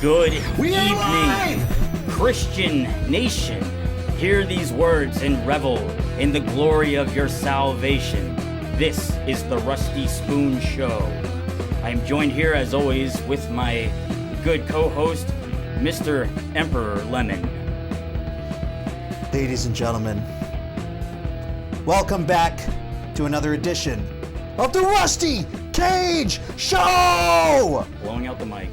Good We are evening, live! Christian nation. Hear these words and revel in the glory of your salvation. This is the Rusty Spoon Show. I am joined here, as always, with my good co-host, Mr. Emperor Lemon. Ladies and gentlemen, welcome back to another edition of the Rusty Cage Show! Blowing out the mic.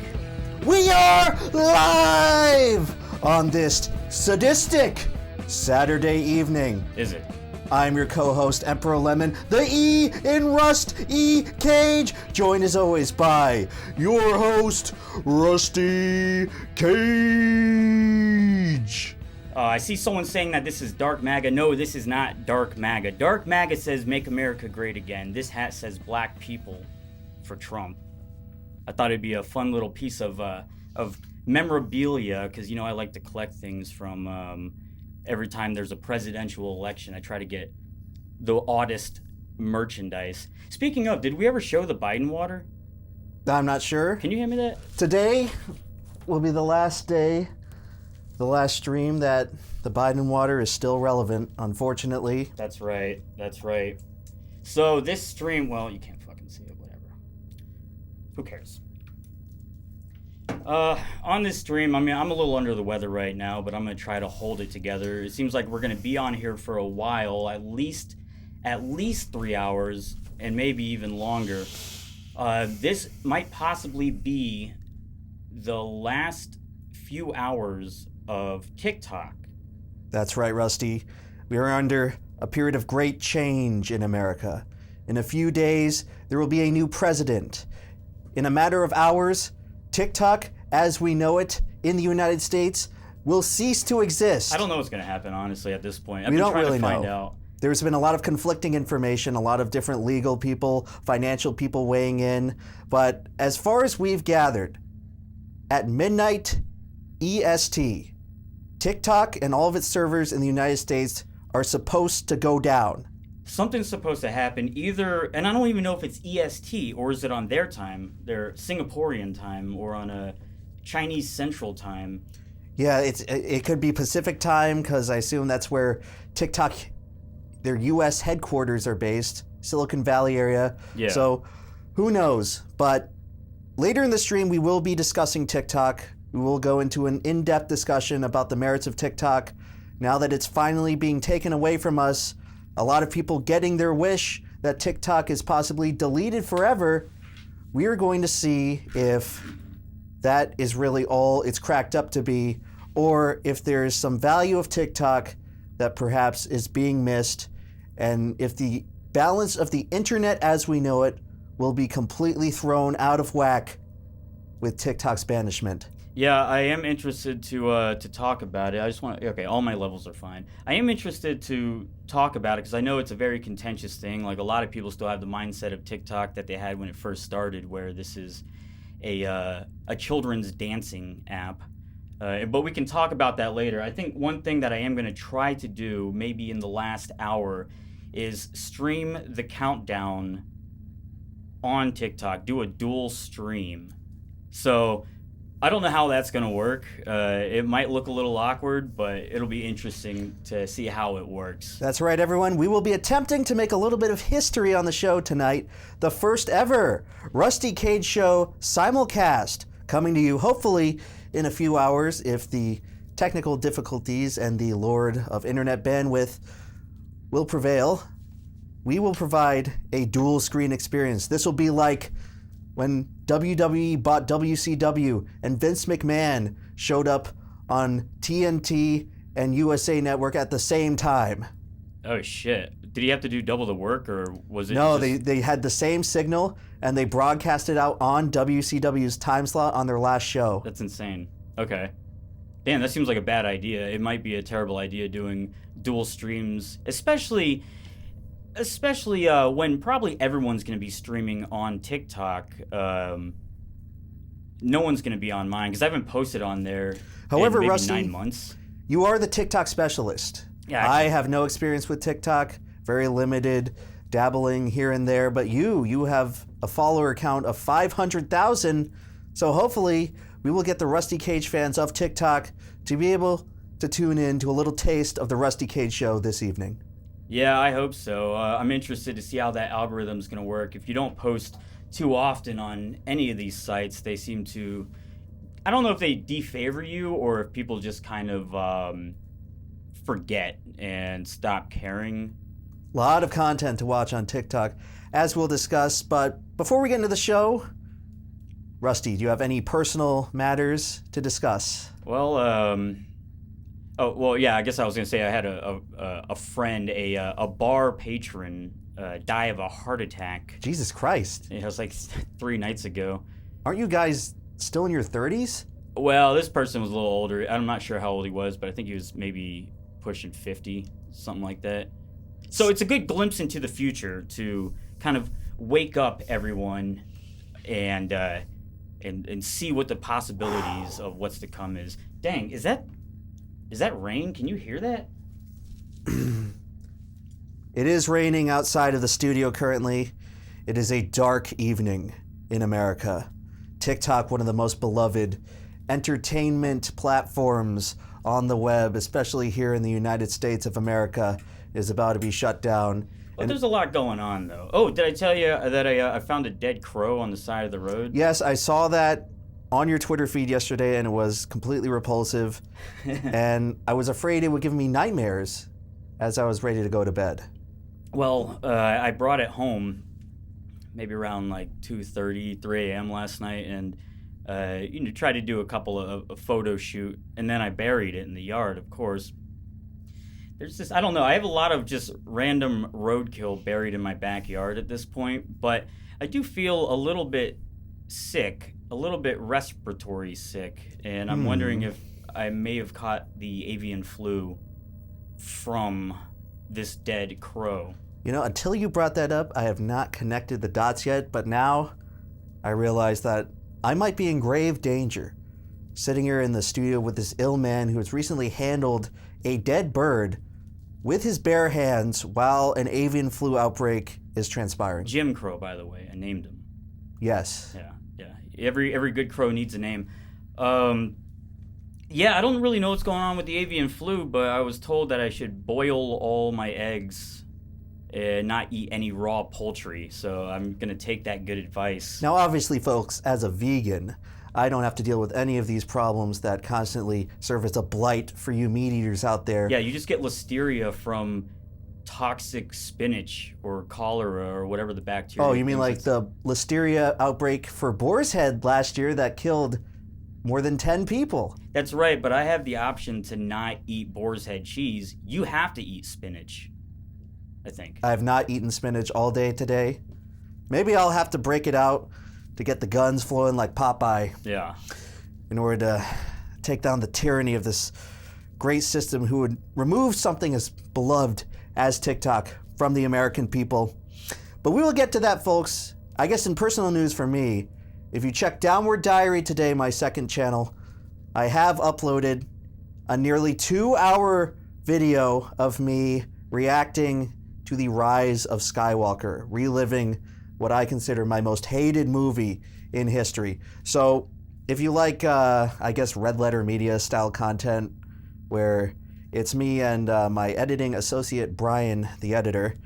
We are live on this sadistic Saturday evening. Is it? I'm your co-host, Emperor Lemon, the E in Rust E Cage, joined as always by your host, Rusty Cage. I see someone saying that this is Dark MAGA. No, this is not Dark MAGA. Dark MAGA says Make America Great Again. This hat says Black People for Trump. I thought it'd be a fun little piece of memorabilia, because, you know, I like to collect things from every time there's a presidential election. I try to get the oddest merchandise. Speaking of, did we ever show the Biden water? I'm not sure. Can you hand me that? Today will be the last day, the last stream that the Biden water is still relevant, unfortunately. That's right. That's right. So this stream, well, you can't fucking see it, whatever. Who cares? On this stream, I mean, I'm a little under the weather right now, but I'm going to try to hold it together. It seems like we're going to be on here for a while, at least 3 hours, and maybe even longer. This might possibly be the last few hours of TikTok. That's right, Rusty. We are under a period of great change in America. In a few days, there will be a new president. In a matter of hours, TikTok, as we know it in the United States, will cease to exist. I don't know what's going to happen, honestly, at this point. We don't really find know. out. There's been a lot of conflicting information, a lot of different legal people, financial people weighing in. But as far as we've gathered, at midnight EST, TikTok and all of its servers in the United States are supposed to go down. Something's supposed to happen either, and I don't even know if it's EST or is it on their time, their Singaporean time, or on a Chinese Central time. Yeah, it could be Pacific time, because I assume that's where TikTok, their U.S. headquarters are based, Silicon Valley area. Yeah. So who knows? But later in the stream, we will be discussing TikTok. We will go into an in-depth discussion about the merits of TikTok. Now that it's finally being taken away from us, a lot of people getting their wish that TikTok is possibly deleted forever, we are going to see if that is really all it's cracked up to be, or if there's some value of TikTok that perhaps is being missed, and if the balance of the internet as we know it will be completely thrown out of whack with TikTok's banishment. Yeah, I am interested to talk about it. I just want to, okay, all my levels are fine. I am interested to talk about it because I know it's a very contentious thing. Like, a lot of people still have the mindset of TikTok that they had when it first started, where this is a children's dancing app. But we can talk about that later. I think one thing that I am going to try to do, maybe in the last hour, is stream the countdown on TikTok, do a dual stream. So I don't know how that's going to work. It might look a little awkward, but it'll be interesting to see how it works. That's right, everyone. We will be attempting to make a little bit of history on the show tonight. The first ever Rusty Cage Show simulcast, coming to you hopefully in a few hours if the technical difficulties and the Lord of Internet bandwidth will prevail. We will provide a dual screen experience. This will be like when WWE bought WCW and Vince McMahon showed up on TNT and USA Network at the same time. Oh, shit. Did he have to do double the work, or was it No, just... they had the same signal, and they broadcast it out on WCW's time slot on their last show. That's insane. Okay. Damn, that seems like a bad idea. It might be a terrible idea doing dual streams, especially when probably everyone's going to be streaming on TikTok. No one's going to be on mine because I haven't posted on there However, in maybe Rusty, 9 months. You are the TikTok specialist. Yeah, I have no experience with TikTok, very limited, dabbling here and there, but you have a follower count of 500,000, so hopefully we will get the Rusty Cage fans of TikTok to be able to tune in to a little taste of the Rusty Cage show this evening. Yeah, I hope so. I'm interested to see how that algorithm's going to work. If you don't post too often on any of these sites, they seem to... I don't know if they defavor you or if people just kind of forget and stop caring. A lot of content to watch on TikTok, as we'll discuss. But before we get into the show, Rusty, do you have any personal matters to discuss? Well, yeah, I guess I was going to say I had a friend, a bar patron, die of a heart attack. Jesus Christ. It was like 3 nights ago. Aren't you guys still in your 30s? Well, this person was a little older. I'm not sure how old he was, but I think he was maybe pushing 50, something like that. So it's a good glimpse into the future to kind of wake up everyone and see what the possibilities of what's to come is. Dang, is that rain? Can you hear that? It is raining outside of the studio currently. It is a dark evening in America. TikTok, one of the most beloved entertainment platforms on the web, especially here in the United States of America, is about to be shut down. Well, there's a lot going on, though. Oh, did I tell you that I found a dead crow on the side of the road? Yes, I saw that on your Twitter feed yesterday, and it was completely repulsive. And I was afraid it would give me nightmares as I was ready to go to bed. Well, I brought it home maybe around like 2:30, 3 a.m. last night, and tried to do a couple of photo shoot, and then I buried it in the yard, of course. There's this, I don't know, I have a lot of just random roadkill buried in my backyard at this point, but I do feel a little bit sick, a little bit respiratory sick, and I'm wondering if I may have caught the avian flu from this dead crow. You know, until you brought that up, I have not connected the dots yet, but now I realize that I might be in grave danger, sitting here in the studio with this ill man who has recently handled a dead bird with his bare hands while an avian flu outbreak is transpiring. Jim Crow, by the way, I named him. Yes. Yeah. Every good crow needs a name. Yeah, I don't really know what's going on with the avian flu, but I was told that I should boil all my eggs and not eat any raw poultry, so I'm going to take that good advice. Now, obviously, folks, as a vegan, I don't have to deal with any of these problems that constantly serve as a blight for you meat eaters out there. Yeah, you just get listeria from toxic spinach or cholera or whatever the bacteria. Oh, you mean like the listeria outbreak for Boar's Head last year that killed more than 10 people? That's right, but I have the option to not eat Boar's Head cheese. You have to eat spinach, I think. I have not eaten spinach all day today. Maybe I'll have to break it out to get the guns flowing like Popeye. Yeah. In order to take down the tyranny of this great system who would remove something as beloved as TikTok from the American people. But we will get to that, folks. I guess in personal news for me, if you check Downward Diary today, my second channel, I have uploaded a nearly 2-hour video of me reacting to the Rise of Skywalker, reliving what I consider my most hated movie in history. So if you like, I guess, red letter media style content, where it's me and my editing associate, Brian, the editor,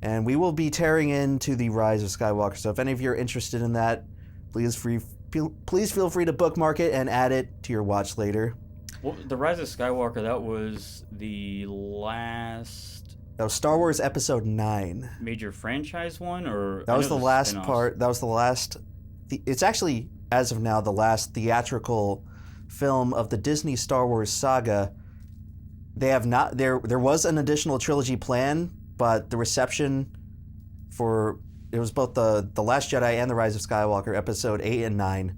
and we will be tearing into the Rise of Skywalker. So if any of you are interested in that, please feel free to bookmark it and add it to your watch later. Well, the Rise of Skywalker, that was the last... That was Star Wars Episode 9. Major franchise one, or... That was the last part. That was the last... It's actually, as of now, the last theatrical film of the Disney Star Wars saga. They have not... There was an additional trilogy plan, but the reception for... It was both the Last Jedi and the Rise of Skywalker, Episode 8 and 9.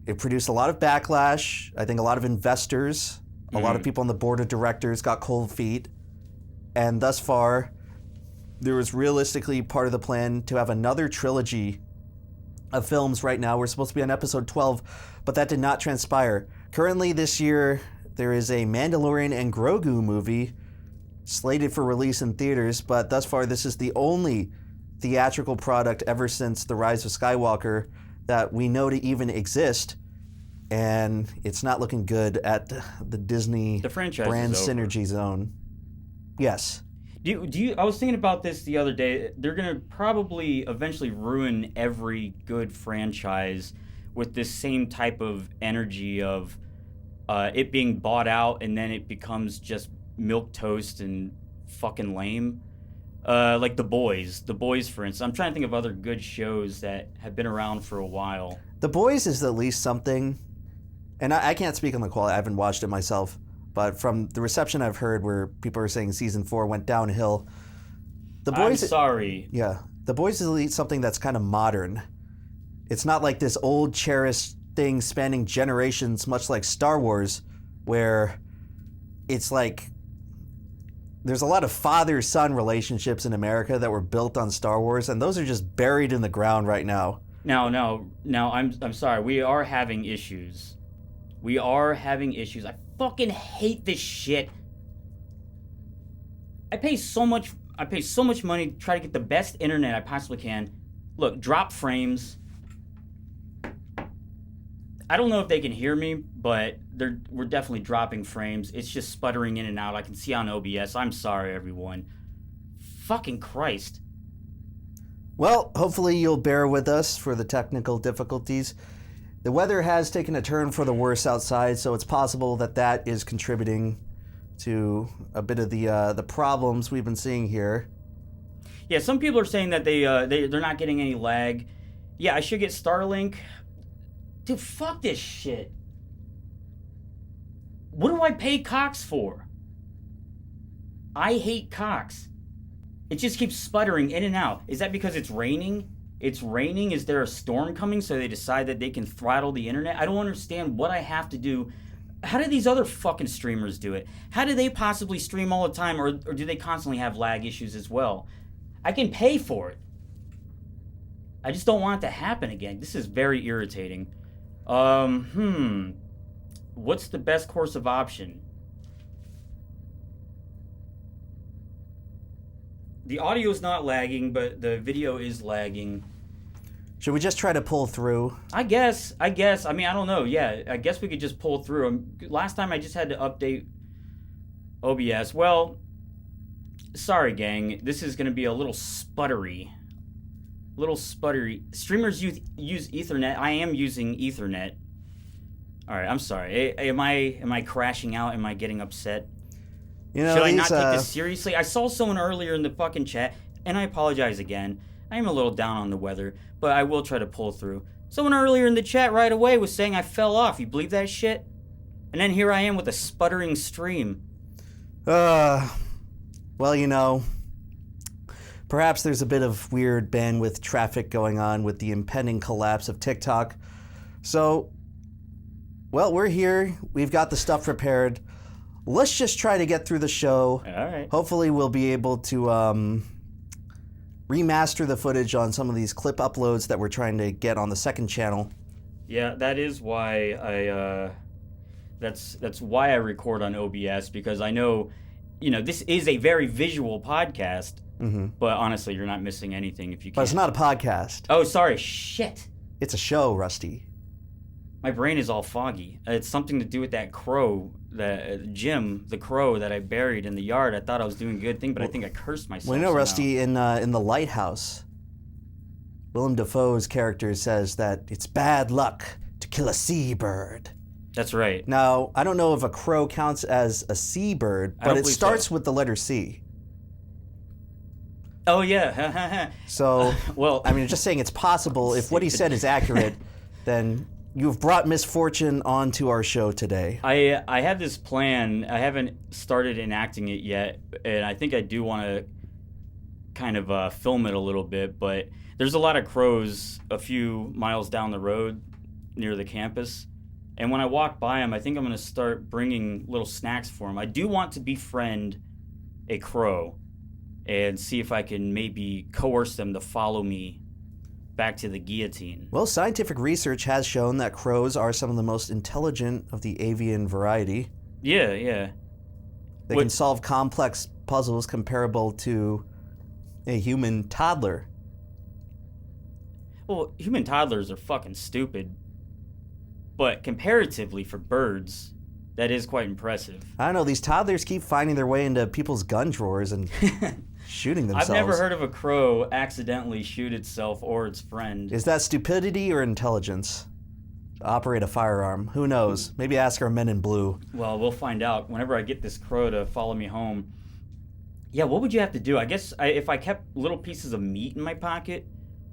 It produced a lot of backlash. I think a lot of investors, a lot of people on the board of directors got cold feet. And thus far, there was realistically part of the plan to have another trilogy of films right now. We're supposed to be on Episode 12, but that did not transpire. Currently this year, there is a Mandalorian and Grogu movie slated for release in theaters, but thus far this is the only theatrical product ever since The Rise of Skywalker that we know to even exist. and it's not looking good at the Disney franchise brand is over. synergy zone. Yes. Do you? I was thinking about this the other day. They're gonna probably eventually ruin every good franchise with this same type of energy of it being bought out and then it becomes just milquetoast and fucking lame. Like The Boys, for instance. I'm trying to think of other good shows that have been around for a while. The Boys is at least something, and I can't speak on the quality. I haven't watched it myself, but from the reception I've heard where people are saying season 4 went downhill. The Boys. I'm sorry. Yeah. The Boys is at least something that's kind of modern. It's not like this old cherished thing spanning generations, much like Star Wars, where it's like there's a lot of father-son relationships in America that were built on Star Wars, and those are just buried in the ground right now. No, I'm sorry. We are having issues. I fucking hate this shit. I pay so much money to try to get the best internet I possibly can. Look, drop frames. I don't know if they can hear me, but we're definitely dropping frames. It's just sputtering in and out. I can see on OBS. I'm sorry, everyone. Fucking Christ. Well, hopefully you'll bear with us for the technical difficulties. The weather has taken a turn for the worse outside, so it's possible that is contributing to a bit of the problems we've been seeing here. Yeah, some people are saying that they're not getting any lag. Yeah, I should get Starlink. Dude, fuck this shit. What do I pay Cox for? I hate Cox. It just keeps sputtering in and out. Is that because it's raining? It's raining? Is there a storm coming so they decide that they can throttle the internet? I don't understand what I have to do. How do these other fucking streamers do it? How do they possibly stream all the time, or do they constantly have lag issues as well? I can pay for it. I just don't want it to happen again. This is very irritating. What's the best course of option? The audio is not lagging, but the video is lagging. Should we just try to pull through? I guess. I mean, I don't know. Yeah, I guess we could just pull through. Last time I just had to update OBS. Well, sorry, gang. This is going to be a little sputtery. Streamers use Ethernet. I am using Ethernet. All right, I'm sorry. Am I crashing out? Am I getting upset? You know, should I not take this seriously? I saw someone earlier in the fucking chat, and I apologize again. I am a little down on the weather, but I will try to pull through. Someone earlier in the chat right away was saying I fell off. You believe that shit? And then here I am with a sputtering stream. Well, you know, perhaps there's a bit of weird bandwidth traffic going on with the impending collapse of TikTok. So, well, we're here. We've got the stuff prepared. Let's just try to get through the show. All right. Hopefully we'll be able to remaster the footage on some of these clip uploads that we're trying to get on the second channel. Yeah, that is why that's why I record on OBS, because I know, this is a very visual podcast. Mm-hmm. But honestly, you're not missing anything if you can't. But it's not a podcast. Oh, sorry. Shit. It's a show, Rusty. My brain is all foggy. It's something to do with that crow, Jim, the crow that I buried in the yard. I thought I was doing a good thing, but I think I cursed myself. Well, you know, somehow. Rusty, in The Lighthouse, Willem Dafoe's character says that it's bad luck to kill a seabird. That's right. Now, I don't know if a crow counts as a seabird, but it starts with the letter C. Oh, yeah. So, well, I mean, just saying it's possible. If what he said is accurate, then you've brought misfortune onto our show today. I have this plan. I haven't started enacting it yet, and I think I do want to kind of film it a little bit, but there's a lot of crows a few miles down the road near the campus, and when I walk by them, I think I'm going to start bringing little snacks for them. I do want to befriend a crow and see if I can maybe coerce them to follow me back to the guillotine. Well, scientific research has shown that crows are some of the most intelligent of the avian variety. Yeah. They can solve complex puzzles comparable to a human toddler. Well, human toddlers are fucking stupid. But comparatively for birds, that is quite impressive. I don't know. These toddlers keep finding their way into people's gun drawers and shooting themselves. I've never heard of a crow accidentally shoot itself or its friend. Is that stupidity or intelligence? To operate a firearm. Who knows? Maybe ask our men in blue. Well, we'll find out whenever I get this crow to follow me home. Yeah, what would you have to do? I guess if I kept little pieces of meat in my pocket,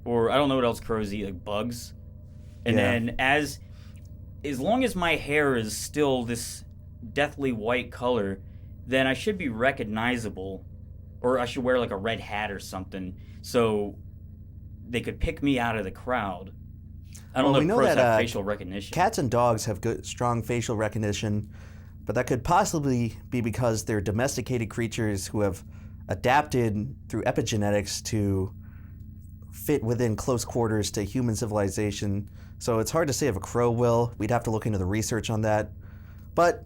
or I don't know what else crows eat, like bugs. And then as long as my hair is still this deathly white color, then I should be recognizable, or I should wear like a red hat or something, so they could pick me out of the crowd. I don't know if crows have facial recognition. Cats and dogs have good, strong facial recognition, but that could possibly be because they're domesticated creatures who have adapted through epigenetics to fit within close quarters to human civilization. So it's hard to say if a crow will. We'd have to look into the research on that. But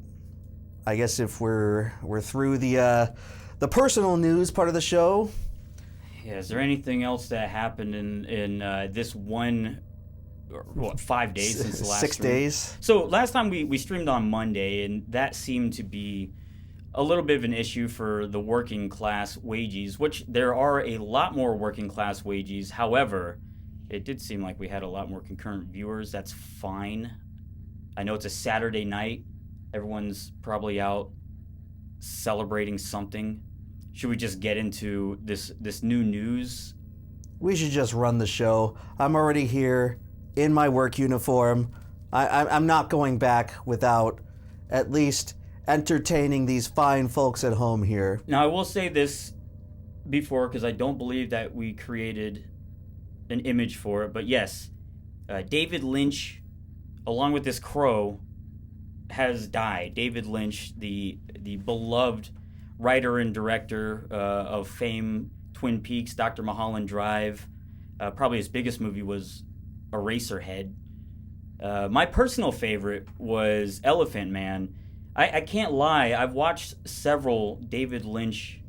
I guess if we're through the personal news part of the show. Yeah, is there anything else that happened in this one, 5 days since the last 6 stream? days? So last time we streamed on Monday, and that seemed to be a little bit of an issue for the working class wages, which there are a lot more working class wages. However, it did seem like we had a lot more concurrent viewers. That's fine. I know it's a Saturday night. Everyone's probably out celebrating something. Should we just get into this new news? We should just run the show. I'm already here in my work uniform. I'm not going back without at least entertaining these fine folks at home here. Now, I will say this before, because I don't believe that we created an image for it, but yes, David Lynch, along with this crow, has died. David Lynch, the beloved writer and director of fame, Twin Peaks, Dr. Mulholland Drive. Probably his biggest movie was Eraserhead. My personal favorite was Elephant Man. I can't lie, I've watched several David Lynch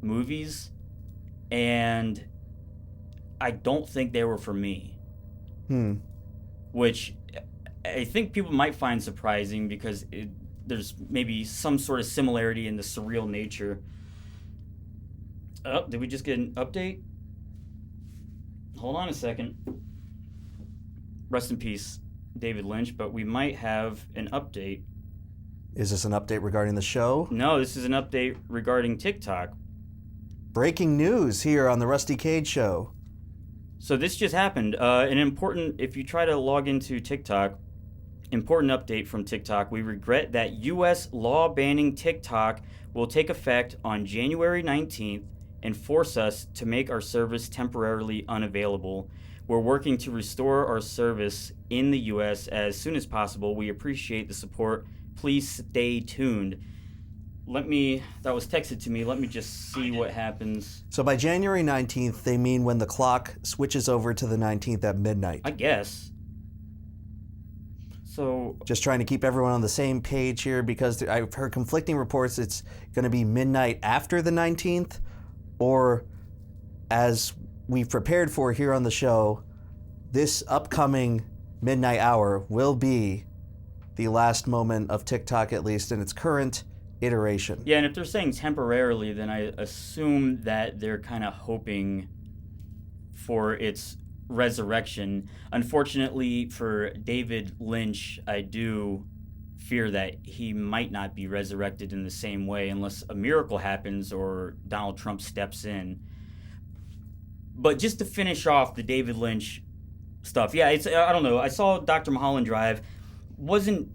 movies, and I don't think they were for me. Which I think people might find surprising because there's maybe some sort of similarity in the surreal nature. Oh, did we just get an update? Hold on a second. Rest in peace, David Lynch, but we might have an update. Is this an update regarding the show? No, this is an update regarding TikTok. Breaking news here on the Rusty Cage Show. So this just happened. An important, if you try to log into TikTok, important update from TikTok. We regret that U.S. law banning TikTok will take effect on January 19th and force us to make our service temporarily unavailable. We're working to restore our service in the U.S. as soon as possible. We appreciate the support. Please stay tuned. That was texted to me. Let me just see what happens. So by January 19th, they mean when the clock switches over to the 19th at midnight. I guess. So just trying to keep everyone on the same page here, because I've heard conflicting reports it's going to be midnight after the 19th, or as we've prepared for here on the show, this upcoming midnight hour will be the last moment of TikTok, at least in its current iteration. Yeah, and if they're saying temporarily, then I assume that they're kind of hoping for its resurrection. Unfortunately for David Lynch, I do fear that he might not be resurrected in the same way unless a miracle happens or Donald Trump steps in. But just to finish off the David Lynch stuff, yeah, I don't know. I saw Dr. Mulholland Drive. Wasn't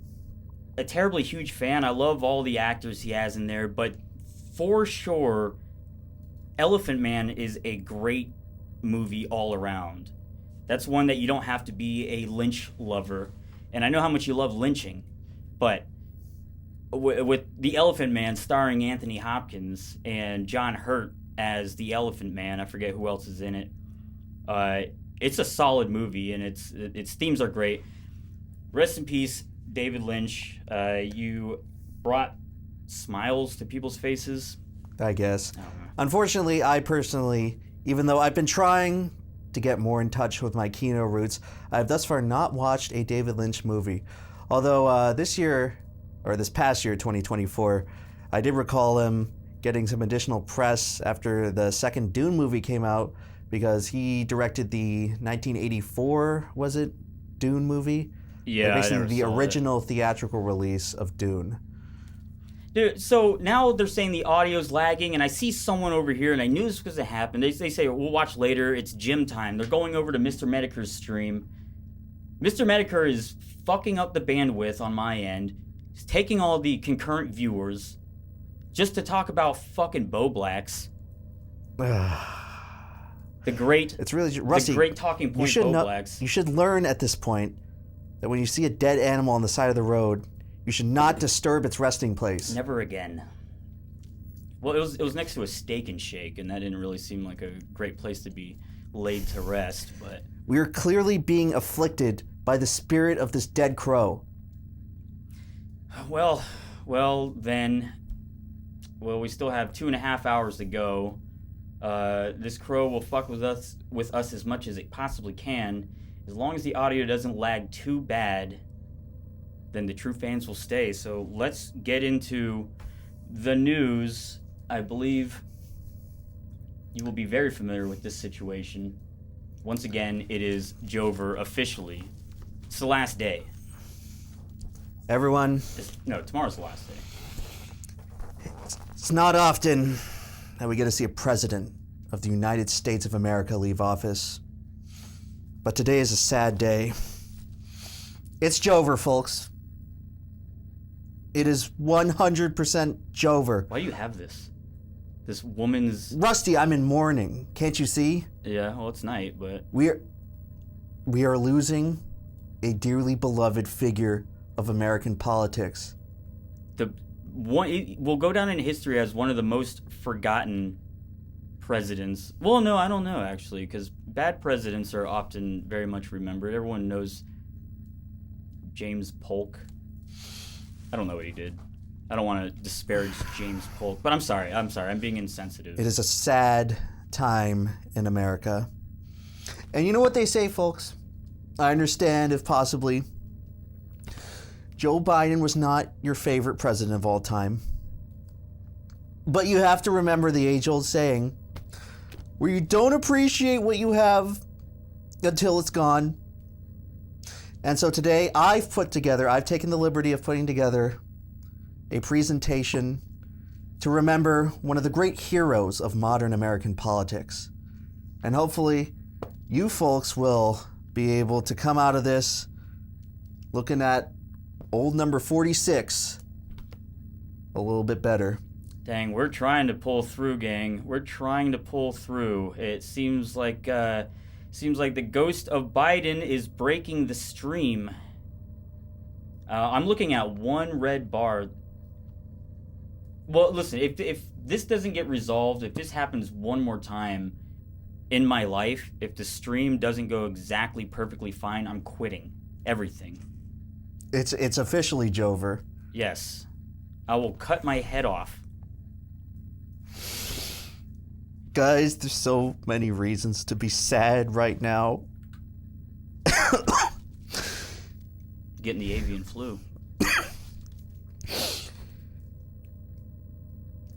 a terribly huge fan. I love all the actors he has in there, but for sure, Elephant Man is a great movie all around. That's one that you don't have to be a Lynch lover. And I know how much you love lynching, but with The Elephant Man starring Anthony Hopkins and John Hurt as the Elephant Man, I forget who else is in it. It's a solid movie, and its themes are great. Rest in peace, David Lynch. You brought smiles to people's faces, I guess. Unfortunately, I personally, even though I've been trying to get more in touch with my Kino roots, I've thus far not watched a David Lynch movie. Although this past year, 2024, I did recall him getting some additional press after the second Dune movie came out because he directed the 1984, was it, Dune movie? Yeah, basically the original theatrical release of Dune. Dude, so now they're saying the audio's lagging, and I see someone over here, and I knew this was going to happen. They say, we'll watch later, it's gym time. They're going over to Mr. Medicare's stream. Mr. Medicare is fucking up the bandwidth on my end. He's taking all the concurrent viewers just to talk about fucking Bo Blacks. It's really Rusty, the great talking point Bo Blacks. You should learn at this point that when you see a dead animal on the side of the road, you should not disturb its resting place. Never again. Well, it was next to a Steak and Shake, and that didn't really seem like a great place to be laid to rest, but... We are clearly being afflicted by the spirit of this dead crow. Well, then... Well, we still have 2.5 hours to go. This crow will fuck with us as much as it possibly can. As long as the audio doesn't lag too bad, then the true fans will stay. So let's get into the news. I believe you will be very familiar with this situation. Once again, it is Jover officially. It's the last day. Everyone... tomorrow's the last day. It's not often that we get to see a president of the United States of America leave office. But today is a sad day. It's Jover, folks. It is 100% Jover. Why do you have this? This woman's... Rusty, I'm in mourning. Can't you see? Yeah, well, it's night, but... We are losing a dearly beloved figure of American politics. Will go down in history as one of the most forgotten presidents. Well, no, I don't know, actually, because bad presidents are often very much remembered. Everyone knows James Polk. I don't know what he did. I don't want to disparage James Polk, but I'm sorry. I'm being insensitive. It is a sad time in America. And you know what they say, folks? I understand if possibly Joe Biden was not your favorite president of all time. But you have to remember the age-old saying, where you don't appreciate what you have until it's gone. And so today I've taken the liberty of putting together a presentation to remember one of the great heroes of modern American politics. And hopefully you folks will be able to come out of this looking at old number 46 a little bit better. Dang, we're trying to pull through, gang. We're trying to pull through. It seems like the ghost of Biden is breaking the stream. I'm looking at one red bar. Well, listen, if this doesn't get resolved, if this happens one more time in my life, if the stream doesn't go exactly perfectly fine, I'm quitting everything. It's officially Jover. Yes. I will cut my head off. Guys, there's so many reasons to be sad right now. Getting the avian flu.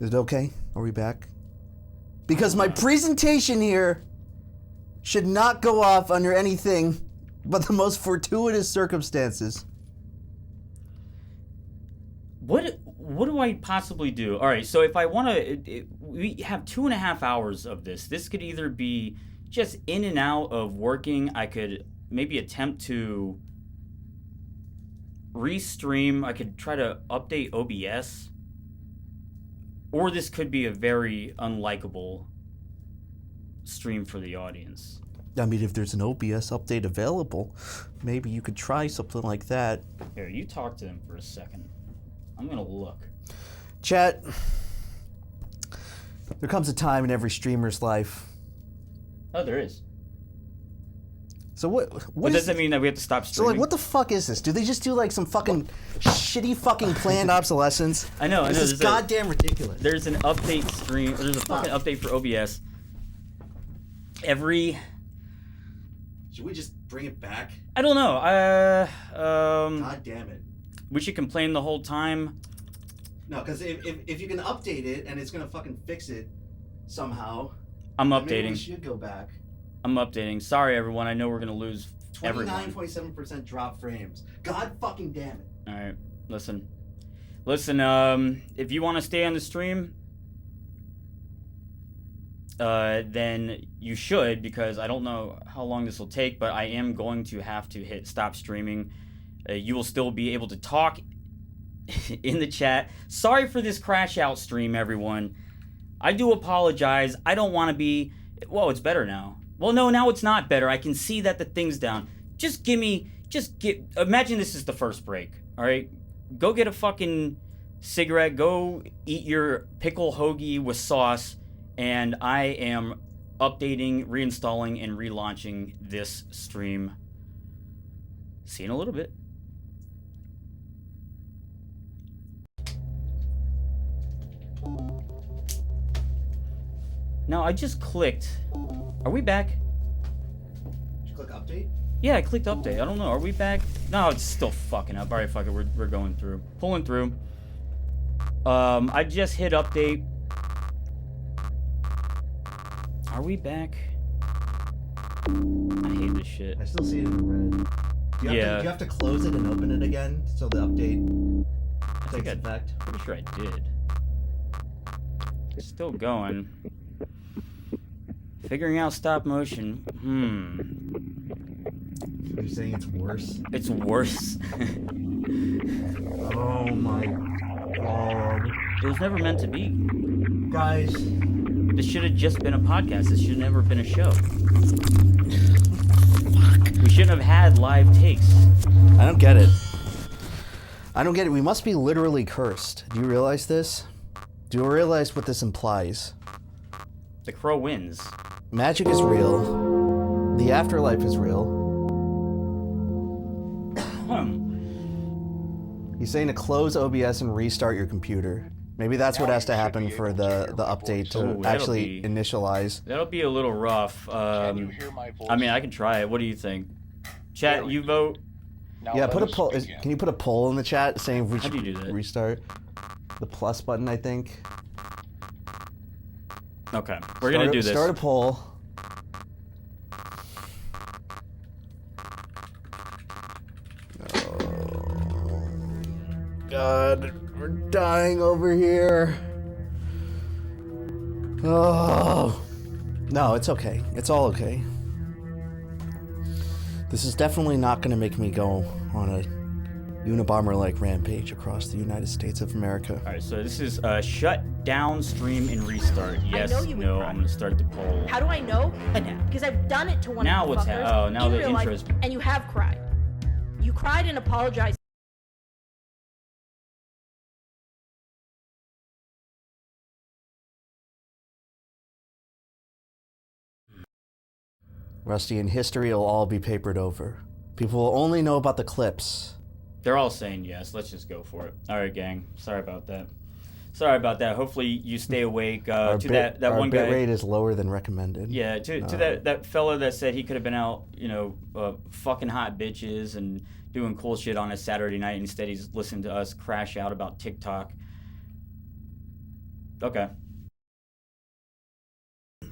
Is it okay? Are we back? Because my presentation here should not go off under anything but the most fortuitous circumstances. What do I possibly do? All right, so if I want to, we have 2.5 hours of this. This could either be just in and out of working. I could maybe attempt to restream. I could try to update OBS. Or this could be a very unlikable stream for the audience. I mean, if there's an OBS update available, maybe you could try something like that. Here, you talk to them for a second. I'm going to look. Chat, there comes a time in every streamer's life. Oh, there is. So what does that mean that we have to stop streaming? So, like, what the fuck is this? Do they just do, like, some fucking shitty fucking planned obsolescence? I know. This is goddamn ridiculous. There's an update stream. There's a fucking update for OBS. Every Should we just bring it back? I don't know. God damn it. We should complain the whole time. No, because if you can update it and it's gonna fucking fix it somehow. I'm updating. Maybe we should go back. I'm updating. Sorry, everyone. I know we're gonna lose 29.7% drop frames. God fucking damn it. All right, listen. If you want to stay on the stream, then you should, because I don't know how long this will take, but I am going to have to hit stop streaming. You will still be able to talk in the chat. Sorry for this crash out stream, everyone. I do apologize. I don't want to be... Whoa, it's better now. Well, no, now it's not better. I can see that the thing's down. Imagine this is the first break, all right? Go get a fucking cigarette. Go eat your pickle hoagie with sauce. And I am updating, reinstalling, and relaunching this stream. See you in a little bit. Now, I just clicked. Are we back? Did you click update? Yeah, I clicked update. I don't know. Are we back? No, it's still fucking up. All right, fuck it. We're going through. Pulling through. I just hit update. Are we back? I hate this shit. I still see it in red. Do you have to close it and open it again so the update takes effect? Pretty sure I did. It's still going. Figuring out stop motion. You're saying it's worse? It's worse. Oh my god. It was never meant to be. Guys. This should have just been a podcast. This should have never been a show. Fuck. We shouldn't have had live takes. I don't get it. I don't get it. We must be literally cursed. Do you realize this? Do you realize what this implies? The crow wins. Magic is real. The afterlife is real. He's saying to close OBS and restart your computer. Maybe that's what has to happen for the update to actually initialize. That'll be a little rough. I mean, I can try it. What do you think? Chat, you vote? Yeah, put a poll. Can you put a poll in the chat saying we should restart? The plus button, I think. Okay, we're gonna do this. Start a poll. Oh, God, we're dying over here. Oh, no, it's okay. It's all okay. This is definitely not going to make me go on a Unabomber-like rampage across the United States of America. All right, so this is shut down, stream, and restart. Yes, no, I'm going to start the poll. How do I know? Because I've done it to one now of the what's fuckers oh, now in the real life, interest. and you have cried. You cried and apologized. Rusty, in history, it'll all be papered over. People will only know about the clips. They're all saying yes. Let's just go for it. All right, gang. Sorry about that. Sorry about that. Hopefully you stay awake. To that one guy. Our bit rate is lower than recommended. Yeah, to that fella that said he could have been out, fucking hot bitches and doing cool shit on a Saturday night. Instead, he's listening to us crash out about TikTok. Okay.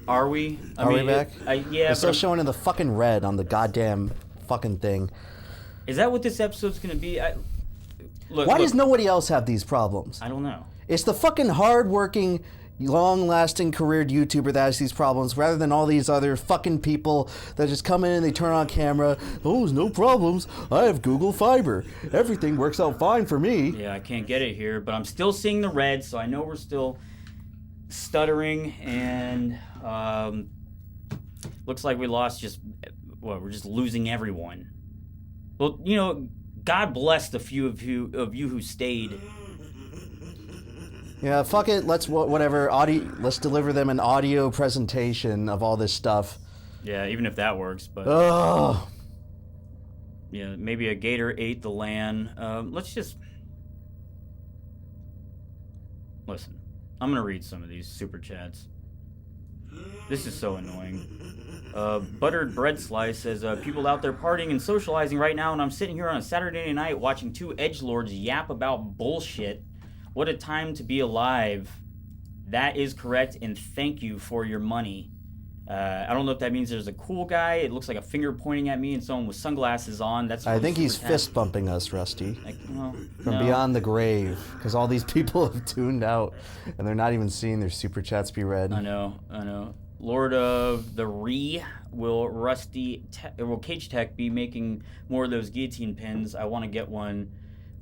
Are we? Are we back? Yeah. It's still showing in the fucking red on the goddamn fucking thing. Is that what this episode's gonna be? Why does nobody else have these problems? I don't know. It's the fucking hard-working, long-lasting careered YouTuber that has these problems, rather than all these other fucking people that just come in and they turn on camera. Oh, there's no problems. I have Google Fiber. Everything works out fine for me. Yeah, I can't get it here, but I'm still seeing the red, so I know we're still stuttering, and looks like we lost we're just losing everyone. Well, God bless the few of you who stayed. Yeah, fuck it. Let's let's deliver them an audio presentation of all this stuff. Yeah, even if that works, but yeah, maybe a gator ate the land. Let's just listen. I'm gonna read some of these super chats. This is so annoying. Buttered Bread Slice says, people out there partying and socializing right now, and I'm sitting here on a Saturday night watching two edgelords yap about bullshit. What a time to be alive. That is correct, and thank you for your money. I don't know if that means there's a cool guy. It looks like a finger pointing at me and someone with sunglasses on. I think he's fist bumping us, Rusty. From no. beyond the grave, because all these people have tuned out, and they're not even seeing their super chats be read. I know. Lord of the Re, will Cage Tech be making more of those guillotine pins? I want to get one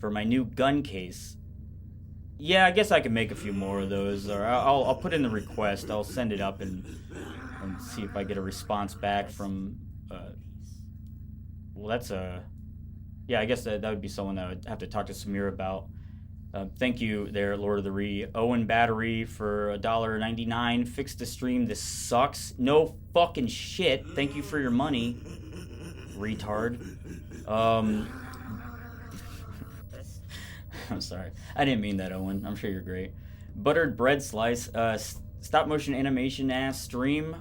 for my new gun case. Yeah, I guess I can make a few more of those, or I'll put in the request. I'll send it up and see if I get a response back from. Well, that's yeah, I guess that would be someone that I would have to talk to Samir about. Thank you there, Lord of the Re. Owen Battery for $1.99. Fix the stream. This sucks. No fucking shit. Thank you for your money, retard. I'm sorry. I didn't mean that, Owen. I'm sure you're great. Buttered Bread Slice. Stop motion animation ass stream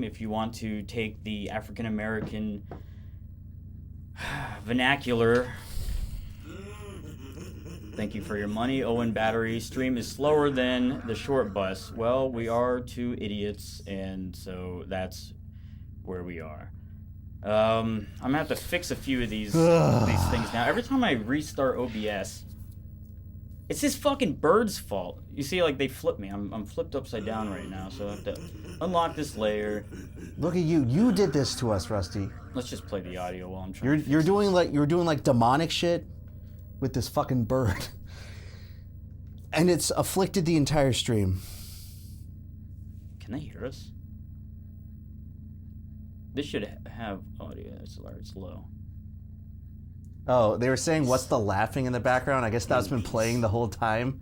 if you want to take the African American vernacular. Thank you for your money, Owen Battery. Stream is slower than the short bus. Well, we are two idiots, and so that's where we are. I'm gonna have to fix a few of these things now. Every time I restart OBS, it's this fucking bird's fault. You see, like, they flip me. I'm flipped upside down right now, so I have to unlock this layer. Look at you. You did this to us, Rusty. Let's just play the audio while I'm trying. You're doing like demonic shit with this fucking bird, and it's afflicted the entire stream. Can they hear us? This should have audio. It's low. Oh, they were saying, what's the laughing in the background? I guess that's been playing the whole time.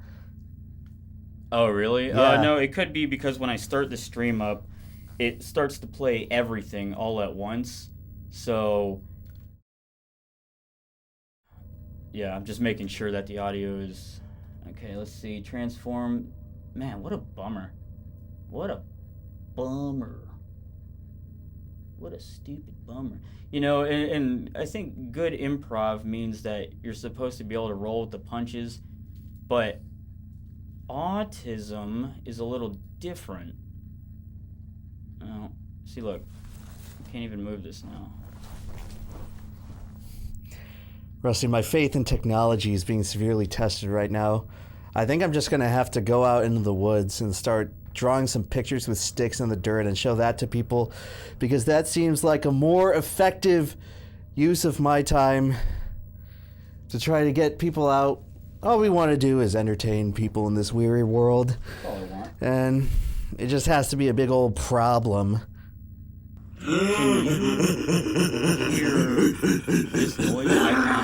Oh, really? Yeah. No, it could be because when I start the stream up, it starts to play everything all at once. So, yeah, I'm just making sure that the audio is... Okay, let's see. Transform. Man, what a bummer. What a bummer. What a stupid bummer. You know, and I think good improv means that you're supposed to be able to roll with the punches, but autism is a little different. Oh, see, look. I can't even move this now. Rusty, my faith in technology is being severely tested right now. I think I'm just going to have to go out into the woods and start drawing some pictures with sticks in the dirt and show that to people, because that seems like a more effective use of my time to try to get people out. All we want to do is entertain people in this weary world. That's all I want. And it just has to be a big old problem. Can you hear this noise? I can't.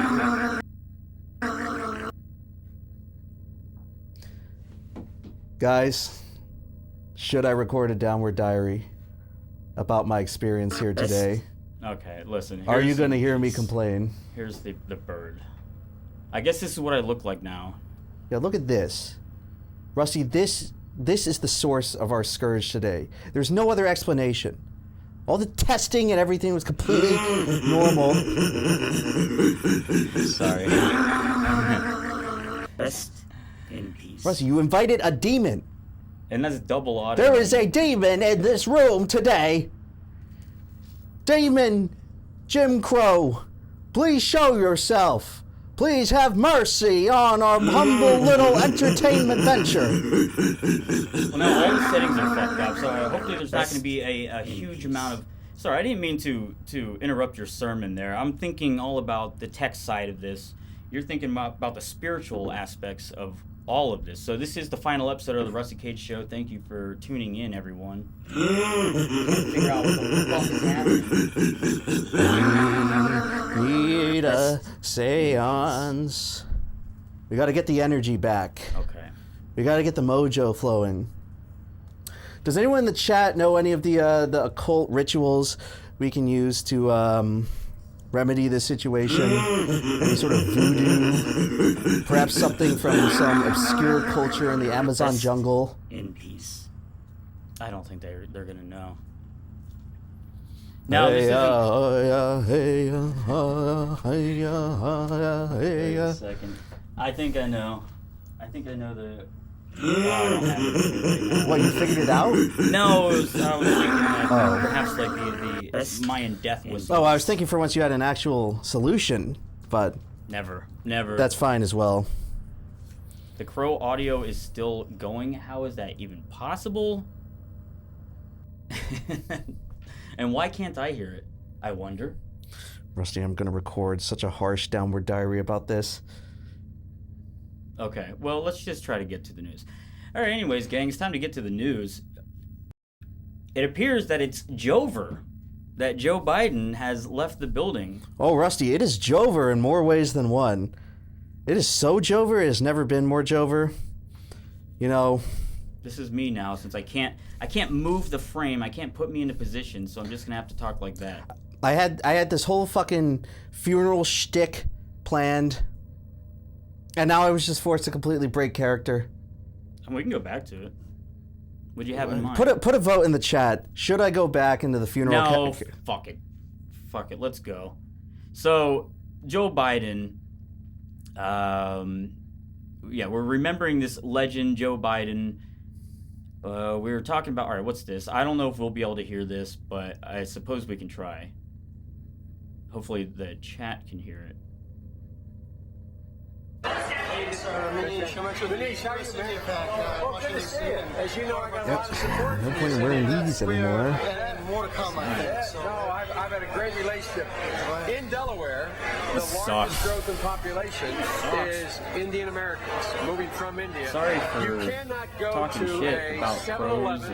Guys, should I record a downward diary about my experience here today? Okay, listen. Are you going to hear me complain? Here's the bird. I guess this is what I look like now. Yeah, look at this. Rusty, this is the source of our scourge today. There's no other explanation. All the testing and everything was completely normal. Sorry. Rest in peace. Rusty, you invited a demon. And that's double audio. There is a demon in this room today. Demon Jim Crow, please show yourself. Please have mercy on our humble little entertainment venture. Well, now all the settings are fucked up, so hopefully there's not going to be a huge amount of... Sorry, I didn't mean to interrupt your sermon there. I'm thinking all about the tech side of this. You're thinking about the spiritual aspects of all of this. So this is the final episode of the Rusty Cage Show. Thank you for tuning in, everyone. Figure out what the fuck is happening. Need a seance. We got to get the energy back. Okay. We got to get the mojo flowing. Does anyone in the chat know any of the occult rituals we can use to remedy this situation? Any sort of voodoo? Perhaps something from some obscure culture in the Amazon jungle? In peace. I don't think they're gonna know. No, this isn't. Wait a second. I think I know. I think I know the. Oh, I don't have it right now. What, you figured it out? No, I was thinking that perhaps like the Mayan death was. Oh, I was thinking for once you had an actual solution, but Never. that's fine as well. The Crow audio is still going. How is that even possible? And why can't I hear it? I wonder. Rusty, I'm going to record such a harsh downward diary about this. Okay, well, let's just try to get to the news. All right, anyways, gang, it's time to get to the news. It appears that it's Jover, that Joe Biden has left the building. Oh, Rusty, it is Jover in more ways than one. It is so Jover, it has never been more Jover. You know... This is me now, since I can't move the frame, I can't put me into position, so I'm just gonna have to talk like that. I had this whole fucking funeral shtick planned, and now I was just forced to completely break character. And we can go back to it. What do you have in mind? Put a vote in the chat. Should I go back into the funeral? No, fuck it. Fuck it. Let's go. So Joe Biden. Yeah, we're remembering this legend, Joe Biden. We were talking about, all right, what's this? I don't know if we'll be able to hear this, but I suppose we can try. Hopefully the chat can hear it. As you know, I got lots of support. No point in wearing these anymore. More to come, I think. So I've had a great relationship. In Delaware, the largest growth in population is Indian Americans moving from India. Sorry for you cannot go talking to shit a about 7-Eleven Crows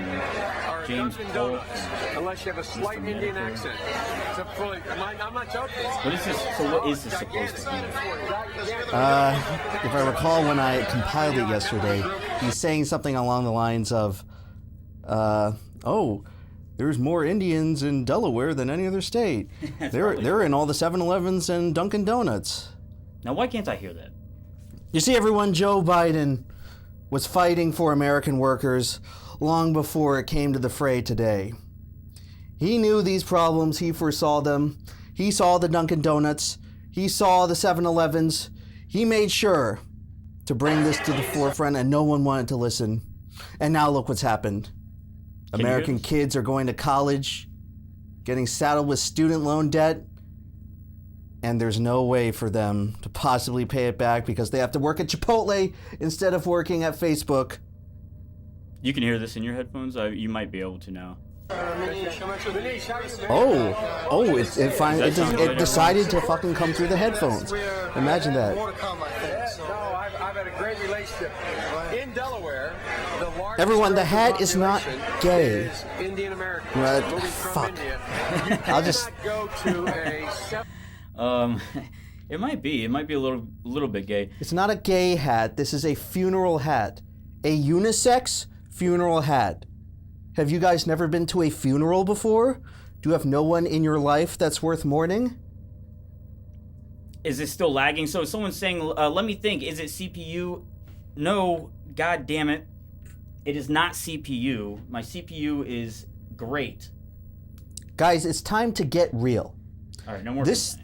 or a James Dunkin' Polk Donuts unless you have a slight Mr. Indian Medicare. accent. I'm not joking. What is this? So what is this supposed to be? If I recall when I compiled it yesterday, he's saying something along the lines of, there's more Indians in Delaware than any other state. They're in all the 7-Elevens and Dunkin' Donuts. Now, why can't I hear that? You see, everyone, Joe Biden was fighting for American workers long before it came to the fray today. He knew these problems. He foresaw them. He saw the Dunkin' Donuts. He saw the 7-Elevens. He made sure to bring this to the forefront, and no one wanted to listen. And now look what's happened. American kids are going to college, getting saddled with student loan debt, and there's no way for them to possibly pay it back because they have to work at Chipotle instead of working at Facebook. You can hear this in your headphones? You might be able to now. It decided to fucking come through the headphones. Imagine that. I've had a great relationship. In Delaware, the largest Everyone, the hat is not gay. is Indian Americans Right, moving from fuck. India. I'll just... Go to a It might be. It might be a little bit gay. It's not a gay hat. This is a funeral hat. A unisex funeral hat. Have you guys never been to a funeral before? Do you have no one in your life that's worth mourning? Is it still lagging? So someone's saying, let me think, is it CPU? No, god damn it. It is not CPU. My CPU is great. Guys, it's time to get real. All right, no more. This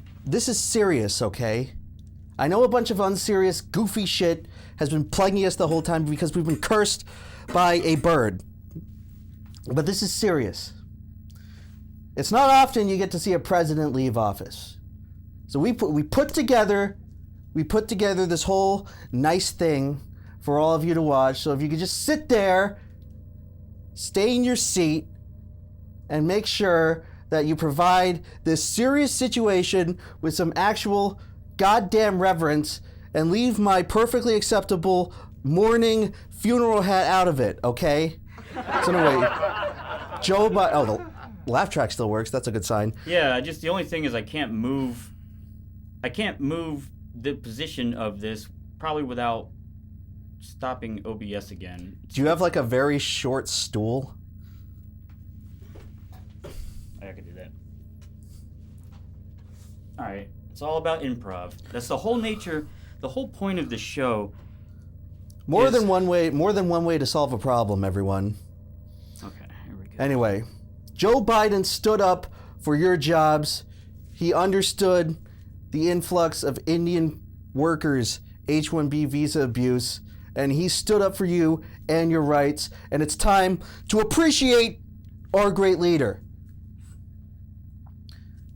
is serious, okay? I know a bunch of unserious, goofy shit has been plaguing us the whole time because we've been cursed by a bird. But this is serious. It's not often you get to see a president leave office. So we put together this whole nice thing for all of you to watch. So if you could just sit there, stay in your seat, and make sure that you provide this serious situation with some actual goddamn reverence and leave my perfectly acceptable mourning funeral hat out of it, okay? So anyway, Joe Biden... Oh, the laugh track still works. That's a good sign. Yeah, the only thing is I can't move the position of this probably without stopping OBS again. Do you have like a very short stool? I could do that. All right, it's all about improv. That's the whole nature, the whole point of the show. More than one way to solve a problem, everyone. Okay. Anyway, Joe Biden stood up for your jobs. He understood the influx of Indian workers, H-1B visa abuse, and he stood up for you and your rights. And it's time to appreciate our great leader.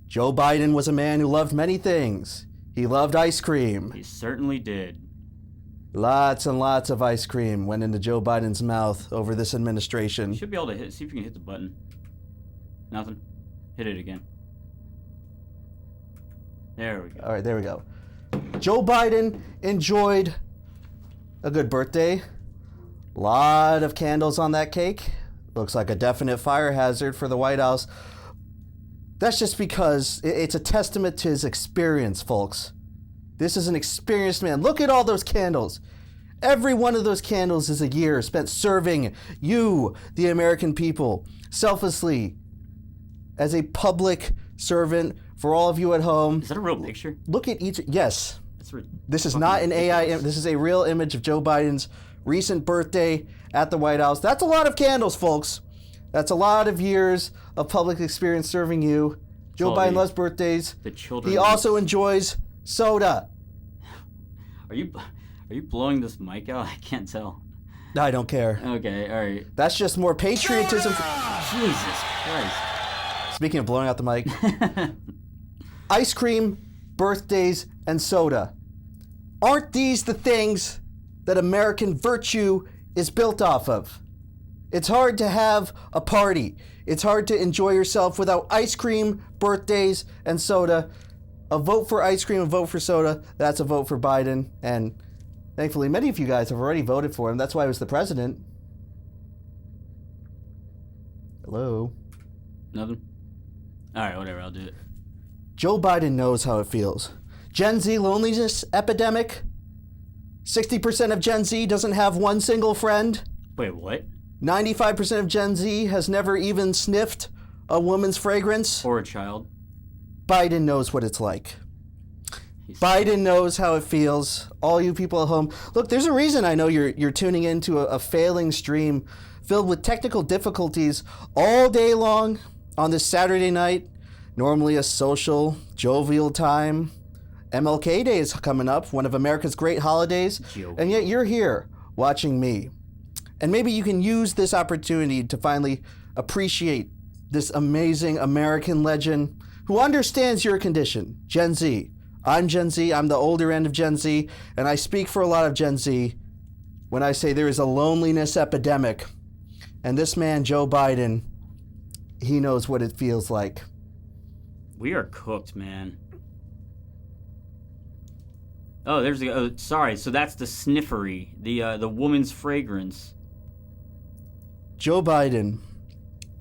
Joe Biden was a man who loved many things. He loved ice cream. He certainly did. Lots and lots of ice cream went into Joe Biden's mouth over this administration. You should be able to see if you can hit the button. Nothing. Hit it again. There we go. All right, there we go. Joe Biden enjoyed a good birthday. Lot of candles on that cake. Looks like a definite fire hazard for the White House. That's just because it's a testament to his experience, folks. This is an experienced man. Look at all those candles. Every one of those candles is a year spent serving you, the American people, selflessly, as a public servant for all of you at home. Is that a real picture? Look at each. Yes. This is fucking not an AI. ridiculous. This is a real image of Joe Biden's recent birthday at the White House. That's a lot of candles, folks. That's a lot of years of public experience serving you. Joe all Biden the- loves birthdays. The children. He also enjoys soda. Are you blowing this mic out? I can't tell. I don't care. Okay, all right. That's just more patriotism. Jesus Christ. Speaking of blowing out the mic, ice cream, birthdays, and soda. Aren't these the things that American virtue is built off of? It's hard to have a party. It's hard to enjoy yourself without ice cream, birthdays, and soda. A vote for ice cream, a vote for soda, that's a vote for Biden. And thankfully, many of you guys have already voted for him. That's why he was the president. Hello? Nothing? All right, whatever, I'll do it. Joe Biden knows how it feels. Gen Z loneliness epidemic. 60% of Gen Z doesn't have one single friend. Wait, what? 95% of Gen Z has never even sniffed a woman's fragrance. Or a child. Biden knows what it's like. Biden knows how it feels. All you people at home. Look, there's a reason I know you're tuning into a failing stream filled with technical difficulties all day long on this Saturday night. Normally a social, jovial time. MLK Day is coming up, one of America's great holidays. And yet you're here watching me. And maybe you can use this opportunity to finally appreciate this amazing American legend who understands your condition, Gen Z. I'm Gen Z, I'm the older end of Gen Z, and I speak for a lot of Gen Z when I say there is a loneliness epidemic. And this man, Joe Biden, he knows what it feels like. We are cooked, man. Oh, there's the. Oh, sorry. So that's the sniffery, the woman's fragrance. Joe Biden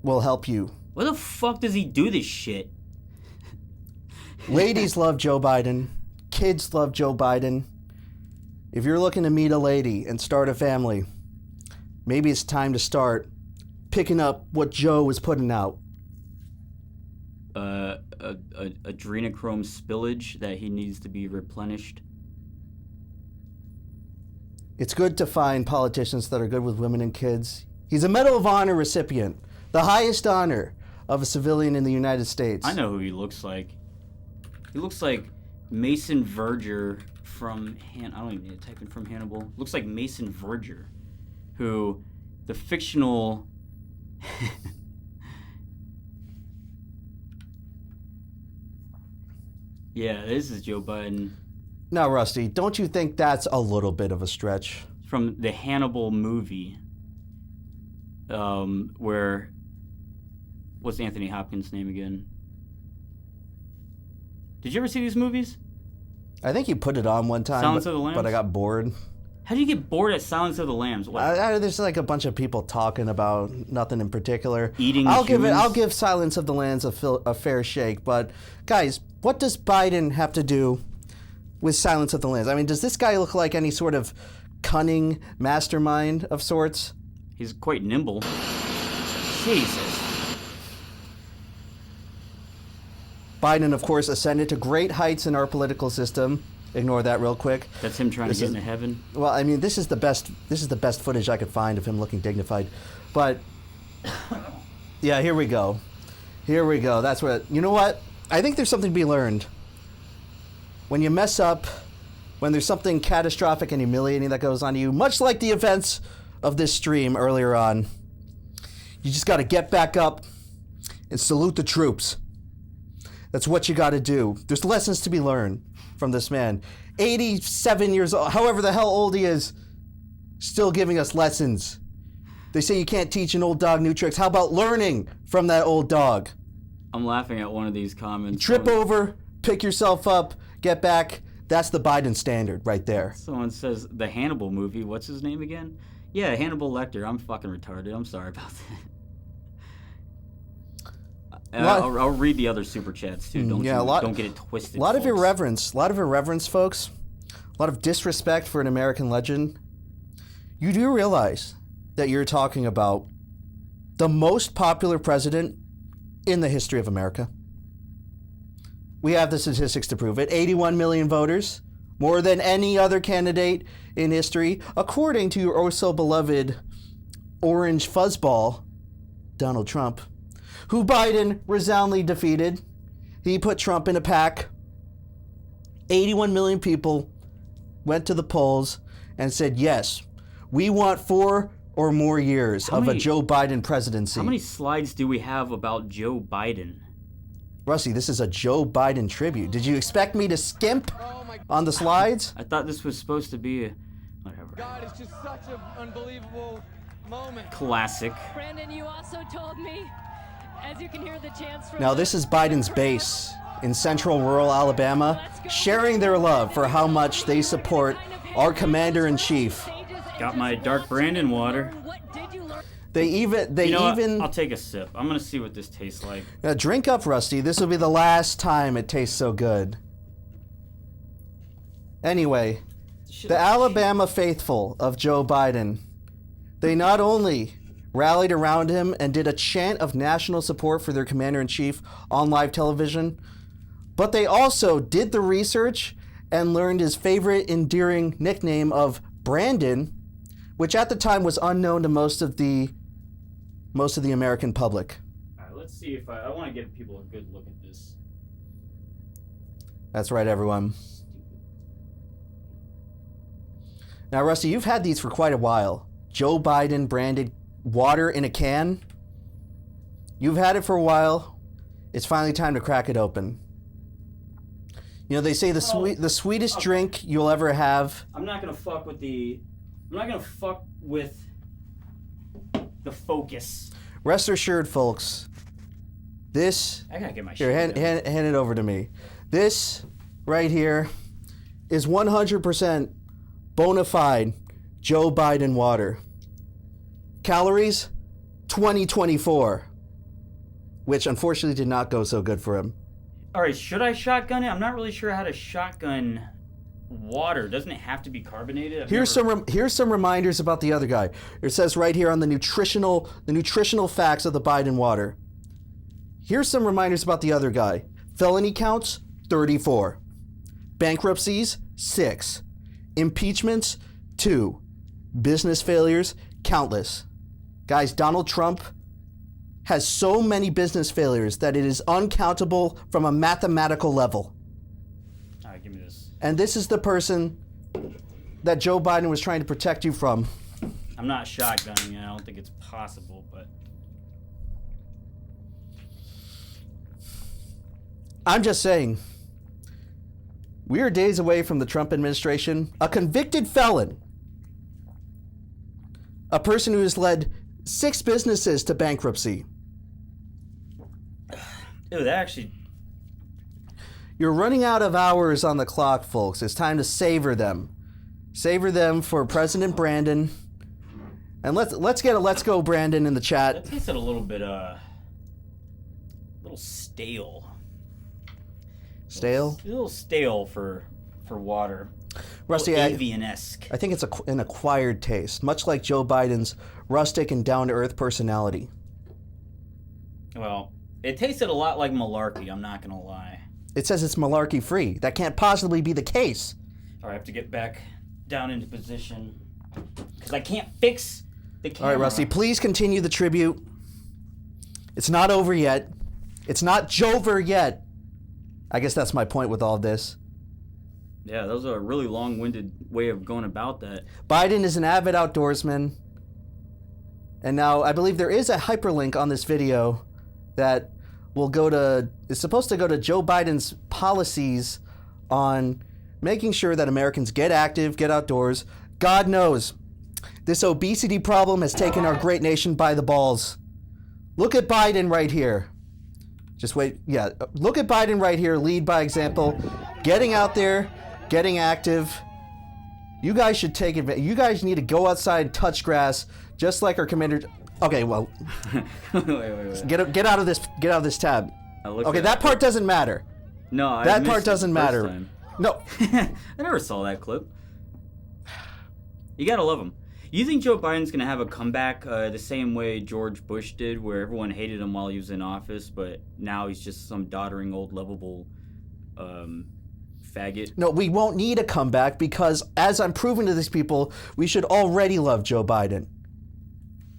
will help you. What the fuck does he do this shit? Ladies love Joe Biden. Kids love Joe Biden. If you're looking to meet a lady and start a family, maybe it's time to start picking up what Joe is putting out. Adrenochrome spillage that he needs to be replenished. It's good to find politicians that are good with women and kids. He's a Medal of Honor recipient, the highest honor of a civilian in the United States. I know who he looks like. He looks like Mason Verger from I don't even need to type in from Hannibal. Looks like Mason Verger, who the fictional Yeah, this is Joe Biden. Now, Rusty, don't you think that's a little bit of a stretch? From the Hannibal movie, where, what's Anthony Hopkins' name again? Did you ever see these movies? I think you put it on one time, Silence of the Lambs? but I got bored. How do you get bored at Silence of the Lambs? What? There's like a bunch of people talking about nothing in particular. Eating I'll humans? give Silence of the Lambs a fair shake, but guys, what does Biden have to do with Silence of the Lambs? I mean, does this guy look like any sort of cunning mastermind of sorts? He's quite nimble. Jesus. Biden, of course, ascended to great heights in our political system. Ignore that real quick. That's him trying to get into heaven. Well, I mean, this is the best footage I could find of him looking dignified. But Yeah, here we go. Here we go. That's what... You know what? I think there's something to be learned. When you mess up, when there's something catastrophic and humiliating that goes on to you, much like the events of this stream earlier on, you just got to get back up and salute the troops. That's what you got to do. There's lessons to be learned from this man. 87 years old, however the hell old he is, still giving us lessons. They say you can't teach an old dog new tricks. How about learning from that old dog? I'm laughing at one of these comments. Trip over, pick yourself up, get back. That's the Biden standard right there. Someone says the Hannibal movie. What's his name again? Yeah, Hannibal Lecter. I'm fucking retarded. I'm sorry about that. I'll read the other super chats too. Don't get it twisted. A lot folks. of irreverence, folks. A lot of disrespect for an American legend. You do realize that you're talking about the most popular president in the history of America. We have the statistics to prove it. 81 million voters, more than any other candidate in history, according to your oh-so-beloved orange fuzzball, Donald Trump, who Biden resoundingly defeated. He put Trump in a pack. 81 million people went to the polls and said, yes, we want 4 or more years of a Joe Biden presidency. How many slides do we have about Joe Biden? Rusty, this is a Joe Biden tribute. Did you expect me to skimp on the slides? I thought this was supposed to be whatever. God, it's just such an unbelievable moment. Classic. Brandon, you also told me, as you can hear the chants from... Now this is Biden's base in central rural Alabama, sharing their love for how much they support our commander-in-chief. Got my dark Brandon water. I'll take a sip. I'm gonna see what this tastes like. Drink up, Rusty. This will be the last time it tastes so good. Anyway, the Alabama faithful of Joe Biden, they not only rallied around him and did a chant of national support for their commander-in-chief on live television, but they also did the research and learned his favorite endearing nickname of Brandon, which at the time was unknown to most of the American public. All right, let's see if I want to give people a good look at this. That's right, everyone. Now, Rusty, you've had these for quite a while. Joe Biden branded water in a can. You've had it for a while. It's finally time to crack it open. You know, they say the sweetest drink you'll ever have. I'm not gonna fuck with the focus. Rest assured, folks. This. I gotta get my shit. Here, hand it over to me. This right here is 100% bona fide Joe Biden water. Calories, 2024, which unfortunately did not go so good for him. All right, should I shotgun it? I'm not really sure how to shotgun water. Doesn't it have to be carbonated? Here's some reminders about the other guy. It says right here on the nutritional facts of the Biden water. Here's some reminders about the other guy. Felony counts, 34. Bankruptcies, 6. Impeachments, 2. Business failures, countless. Guys, Donald Trump has so many business failures that it is uncountable from a mathematical level. All right, give me this. And this is the person that Joe Biden was trying to protect you from. I'm not shotgunning it. I don't think it's possible, but... I'm just saying, we are days away from the Trump administration. A convicted felon, a person who has led 6 businesses to bankruptcy. Dude, that actually... You're running out of hours on the clock, folks. It's time to savor them. Savor them for President Brandon. And let's get a let's go Brandon in the chat. That tasted a little bit stale. Stale? A little stale for water. Rusty, avian-esque. I think it's an acquired taste, much like Joe Biden's rustic and down-to-earth personality. Well, it tasted a lot like malarkey, I'm not going to lie. It says it's malarkey-free. That can't possibly be the case. All right, I have to get back down into position because I can't fix the camera. All right, Rusty, please continue the tribute. It's not over yet. It's not Jover yet. I guess that's my point with all this. Yeah, that was a really long-winded way of going about that. Biden is an avid outdoorsman. And now I believe there is a hyperlink on this video that is supposed to go to Joe Biden's policies on making sure that Americans get active, get outdoors. God knows, this obesity problem has taken our great nation by the balls. Look at Biden right here. Just wait. Yeah, look at Biden right here. Lead by example. Getting out there, getting active. You guys should take advantage. You guys need to go outside, touch grass, just like our commander. Okay, well, wait. Get out of this tab. Okay, that part doesn't matter. No, that part doesn't matter. Time. No, I never saw that clip. You gotta love him. You think Joe Biden's gonna have a comeback the same way George Bush did, where everyone hated him while he was in office, but now he's just some doddering old lovable faggot? No, we won't need a comeback because, as I'm proving to these people, we should already love Joe Biden.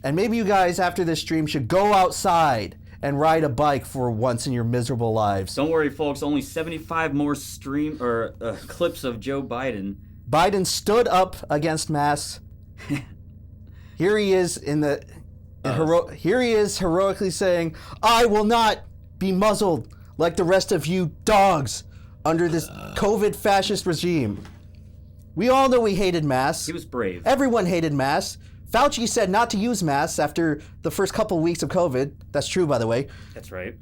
And maybe you guys, after this stream, should go outside and ride a bike for once in your miserable lives. Don't worry, folks. Only 75 more clips of Joe Biden. Biden stood up against masks. Here he is here he is heroically saying, "I will not be muzzled like the rest of you dogs under this COVID fascist regime." We all know he hated masks. He was brave. Everyone hated masks. Fauci said not to use masks after the first couple weeks of COVID. That's true, by the way. That's right.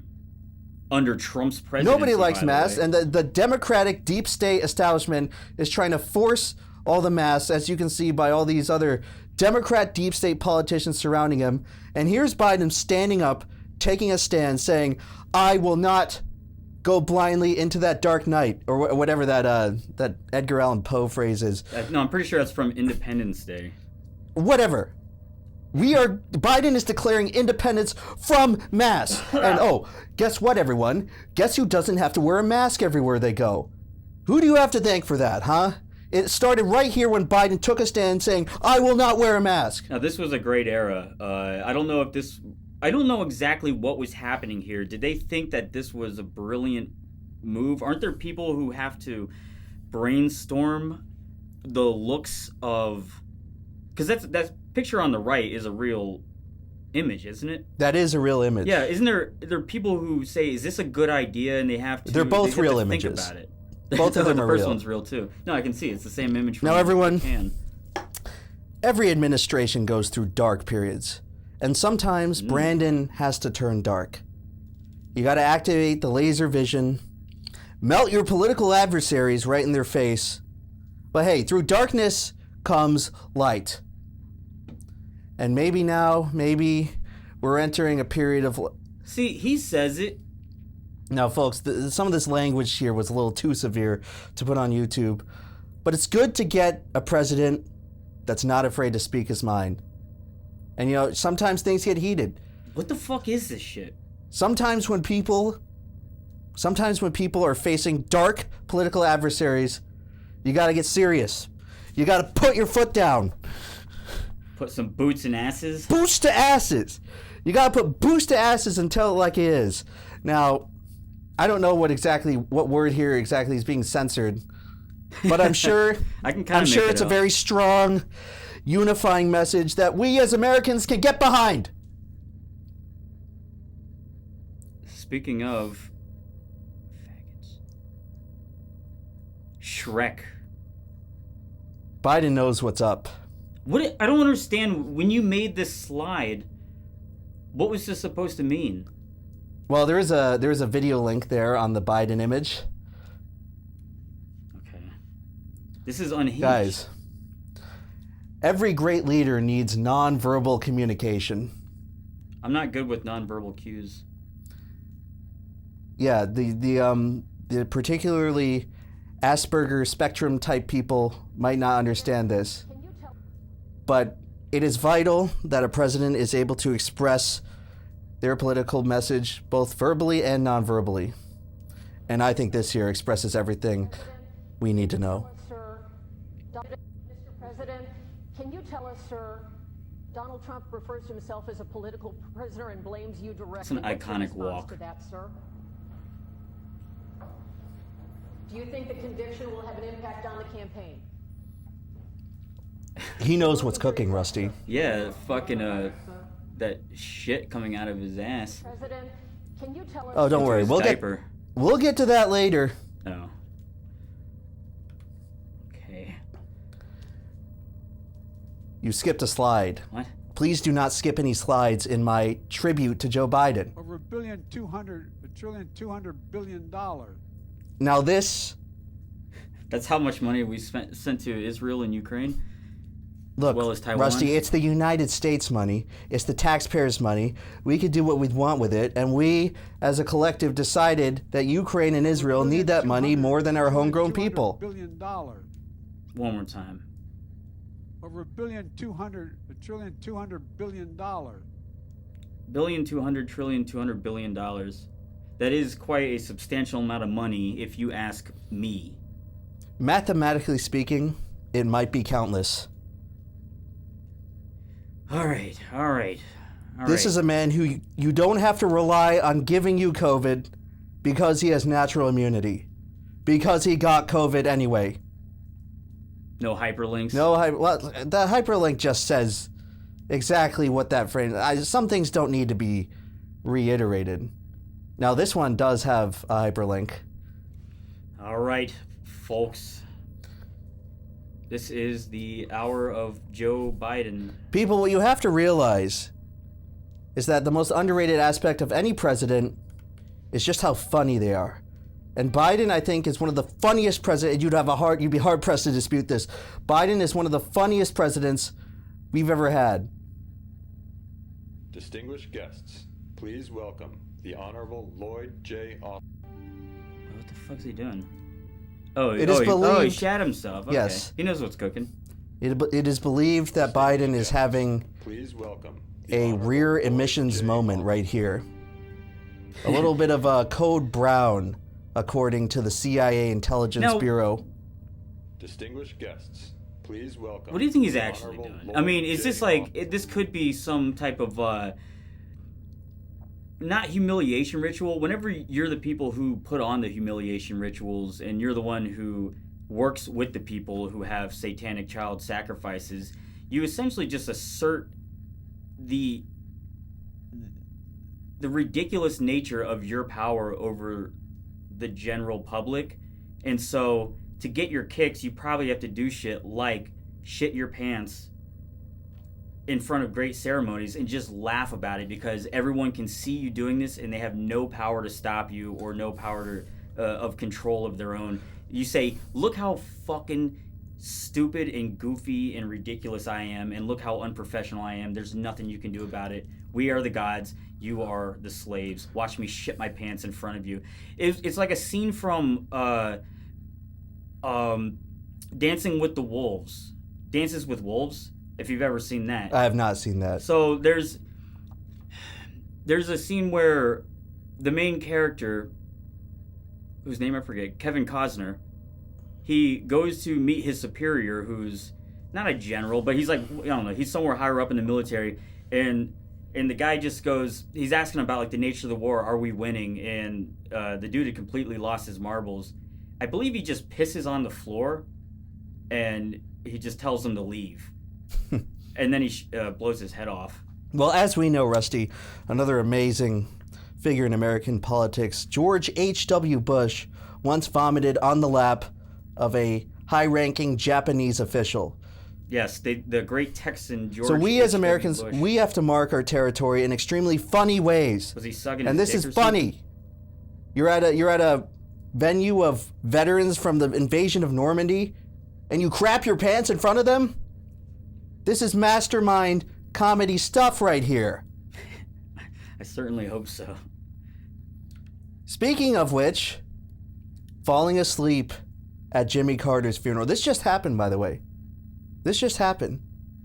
Under Trump's presidency, nobody likes masks, and the Democratic deep state establishment is trying to force all the masks, as you can see by all these other Democrat deep state politicians surrounding him. And here's Biden standing up, taking a stand, saying, "I will not go blindly into that dark night," or whatever that Edgar Allan Poe phrase is. No, I'm pretty sure that's from Independence Day. Whatever. Biden is declaring independence from masks. And guess what, everyone? Guess who doesn't have to wear a mask everywhere they go? Who do you have to thank for that, huh? It started right here when Biden took a stand saying, "I will not wear a mask." Now, this was a great era. I don't know exactly what was happening here. Did they think that this was a brilliant move? Aren't there people who have to brainstorm the looks of... Because that picture on the right is a real image, isn't it? That is a real image. Yeah, isn't there people who say, "Is this a good idea?" And they have to. They're both real think images. About it. Both of them are real. The first one's real too. No, I can see it's the same image. From now, everyone. Japan. Every administration goes through dark periods, and sometimes Brandon has to turn dark. You got to activate the laser vision, melt your political adversaries right in their face. But hey, through darkness comes light. And maybe we're entering a period of... See, he says it. Now, folks, some of this language here was a little too severe to put on YouTube. But it's good to get a president that's not afraid to speak his mind. And, sometimes things get heated. What the fuck is this shit? Sometimes when people are facing dark political adversaries, you got to get serious. You got to put your foot down. Put some boots in asses? Boots to asses. You got to put boots to asses and tell it like it is. Now, I don't know what word here exactly is being censored, but I'm sure it's a very strong, unifying message that we as Americans can get behind. Speaking of faggots, Shrek. Biden knows what's up. I don't understand. When you made this slide, what was this supposed to mean? Well, there is a video link there on the Biden image. Okay. This is unhinged. Guys, every great leader needs nonverbal communication. I'm not good with nonverbal cues. Yeah, the particularly Asperger spectrum type people might not understand this. But it is vital that a president is able to express their political message both verbally and non-verbally. And I think this here expresses everything we need to know. Mr. President, can you tell us, sir, Donald Trump refers to himself as a political prisoner and blames you directly. It's an iconic walk. To that, sir? Do you think the conviction will have an impact on the campaign? He knows what's cooking, Rusty. Yeah, fucking that shit coming out of his ass. President, can you tell us? Oh, don't worry. We'll get to that later. Oh. Okay. You skipped a slide. What? Please do not skip any slides in my tribute to Joe Biden. Over $1.2 billion. Now this... That's how much money we sent to Israel and Ukraine? Look, as well as Taiwan? Rusty, it's the United States money. It's the taxpayers' money. We could do what we want with it, and we, as a collective, decided that Ukraine and Israel need that money more than our homegrown people. $1 billion. One more time. Over $1.2 billion. $200 billion. That is quite a substantial amount of money if you ask me. Mathematically speaking, it might be countless. All right. This is a man who you don't have to rely on giving you COVID because he has natural immunity. Because he got COVID anyway. No hyperlinks? Well, the hyperlink just says exactly what that phrase... some things don't need to be reiterated. Now, this one does have a hyperlink. All right, folks. This is the hour of Joe Biden. People, what you have to realize is that the most underrated aspect of any president is just how funny they are. And Biden, I think, is one of the funniest presidents. You'd be hard pressed to dispute this. Biden is one of the funniest presidents we've ever had. Distinguished guests, please welcome the Honorable Lloyd J. Austin. What the fuck's he doing? Oh, It is believed, he shat himself. Okay. Yes. He knows what's cooking. It is believed that Biden is having Please welcome a rear emissions moment right here. A little bit of a code brown, according to the CIA Intelligence Bureau. Distinguished guests, please welcome. What do you think he's actually doing? I mean, is this like... This could be some type of... not humiliation ritual. Whenever you're the people who put on the humiliation rituals and you're the one who works with the people who have satanic child sacrifices, you essentially just assert the ridiculous nature of your power over the general public. And so to get your kicks, you probably have to do shit like shit your pants in front of great ceremonies and just laugh about it because everyone can see you doing this and they have no power to stop you or no power of control of their own. You say, look how fucking stupid and goofy and ridiculous I am, and look how unprofessional I am. There's nothing you can do about it. We are the gods. You are the slaves. Watch me shit my pants in front of you. It's like a scene from Dancing with the Wolves. Dances with Wolves, if you've ever seen that. I have not seen that. So there's a scene where the main character, whose name I forget, Kevin Costner, he goes to meet his superior, who's not a general, but he's like, I don't know, he's somewhere higher up in the military, and the guy just goes, he's asking about like the nature of the war, are we winning? And the dude had completely lost his marbles. I believe he just pisses on the floor, and he just tells him to leave. And then he blows his head off. Well, as we know, Rusty, another amazing figure in American politics, George H.W. Bush once vomited on the lap of a high-ranking Japanese official. Yes, the great Texan George. So we as H. Americans, Bush. we have to mark our territory in extremely funny ways. Was he sucking and his this dick is or something? funny. You're at a venue of veterans from the invasion of Normandy, and you crap your pants in front of them? This is mastermind comedy stuff right here. I certainly hope so. Speaking of which, falling asleep at Jimmy Carter's funeral. This just happened, by the way. This just happened.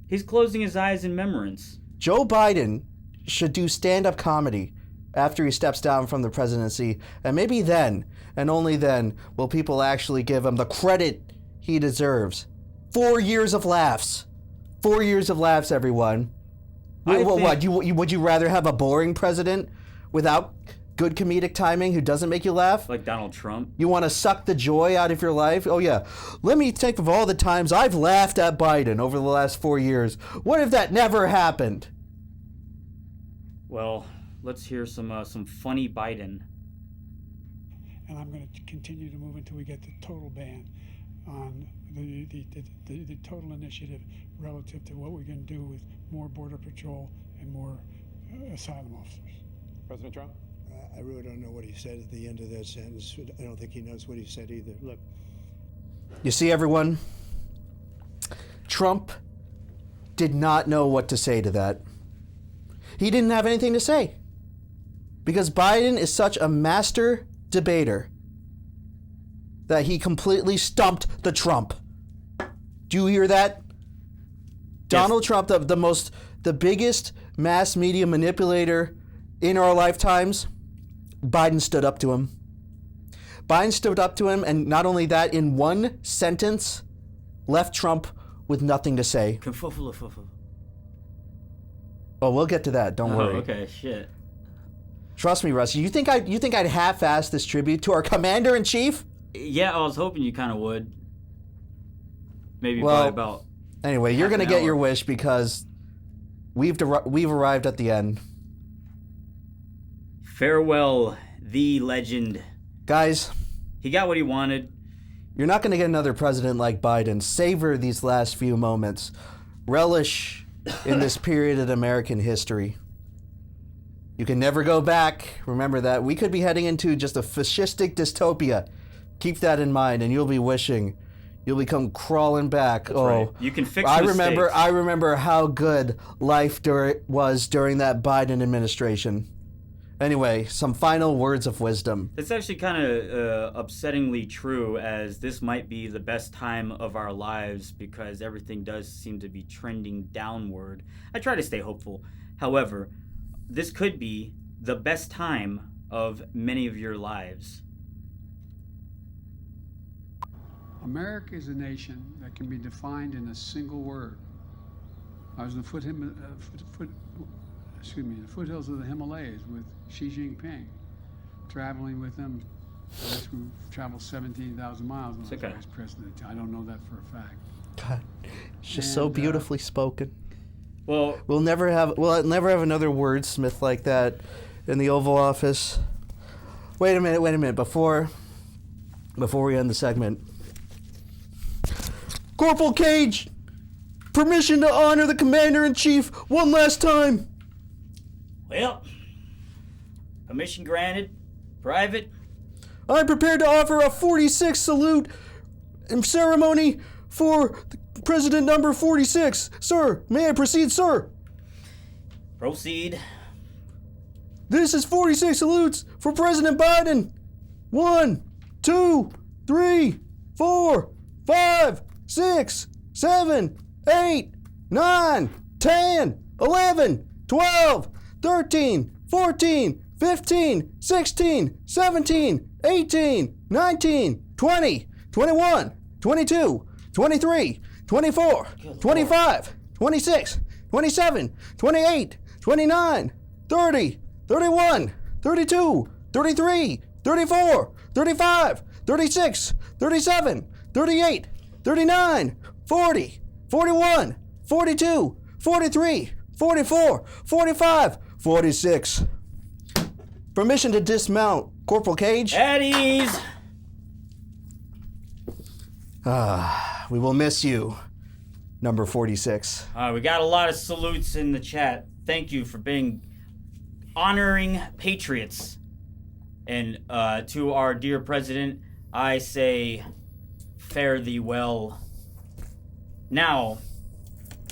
He's closing his eyes in remembrance. Joe Biden should do stand-up comedy after he steps down from the presidency, and maybe then, and only then, will people actually give him the credit he deserves. 4 years of laughs. 4 years of laughs, everyone. Would you rather have a boring president without good comedic timing who doesn't make you laugh? Like Donald Trump? You want to suck the joy out of your life? Oh, yeah. Let me think of all the times I've laughed at Biden over the last 4 years. What if that never happened? Well, let's hear some funny Biden. And I'm going to continue to move until we get the total ban on the total initiative relative to what we're going to do with more Border Patrol and more asylum officers. President Trump? I really don't know what he said at the end of that sentence. I don't think he knows what he said either. Look. You see, everyone? Trump did not know what to say to that. He didn't have anything to say. Because Biden is such a master debater that he completely stumped the Trump. Do you hear that? Yes. Donald Trump, the biggest mass media manipulator in our lifetimes, Biden stood up to him. Biden stood up to him, and not only that, in one sentence, left Trump with nothing to say. Oh, we'll get to that. Don't worry. Okay, shit. Trust me, Russ. You think I'd half-ass this tribute to our commander-in-chief? Yeah, I was hoping you kind of would. Maybe by about. Anyway, you're gonna get your wish because we've arrived at the end. Farewell, the legend. Guys, he got what he wanted. You're not gonna get another president like Biden. Savor these last few moments. Relish in this period in American history. You can never go back. Remember that. We could be heading into just a fascistic dystopia. Keep that in mind, and you'll be wishing you'll become crawling back. That's right. You can fix mistakes. I remember how good life was during that Biden administration. Anyway, some final words of wisdom. It's actually kind of upsettingly true, as this might be the best time of our lives because everything does seem to be trending downward. I try to stay hopeful. However, this could be the best time of many of your lives. America is a nation that can be defined in a single word. I was in the foothills of the Himalayas with Xi Jinping, traveling with him. We traveled 17,000 miles when I was vice president. I don't know that for a fact. God, it's just so beautifully spoken. Well, we'll never have another wordsmith like that in the Oval Office. Wait a minute. Before we end the segment, Corporal Cage, permission to honor the Commander-in-Chief one last time. Well, permission granted. Private. I'm prepared to offer a 46 salute ceremony for President number 46. Sir, may I proceed, sir? Proceed. This is 46 salutes for President Biden. 1, 2, 3, 4, 5, 6, 7, 8, 9, 10, 11, 12, 13, 14, 15, 16, 17, 18, 19, 20, 21, 22, 23, 24, 25, 26, 27, 28, 29, 30, 31, 32, 33, 34, 35, 36, 37, 38, 39, 40, 41, 42, 43, 44, 45, 46. Permission to dismount, Corporal Cage. At ease. We will miss you, number 46. We got a lot of salutes in the chat. Thank you for honoring patriots. And to our dear president, I say, fare thee well. Now,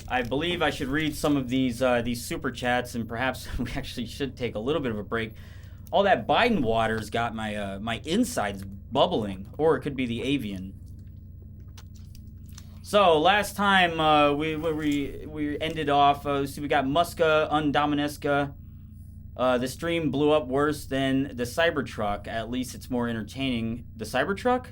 I believe I should read some of these super chats, and perhaps we actually should take a little bit of a break. All that Biden water's got my insides bubbling, or it could be the avian. So last time we ended off. So we got Muska Undomineska. The stream blew up worse than the Cybertruck. At least it's more entertaining. The Cybertruck?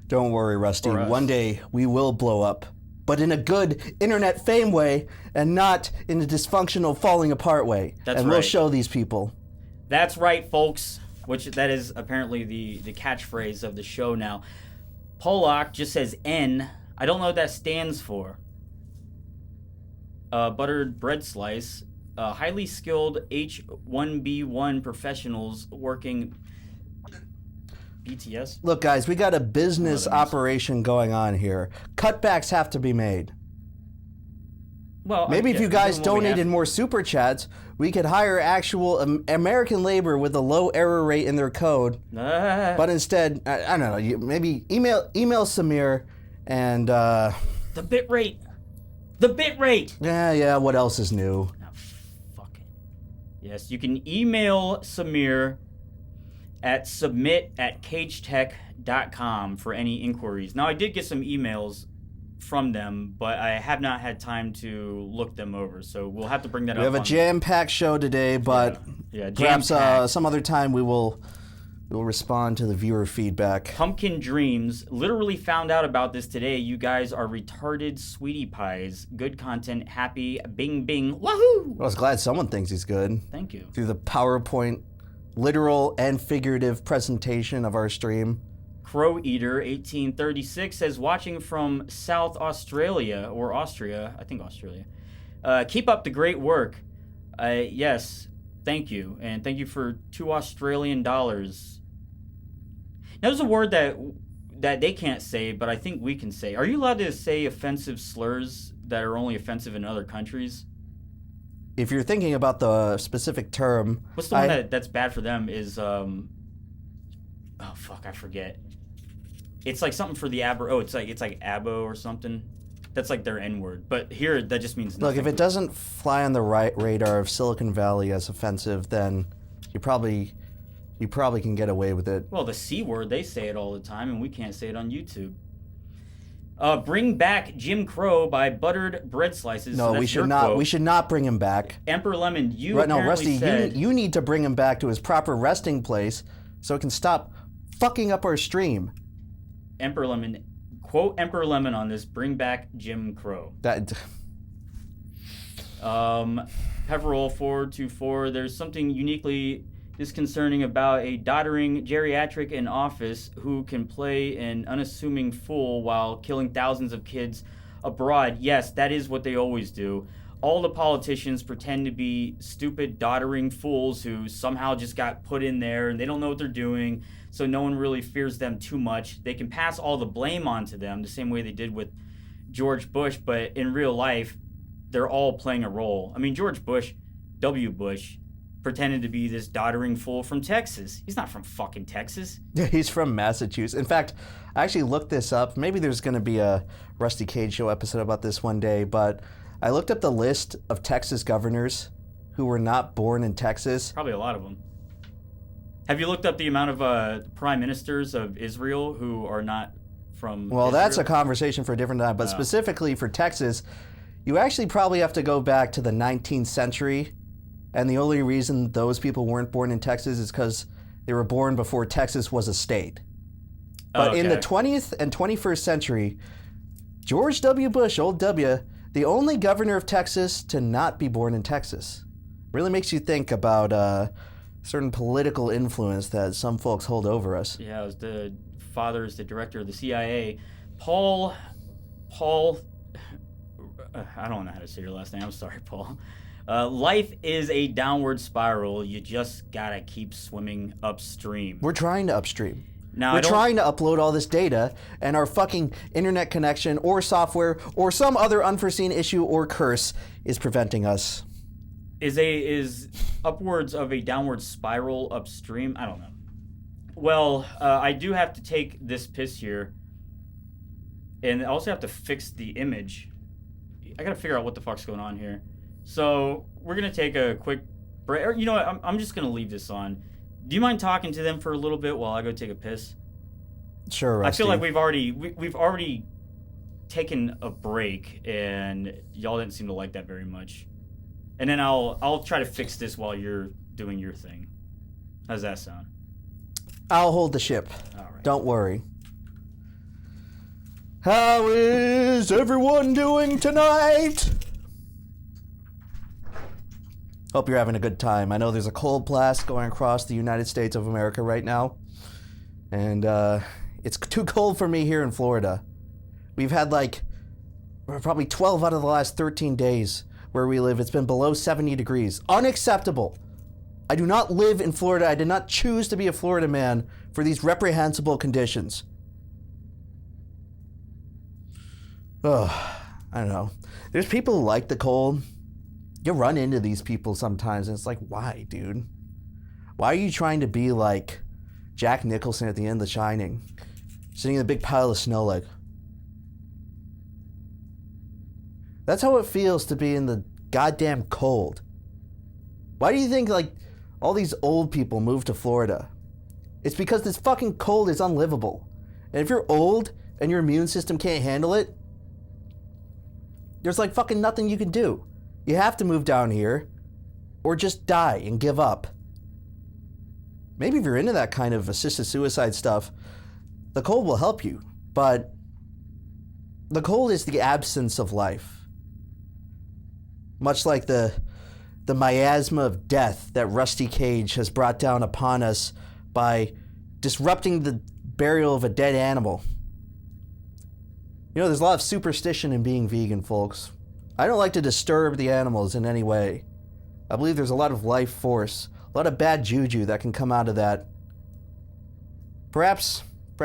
Don't worry, Rusty. One day we will blow up but in a good internet fame way and not in a dysfunctional falling apart way. That's and right. We'll show these people. That's right, folks. Which that is apparently the catchphrase of the show now. Pollock just says N. I don't know what that stands for. Buttered bread slice. Highly skilled H1B1 professionals working BTS. Look, guys, we got a business operation going on here. Cutbacks have to be made. Well, maybe if you guys donated more super chats, we could hire actual American labor with a low error rate in their code. But instead, I don't know. Maybe email Samir and the bit rate. The bit rate. Yeah. What else is new? Yes, you can email Samir at submit@cagetech.com for any inquiries. Now, I did get some emails from them, but I have not had time to look them over, so we'll have to bring that up. We have a jam-packed show today, but perhaps some other time we will respond to the viewer feedback. Pumpkin Dreams literally found out about this today. You guys are retarded sweetie pies. Good content. Happy. Bing, bing. Woohoo! I was glad someone thinks he's good. Thank you. Through the PowerPoint literal and figurative presentation of our stream. Crow Eater 1836 says, watching from South Australia, or Austria. I think Australia. Keep up the great work. Yes, thank you. And thank you for $2 Australian. Now, there's a word that they can't say, but I think we can say. Are you allowed to say offensive slurs that are only offensive in other countries? If you're thinking about the specific term... What's the one that's bad for them is... oh, fuck, I forget. It's like something for the abo... Oh, it's like abo or something. That's like their N-word. But here, that just means nothing. Look, if it doesn't fly on the right radar of Silicon Valley as offensive, then you probably can get away with it. Well, the C word, they say it all the time, and we can't say it on YouTube. Bring back Jim Crow by Buttered Bread Slices. No, so we should not. Quote. We should not bring him back. Emperor Lemon, you right, apparently Rusty, said... you need to bring him back to his proper resting place so it can stop fucking up our stream. Emperor Lemon, quote Emperor Lemon on this, bring back Jim Crow. Pepperroll 424, there's something uniquely disconcerting about a doddering geriatric in office who can play an unassuming fool while killing thousands of kids abroad. Yes, that is what they always do. All the politicians pretend to be stupid, doddering fools who somehow just got put in there and they don't know what they're doing, so no one really fears them too much. They can pass all the blame onto them the same way they did with George Bush, but in real life, they're all playing a role. I mean, George Bush, W. Bush, pretended to be this doddering fool from Texas. He's not from fucking Texas. Yeah, he's from Massachusetts. In fact, I actually looked this up. Maybe there's going to be a Rusty Cage Show episode about this one day, but I looked up the list of Texas governors who were not born in Texas. Probably a lot of them. Have you looked up the amount of prime ministers of Israel who are not from Israel? That's a conversation for a different time, but specifically for Texas, you actually probably have to go back to the 19th century. And the only reason those people weren't born in Texas is because they were born before Texas was a state. But in the 20th and 21st century, George W. Bush, old W, the only governor of Texas to not be born in Texas. Really makes you think about certain political influence that some folks hold over us. Yeah, it was the father is the director of the CIA. Paul, I don't know how to say your last name. I'm sorry, Paul. Life is a downward spiral. You just gotta keep swimming upstream. We're trying to upstream. Now, we're trying to upload all this data, and our fucking internet connection or software or some other unforeseen issue or curse is preventing us. Is upwards of a downward spiral upstream? I don't know. Well, I do have to take this piss here, and I also have to fix the image. I gotta figure out what the fuck's going on here. So we're going to take a quick break. You know what? I'm just going to leave this on. Do you mind talking to them for a little bit while I go take a piss? Sure, Rusty. I feel like we've already taken a break, and y'all didn't seem to like that very much. And then I'll try to fix this while you're doing your thing. How's that sound? I'll hold the ship. All right. Don't worry. How is everyone doing tonight? Hope you're having a good time. I know there's a cold blast going across the United States of America right now. And it's too cold for me here in Florida. We've had like probably 12 out of the last 13 days where we live. It's been below 70 degrees. Unacceptable. I do not live in Florida. I did not choose to be a Florida man for these reprehensible conditions. Oh, I don't know. There's people who like the cold. You run into these people sometimes, and it's like, why, dude? Why are you trying to be like Jack Nicholson at the end of The Shining? Sitting in a big pile of snow like... That's how it feels to be in the goddamn cold. Why do you think, like, all these old people move to Florida? It's because this fucking cold is unlivable. And if you're old and your immune system can't handle it, there's like fucking nothing you can do. You have to move down here or just die and give up. Maybe if you're into that kind of assisted suicide stuff, the cold will help you. But the cold is the absence of life. Much like the miasma of death that Rusty Cage has brought down upon us by disrupting the burial of a dead animal. You know, there's a lot of superstition in being vegan, folks. I don't like to disturb the animals in any way. I believe there's a lot of life force, a lot of bad juju that can come out of that. Perhaps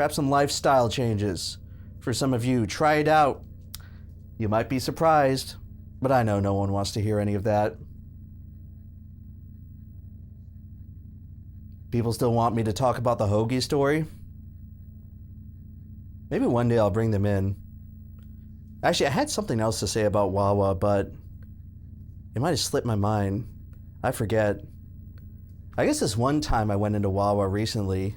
some lifestyle changes for some of you. Try it out. You might be surprised, but I know no one wants to hear any of that. People still want me to talk about the hoagie story. Maybe one day I'll bring them in. Actually, I had something else to say about Wawa, but it might have slipped my mind. I forget. I guess this one time I went into Wawa recently,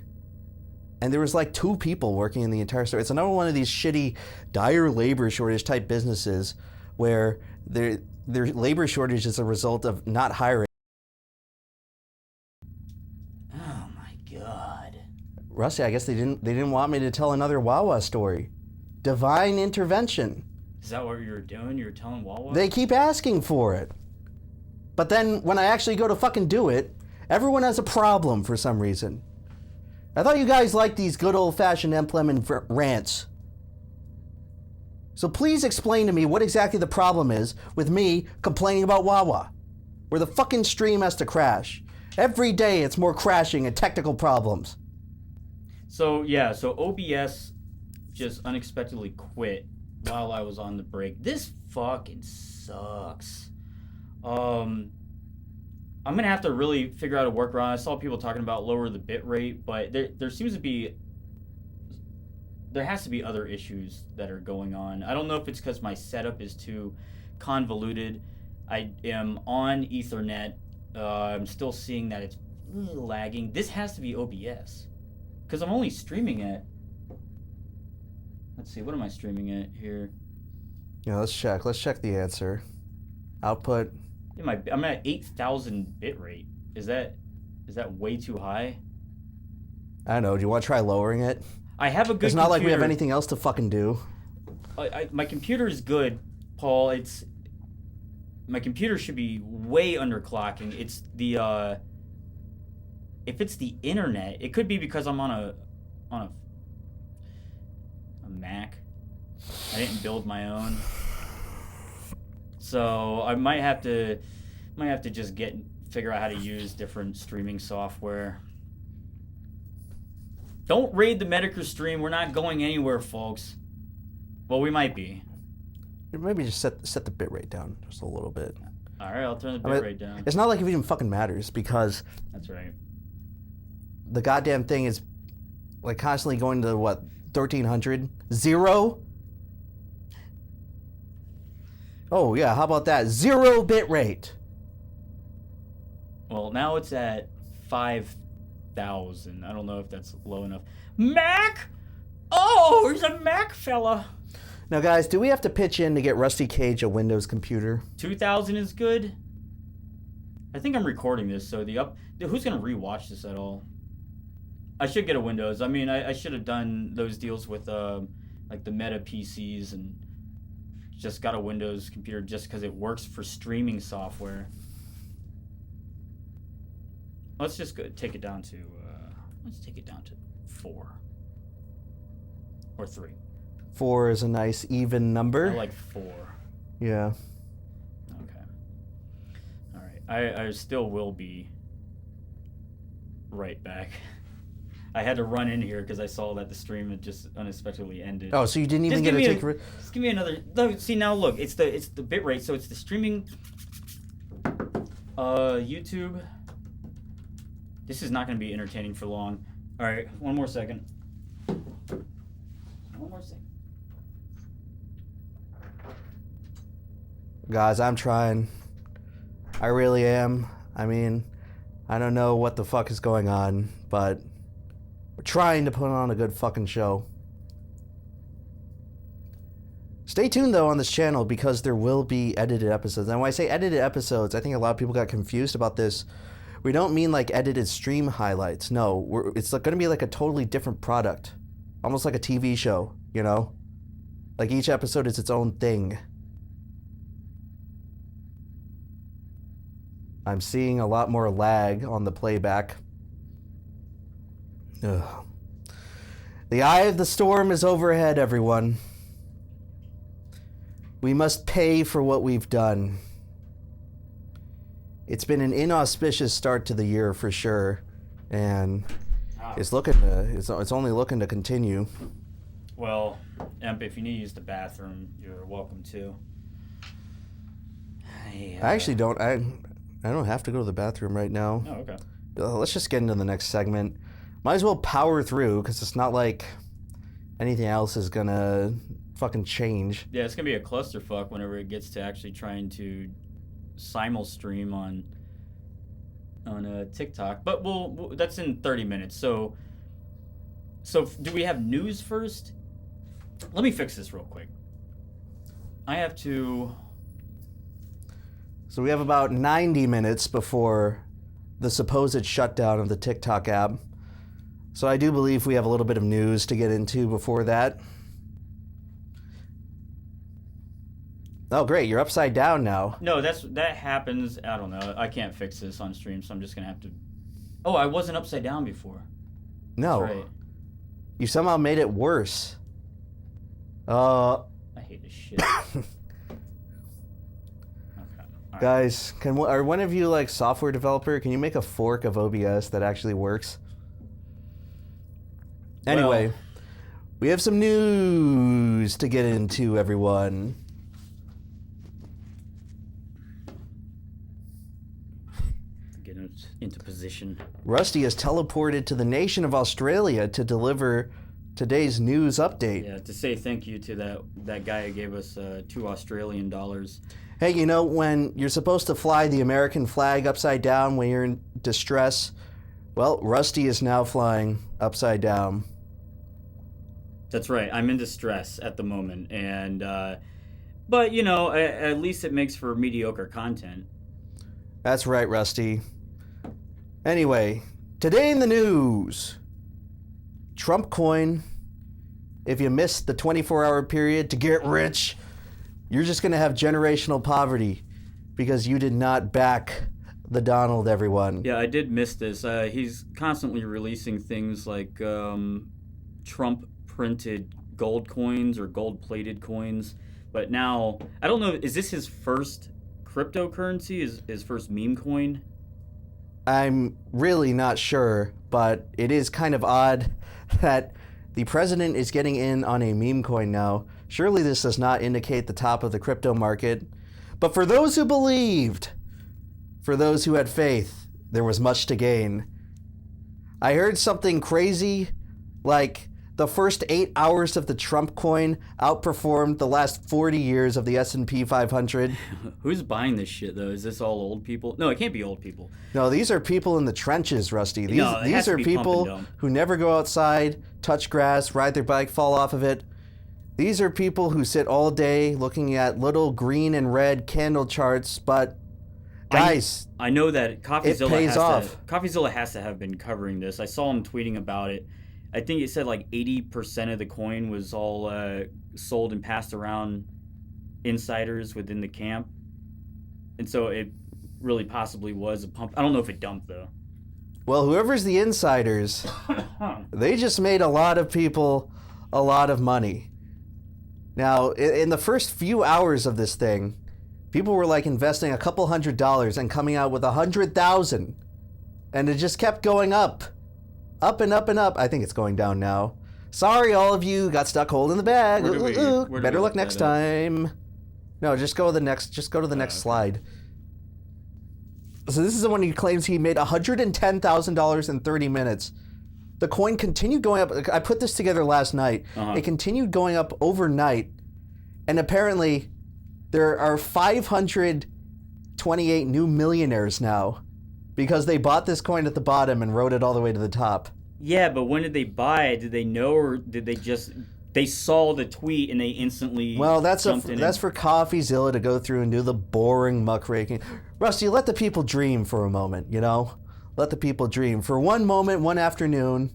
and there was like 2 people working in the entire store. It's another one of these shitty, dire labor shortage type businesses where their labor shortage is a result of not hiring. Oh my god. Rusty, I guess they didn't want me to tell another Wawa story. Divine intervention. Is that what you were doing? You were telling Wawa? They keep asking for it. But then when I actually go to fucking do it, everyone has a problem for some reason. I thought you guys liked these good old-fashioned implement rants. So please explain to me what exactly the problem is with me complaining about Wawa, where the fucking stream has to crash. Every day it's more crashing and technical problems. So OBS just unexpectedly quit while I was on the break. This fucking sucks. I'm gonna have to really figure out a workaround. I saw people talking about lower the bit rate, but there seems to be, there has to be other issues that are going on. I don't know if it's because my setup is too convoluted. I am on Ethernet. I'm still seeing that it's lagging. This has to be OBS because I'm only streaming at, let's see, what am I streaming at here? Yeah, let's check. Let's check the answer. Output. Yeah, I'm at 8,000 bit rate. Is that way too high? I don't know. Do you want to try lowering it? I have a good. It's not like we have anything else to fucking do. My computer is good, Paul. My computer should be way underclocking. It's the if it's the internet, it could be because I'm on a Mac. I didn't build my own. So I might have to just figure out how to use different streaming software. Don't raid the Medicare stream. We're not going anywhere, folks. Well, we might be. Maybe just set the bitrate down just a little bit. All right, I'll turn the bitrate down. It's not like it even fucking matters because that's right. The goddamn thing is like constantly going to what, 1300? 0? Oh yeah, how about that? 0 bit rate. Well, now it's at 5,000. I don't know if that's low enough. Mac? Oh, he's a Mac fella. Now, guys, do we have to pitch in to get Rusty Cage a Windows computer? 2,000 is good. I think I'm recording this, so who's gonna rewatch this at all? I should get a Windows. I mean, I should have done those deals with like the Meta PCs, and just got a Windows computer just because it works for streaming software. Let's just take it down to 4 or 3. 4 is a nice even number. I like 4. Yeah. Okay. All right. I still will be right back. I had to run in here because I saw that the stream had just unexpectedly ended. Oh, so you didn't even get to take... Just give me another... No, see, now look. It's the bit rate, so it's the streaming... YouTube... This is not going to be entertaining for long. All right, one more second. Guys, I'm trying. I really am. I mean, I don't know what the fuck is going on, but we're trying to put on a good fucking show. Stay tuned, though, on this channel because there will be edited episodes. And when I say edited episodes, I think a lot of people got confused about this. We don't mean like edited stream highlights. No, it's going to be like a totally different product. Almost like a TV show, you know? Like each episode is its own thing. I'm seeing a lot more lag on the playback. Ugh. The eye of the storm is overhead, everyone. We must pay for what we've done. It's been an inauspicious start to the year for sure, and it's only looking to continue. Well, Emp, if you need to use the bathroom, you're welcome to. I actually don't. I don't have to go to the bathroom right now. Oh, okay. Let's just get into the next segment. Might as well power through because it's not like anything else is gonna fucking change. Yeah, it's gonna be a clusterfuck whenever it gets to actually trying to simul stream on TikTok, but we'll that's in 30 minutes. So do we have news first? Let me fix this real quick. I have to. So we have about 90 minutes before the supposed shutdown of the TikTok app. So I do believe we have a little bit of news to get into before that. Oh, great. You're upside down now. No, that happens. I don't know. I can't fix this on stream, so I'm just going to have to... Oh, I wasn't upside down before. No. That's right. You somehow made it worse. I hate this shit. Okay. Right. Guys, are one of you like software developer? Can you make a fork of OBS that actually works? Anyway, we have some news to get into, everyone. Into position. Rusty has teleported to the nation of Australia to deliver today's news update. Yeah, to say thank you to that guy who gave us $2 Australian. Hey, you know, when you're supposed to fly the American flag upside down when you're in distress, well, Rusty is now flying upside down. That's right. I'm in distress at the moment, and but you know, at least it makes for mediocre content. That's right, Rusty. Anyway, today in the news, Trump coin. If you missed the 24-hour period to get rich, you're just going to have generational poverty because you did not back the Donald, everyone. Yeah, I did miss this. He's constantly releasing things like Trump-printed gold coins or gold-plated coins. But now, I don't know, is this his first cryptocurrency? His first meme coin? I'm really not sure, but it is kind of odd that the president is getting in on a meme coin now. Surely this does not indicate the top of the crypto market. But for those who believed, for those who had faith, there was much to gain. I heard something crazy, like the first 8 hours of the Trump coin outperformed the last 40 years of the S&P 500. Who's buying this shit, though? Is this all old people? No, it can't be old people. No, these are people in the trenches, Rusty. These are people who never go outside, touch grass, ride their bike, fall off of it. These are people who sit all day looking at little green and red candle charts, but guys, I know that CoffeeZilla CoffeeZilla has to have been covering this. I saw him tweeting about it. I think it said like 80% of the coin was all sold and passed around insiders within the camp. And so it really possibly was a pump. I don't know if it dumped, though. Well, whoever's the insiders, they just made a lot of people a lot of money. Now, in the first few hours of this thing, people were like investing a couple $100 and coming out with $100,000. And it just kept going up. Up and up and up. I think it's going down now. Sorry, all of you got stuck holding the bag. Better luck next time. No, just go to the next. Just go to the next slide. So this is the one he claims he made $110,000 in 30 minutes. The coin continued going up. I put this together last night. It continued going up overnight, and apparently, there are 528 new millionaires now, because they bought this coin at the bottom and rode it all the way to the top. Yeah, but when did they buy it? Did they know, or did they just... They saw the tweet and they instantly... Well, that's for CoffeeZilla to go through and do the boring muckraking. Rusty, let the people dream for a moment, you know? Let the people dream. For one moment, one afternoon,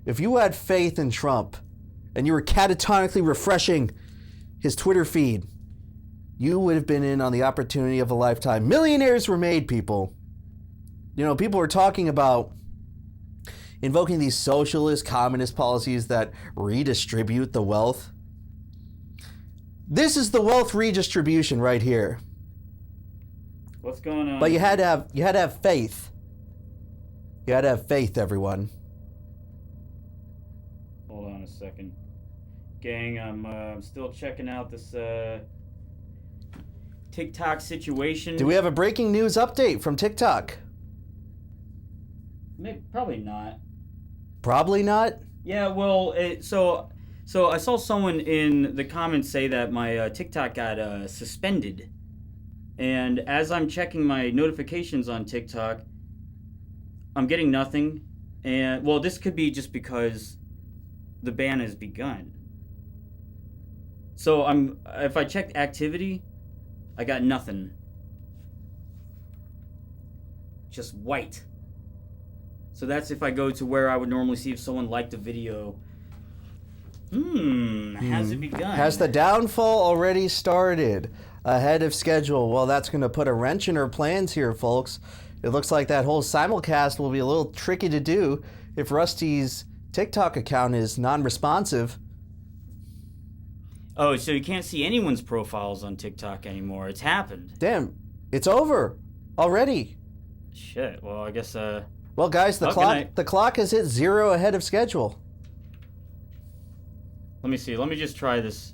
if you had faith in Trump and you were catatonically refreshing his Twitter feed, you would have been in on the opportunity of a lifetime. Millionaires were made, people. You know, people were talking about invoking these socialist, communist policies that redistribute the wealth. This is the wealth redistribution right here. What's going on? But you had to have faith. You had to have faith, everyone. Hold on a second. Gang, I'm still checking out this TikTok situation. Do we have a breaking news update from TikTok? Maybe, probably not. Probably not? Yeah, well, so I saw someone in the comments say that my TikTok got suspended. And as I'm checking my notifications on TikTok, I'm getting nothing. And, well, this could be just because the ban has begun. So if I check activity, I got nothing. Just white. So that's if I go to where I would normally see if someone liked a video. Has it begun? Has the downfall already started? Ahead of schedule. Well, that's going to put a wrench in our plans here, folks. It looks like that whole simulcast will be a little tricky to do if Rusty's TikTok account is non-responsive. Oh, so you can't see anyone's profiles on TikTok anymore. It's happened. Damn, it's over already. Shit. Well, I guess Well, guys, the clock has hit 0 ahead of schedule. Let me see. Let me just try this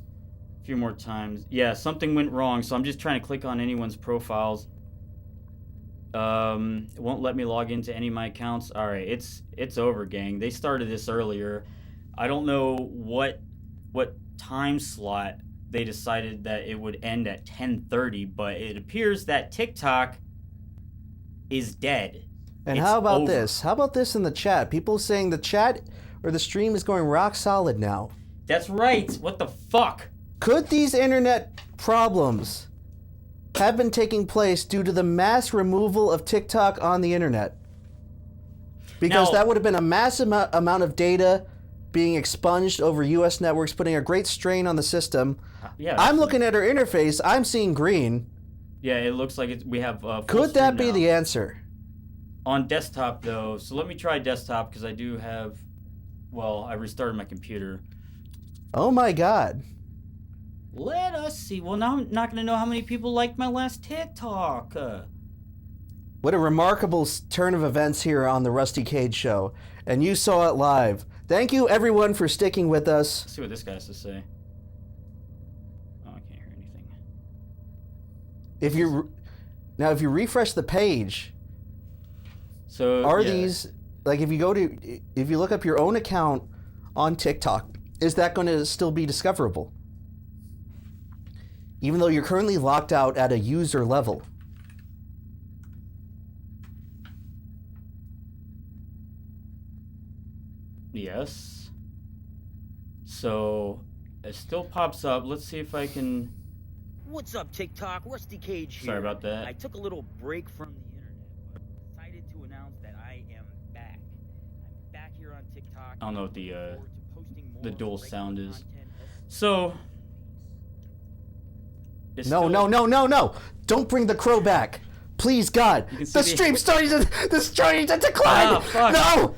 a few more times. Yeah, something went wrong, so I'm just trying to click on anyone's profiles. It won't let me log into any of my accounts. All right, it's over, gang. They started this earlier. I don't know what time slot they decided that it would end at 10:30, but it appears that TikTok is dead. And how about this? How about this in the chat? People saying the chat or the stream is going rock solid now. That's right. What the fuck? Could these internet problems have been taking place due to the mass removal of TikTok on the internet? Because that would have been a massive amount of data being expunged over U.S. networks, putting a great strain on the system. Yeah, I'm looking at our interface. I'm seeing green. Yeah, it looks like we have full Could that be now. the answer? On desktop, though, so let me try desktop because I do have, well, I restarted my computer. Oh my God. Let us see. Well, now I'm not going to know how many people liked my last TikTok. What a remarkable turn of events here on the Rusty Cage Show. And you saw it live. Thank you, everyone, for sticking with us. Let's see what this guy has to say. Oh, I can't hear anything. If you refresh the page, so these, like if you look up your own account on TikTok, is that going to still be discoverable? Even though you're currently locked out at a user level. Yes. So it still pops up. Let's see if I can. What's up, TikTok? Rusty Cage here. Sorry about that. I took a little break from the internet, but decided to announce that I am back. I'm back here on TikTok. I don't know what the dual sound is. So. No. Don't bring the crow back. Please, God. The stream's starting to decline. Oh, fuck. No!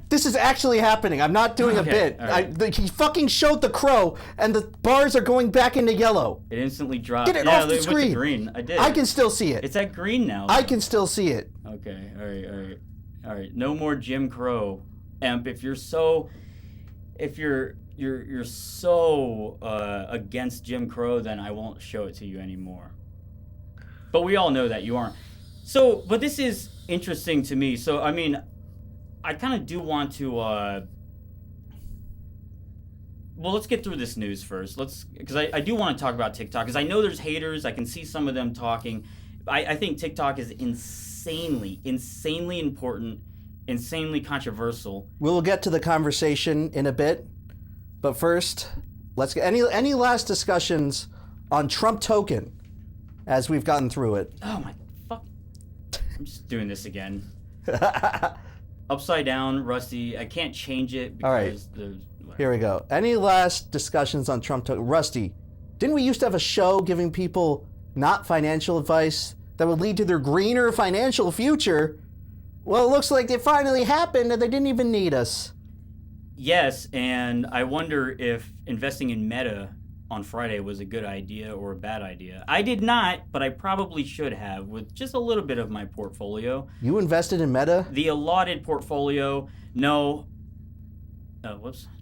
This is actually happening. I'm not doing a bit. Right. He fucking showed the crow, and the bars are going back into yellow. It instantly dropped. Get it off the screen. Went to green. I did. I can still see it. It's at green now. I can still see it. Okay. All right. No more Jim Crow. Emp, if you're so against Jim Crow, then I won't show it to you anymore. But we all know that you aren't. So, but this is interesting to me. So, I mean, I kind of do want to, well, let's get through this news first. Because I do want to talk about TikTok, because I know there's haters. I can see some of them talking. I think TikTok is insanely important, insanely controversial. We'll get to the conversation in a bit, but first, let's get any last discussions on Trump token as we've gotten through it. Oh my fuck! I'm just doing this again. Upside down, Rusty. I can't change it because all right. Here we go. Any last discussions on Trump token? Rusty, didn't we used to have a show giving people not financial advice that would lead to their greener financial future? Well, it looks like it finally happened and they didn't even need us. Yes, and I wonder if investing in Meta on Friday was a good idea or a bad idea. I did not, but I probably should have with just a little bit of my portfolio. You invested in Meta? The allotted portfolio, no.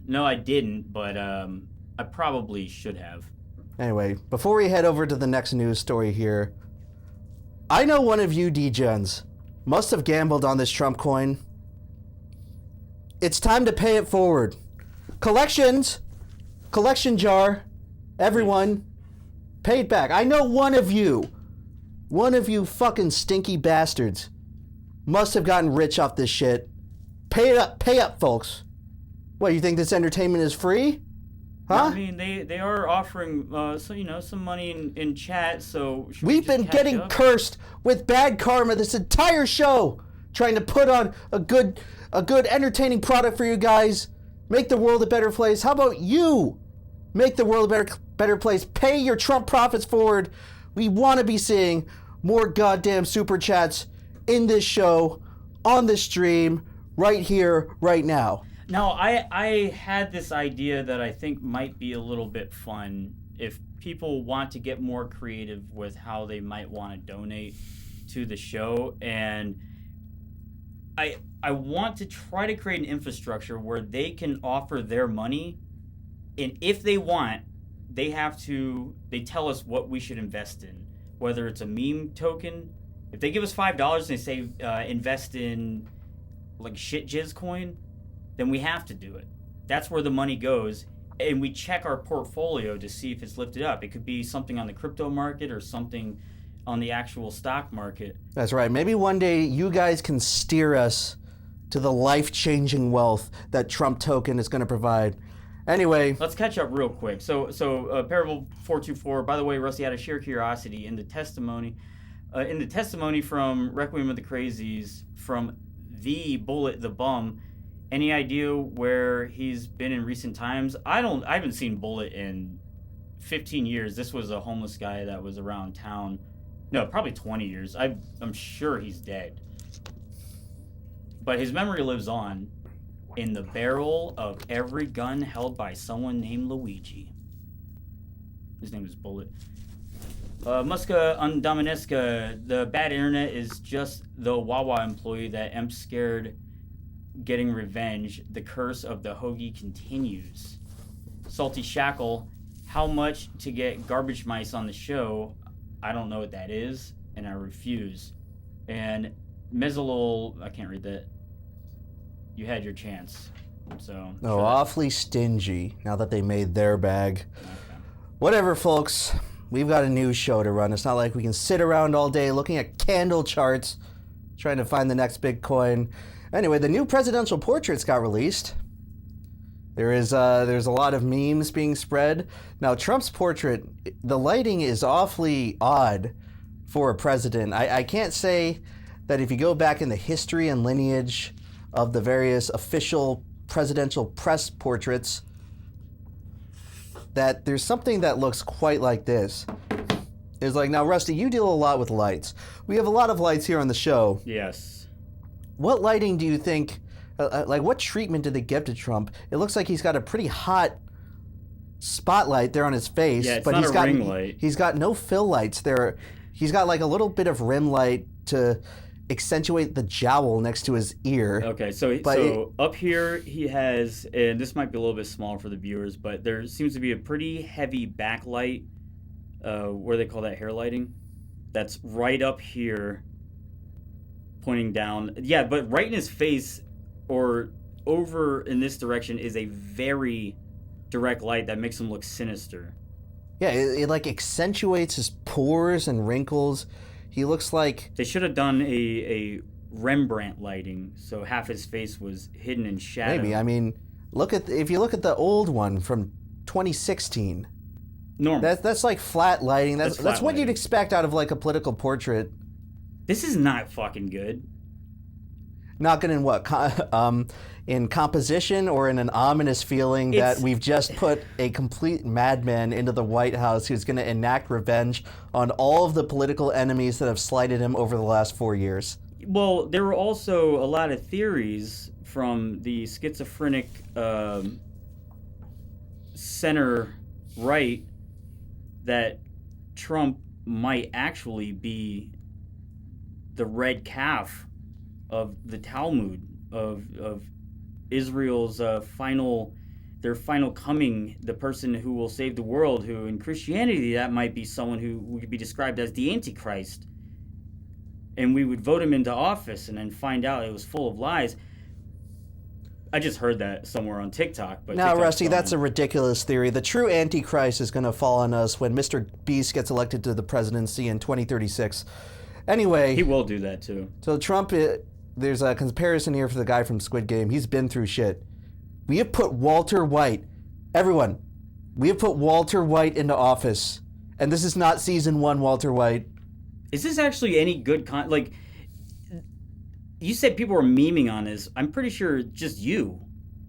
No, I didn't, but I probably should have. Anyway, before we head over to the next news story here, I know one of you degens must have gambled on this Trump coin. It's time to pay it forward. Collection jar, everyone, pay it back. I know one of you fucking stinky bastards must have gotten rich off this shit. Pay up, folks. What, you think this entertainment is free? Huh? I mean, they are offering some money in chat, so we've been getting cursed with bad karma this entire show, trying to put on a good entertaining product for you guys, make the world a better place. How about you make the world a better place? Pay your Trump profits forward. We want to be seeing more goddamn super chats in this show, on this stream, right here, right now. Now, I had this idea that I think might be a little bit fun if people want to get more creative with how they might want to donate to the show. And I want to try to create an infrastructure where they can offer their money. And if they want, they tell us what we should invest in, whether it's a meme token. If they give us $5 and they say invest in like shit jizz coin, then we have to do it. That's where the money goes, and we check our portfolio to see if it's lifted up. It could be something on the crypto market or something on the actual stock market. That's right. Maybe one day you guys can steer us to the life-changing wealth that Trump token is going to provide. Anyway, let's catch up real quick. So Parable 424. By the way, Rusty, out of sheer curiosity, in the testimony from Requiem of the Crazies, from the Bullet the Bum. Any idea where he's been in recent times? I haven't seen Bullet in 15 years. This was a homeless guy that was around town. No, probably 20 years. I'm sure he's dead. But his memory lives on in the barrel of every gun held by someone named Luigi. His name is Bullet. Muska Undamineska, the bad internet is just the Wawa employee that Emp scared getting revenge. The curse of the hoagie continues. Salty Shackle, how much to get garbage mice on the show? I don't know what that is, and I refuse. And Mezzalol, I can't read that. You had your chance. So. Oh, awfully stingy now that they made their bag. Okay. Whatever, folks. We've got a news show to run. It's not like we can sit around all day looking at candle charts, trying to find the next big coin. Anyway, the new presidential portraits got released. There's a lot of memes being spread. Now, Trump's portrait, the lighting is awfully odd for a president. I can't say that if you go back in the history and lineage of the various official presidential press portraits that there's something that looks quite like this. It's like, now, Rusty, you deal a lot with lights. We have a lot of lights here on the show. Yes. What lighting do you think, what treatment did they give to Trump? It looks like he's got a pretty hot spotlight there on his face. Yeah, it's but not he's a got, ring light. He's got no fill lights there. He's got like a little bit of rim light to accentuate the jowl next to his ear. Okay, so up here he has, and this might be a little bit small for the viewers, but there seems to be a pretty heavy backlight, what do they call that, hair lighting? That's right up here, pointing down. Yeah, but right in his face or over in this direction is a very direct light that makes him look sinister. Yeah, it like accentuates his pores and wrinkles. He looks like... They should have done a Rembrandt lighting, so half his face was hidden in shadow. Maybe. I mean, if you look at the old one from 2016... Normal. That's like flat lighting. That's what lighting. you'd expect out of like a political portrait. This is not fucking good. Not good in what? In composition or in an ominous feeling that we've just put a complete madman into the White House who's going to enact revenge on all of the political enemies that have slighted him over the last 4 years. Well, there were also a lot of theories from the schizophrenic center-right that Trump might actually be the red calf of the Talmud, of Israel's final coming, the person who will save the world, who in Christianity that might be someone who would be described as the Antichrist. And we would vote him into office and then find out it was full of lies. I just heard that somewhere on TikTok. But now, Rusty, that's a ridiculous theory. The true Antichrist is going to fall on us when Mr. Beast gets elected to the presidency in 2036. Anyway... He will do that, too. So Trump, there's a comparison here for the guy from Squid Game. He's been through shit. We have put Walter White... Everyone, we have put Walter White into office. And this is not season 1 Walter White. Is this actually any good like... You said people were memeing on this. I'm pretty sure just you.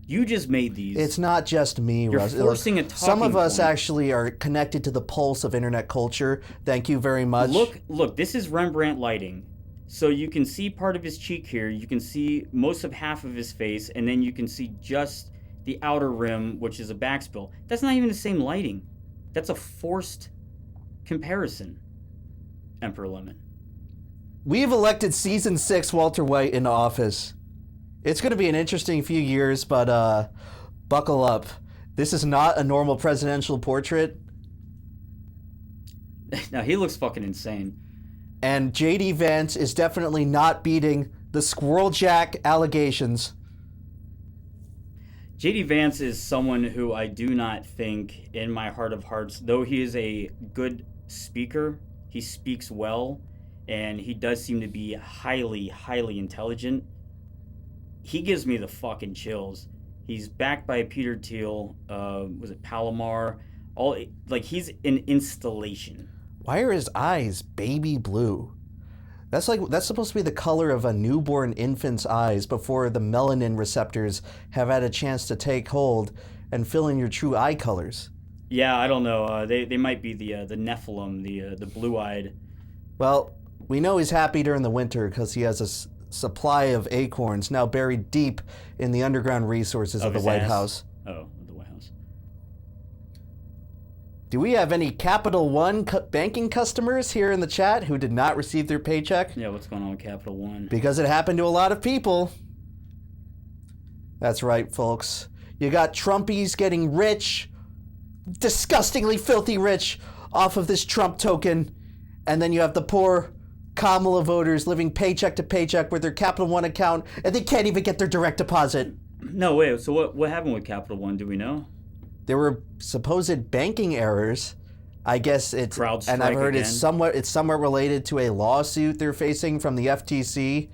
You just made these. It's not just me, You're Russ. forcing a talking Some of us point. actually are connected to the pulse of internet culture. Thank you very much. Look, this is Rembrandt lighting. So you can see part of his cheek here. You can see most of half of his face. And then you can see just the outer rim, which is a backspill. That's not even the same lighting. That's a forced comparison, Emperor Lemon. We've elected season 6 Walter White into office. It's going to be an interesting few years, but buckle up. This is not a normal presidential portrait. Now, he looks fucking insane. And J.D. Vance is definitely not beating the Squirrel Jack allegations. J.D. Vance is someone who I do not think, in my heart of hearts, though he is a good speaker, he speaks well, and he does seem to be highly, highly intelligent. He gives me the fucking chills. He's backed by Peter Thiel, was it Palomar? He's an installation. Why are his eyes baby blue? That's supposed to be the color of a newborn infant's eyes before the melanin receptors have had a chance to take hold and fill in your true eye colors. Yeah, I don't know. They might be the Nephilim, the blue-eyed. Well, we know he's happy during the winter because he has a supply of acorns now buried deep in the underground resources of the White House. Oh, the White House. Do we have any Capital One banking customers here in the chat who did not receive their paycheck? Yeah, what's going on with Capital One? Because it happened to a lot of people. That's right, folks. You got Trumpies getting rich, disgustingly filthy rich, off of this Trump token. And then you have the poor Kamala voters living paycheck to paycheck with their Capital One account, and they can't even get their direct deposit. No, wait, so what happened with Capital One? Do we know? There were supposed banking errors. I guess it's... CrowdStrike and I've heard again. it's somewhat related to a lawsuit they're facing from the FTC.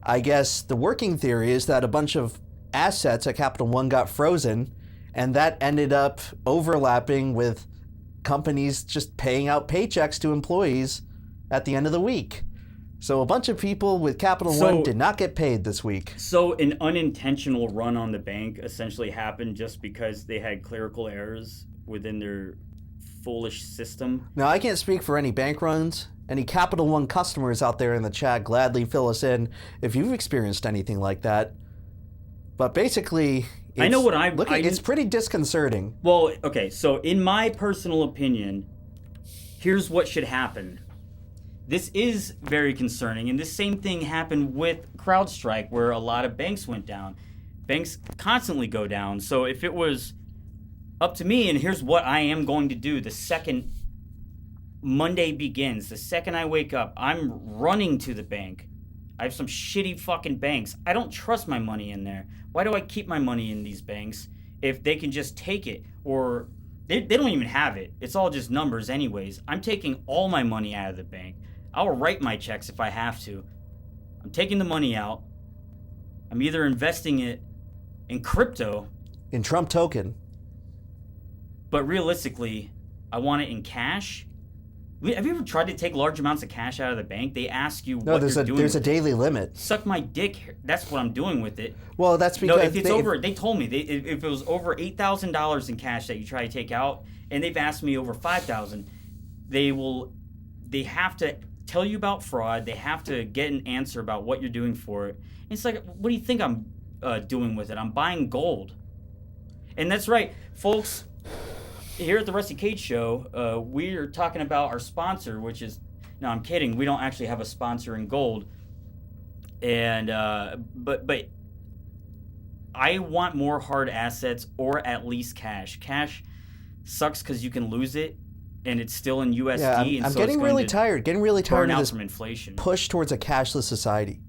I guess the working theory is that a bunch of assets at Capital One got frozen, and that ended up overlapping with companies just paying out paychecks to employees at the end of the week. So a bunch of people with Capital One did not get paid this week. So an unintentional run on the bank essentially happened just because they had clerical errors within their foolish system. Now, I can't speak for any bank runs. Any Capital One customers out there in the chat, gladly fill us in if you've experienced anything like that. But basically, I know what it's pretty disconcerting. Well, okay, so in my personal opinion, here's what should happen. This is very concerning, and this same thing happened with CrowdStrike, where a lot of banks went down. Banks constantly go down. So if it was up to me, and here's what I am going to do the second Monday begins, the second I wake up, I'm running to the bank. I have some shitty fucking banks. I don't trust my money in there. Why do I keep my money in these banks if they can just take it? Or they don't even have it. It's all just numbers anyways. I'm taking all my money out of the bank. I'll write my checks if I have to. I'm taking the money out. I'm either investing it in crypto. In Trump token. But realistically, I want it in cash. Have you ever tried to take large amounts of cash out of the bank? They ask you what you're doing. There's a daily limit. Suck my dick. That's what I'm doing with it. Well, that's because... No, if it's over... They told me, if it was over $8,000 in cash that you try to take out, and they've asked me over $5,000, they have to tell you about fraud. They have to get an answer about what you're doing for it. And it's like, what do you think I'm doing with it? I'm buying gold. And that's right, folks. Here at the Rusty Cage Show, we're talking about our sponsor, which is... No, I'm kidding. We don't actually have a sponsor in gold. And but I want more hard assets or at least cash. Cash sucks because you can lose it, and it's still in USD. Yeah, I'm so getting really tired of this from inflation. Push towards a cashless society.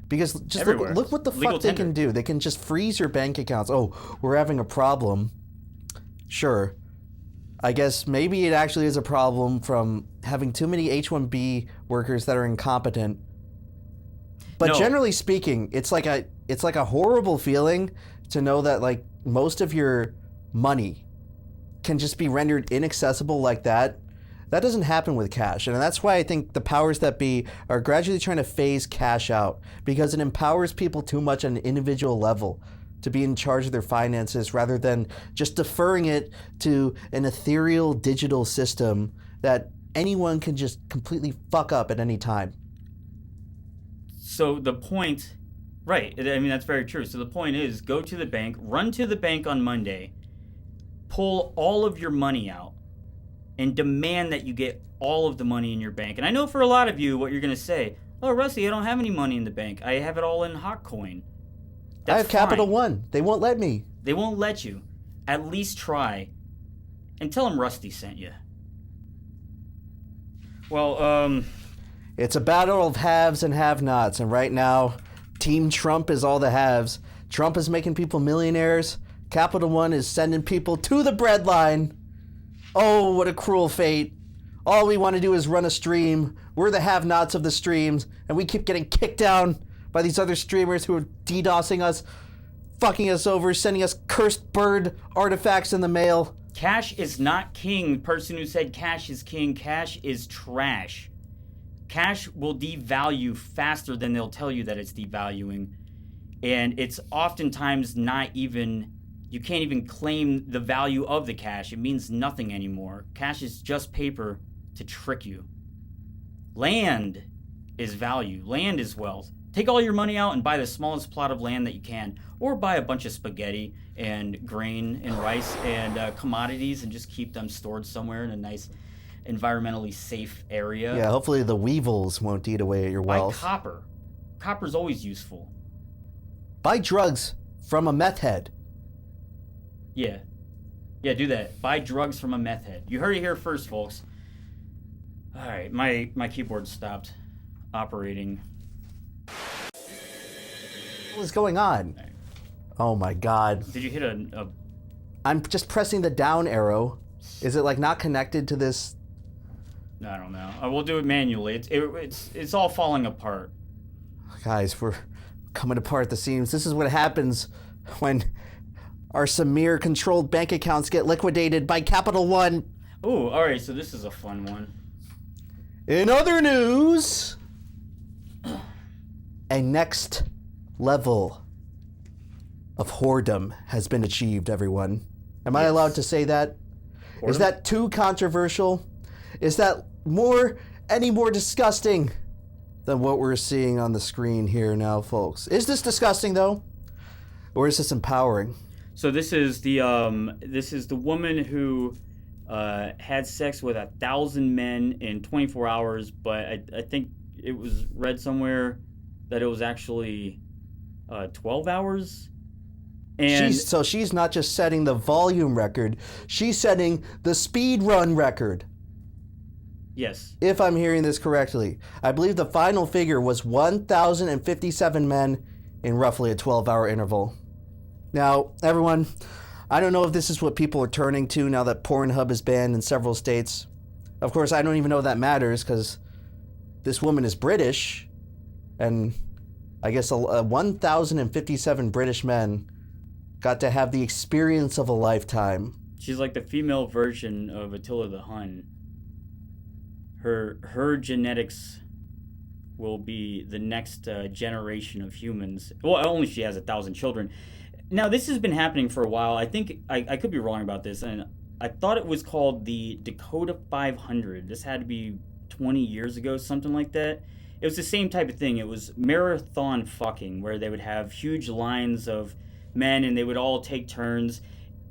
Because just look what the fuck they can do. They can just freeze your bank accounts. Oh, we're having a problem. Sure. I guess maybe it actually is a problem from having too many H-1B workers that are incompetent. But generally speaking, it's like a horrible feeling to know that like most of your money can just be rendered inaccessible like that. That doesn't happen with cash. And that's why I think the powers that be are gradually trying to phase cash out, because it empowers people too much on an individual level to be in charge of their finances rather than just deferring it to an ethereal digital system that anyone can just completely fuck up at any time. So the point, right, I mean, that's very true. So the point is, go to the bank, run to the bank on Monday, pull all of your money out, and demand that you get all of the money in your bank. And I know for a lot of you what you're going to say, oh, Rusty, I don't have any money in the bank. I have it all in hot coin. I have Capital One. They won't let me. They won't let you. At least try. And tell them Rusty sent you. Well, it's a battle of haves and have-nots, and right now, Team Trump is all the haves. Trump is making people millionaires. Capital One is sending people to the breadline. Oh, what a cruel fate. All we want to do is run a stream. We're the have-nots of the streams, and we keep getting kicked down by these other streamers who are DDoSing us, fucking us over, sending us cursed bird artifacts in the mail. Cash is not king. The person who said cash is king, cash is trash. Cash will devalue faster than they'll tell you that it's devaluing. And it's oftentimes not even, you can't even claim the value of the cash. It means nothing anymore. Cash is just paper to trick you. Land is value. Land is wealth. Take all your money out and buy the smallest plot of land that you can, or buy a bunch of spaghetti and grain and rice and commodities and just keep them stored somewhere in a nice, environmentally safe area. Yeah, hopefully the weevils won't eat away at your wealth. Buy copper. Copper's always useful. Buy drugs from a meth head. Yeah. Yeah, do that. Buy drugs from a meth head. You heard it here first, folks. All right, my keyboard stopped operating. What is going on? Oh my god. Did you hit a... I'm just pressing the down arrow. Is it like not connected to this? I don't know. We'll do it manually. It's all falling apart. Guys, we're coming apart at the seams. This is what happens when our Samir-controlled bank accounts get liquidated by Capital One. Ooh, all right. So this is a fun one. In other news, a next level of whoredom has been achieved, everyone. Am I allowed to say that? Whoredom? Is that too controversial? Is that any more disgusting than what we're seeing on the screen here now, folks? Is this disgusting, though? Or is this empowering? So this is the woman who had sex with 1,000 men in 24 hours, but I think it was read somewhere that it was actually 12 hours. And so she's not just setting the volume record, she's setting the speed run record. Yes. If I'm hearing this correctly. I believe the final figure was 1,057 men in roughly a 12-hour interval. Now, everyone, I don't know if this is what people are turning to now that Pornhub is banned in several states. Of course, I don't even know if that matters because this woman is British, and I guess 1,057 British men got to have the experience of a lifetime. She's like the female version of Attila the Hun. Her genetics will be the next generation of humans. Well, only she has 1,000 children. Now, this has been happening for a while. I think I could be wrong about this, and I thought it was called the Dakota 500. This had to be 20 years ago, something like that. It was the same type of thing. It was marathon fucking, where they would have huge lines of men, and they would all take turns,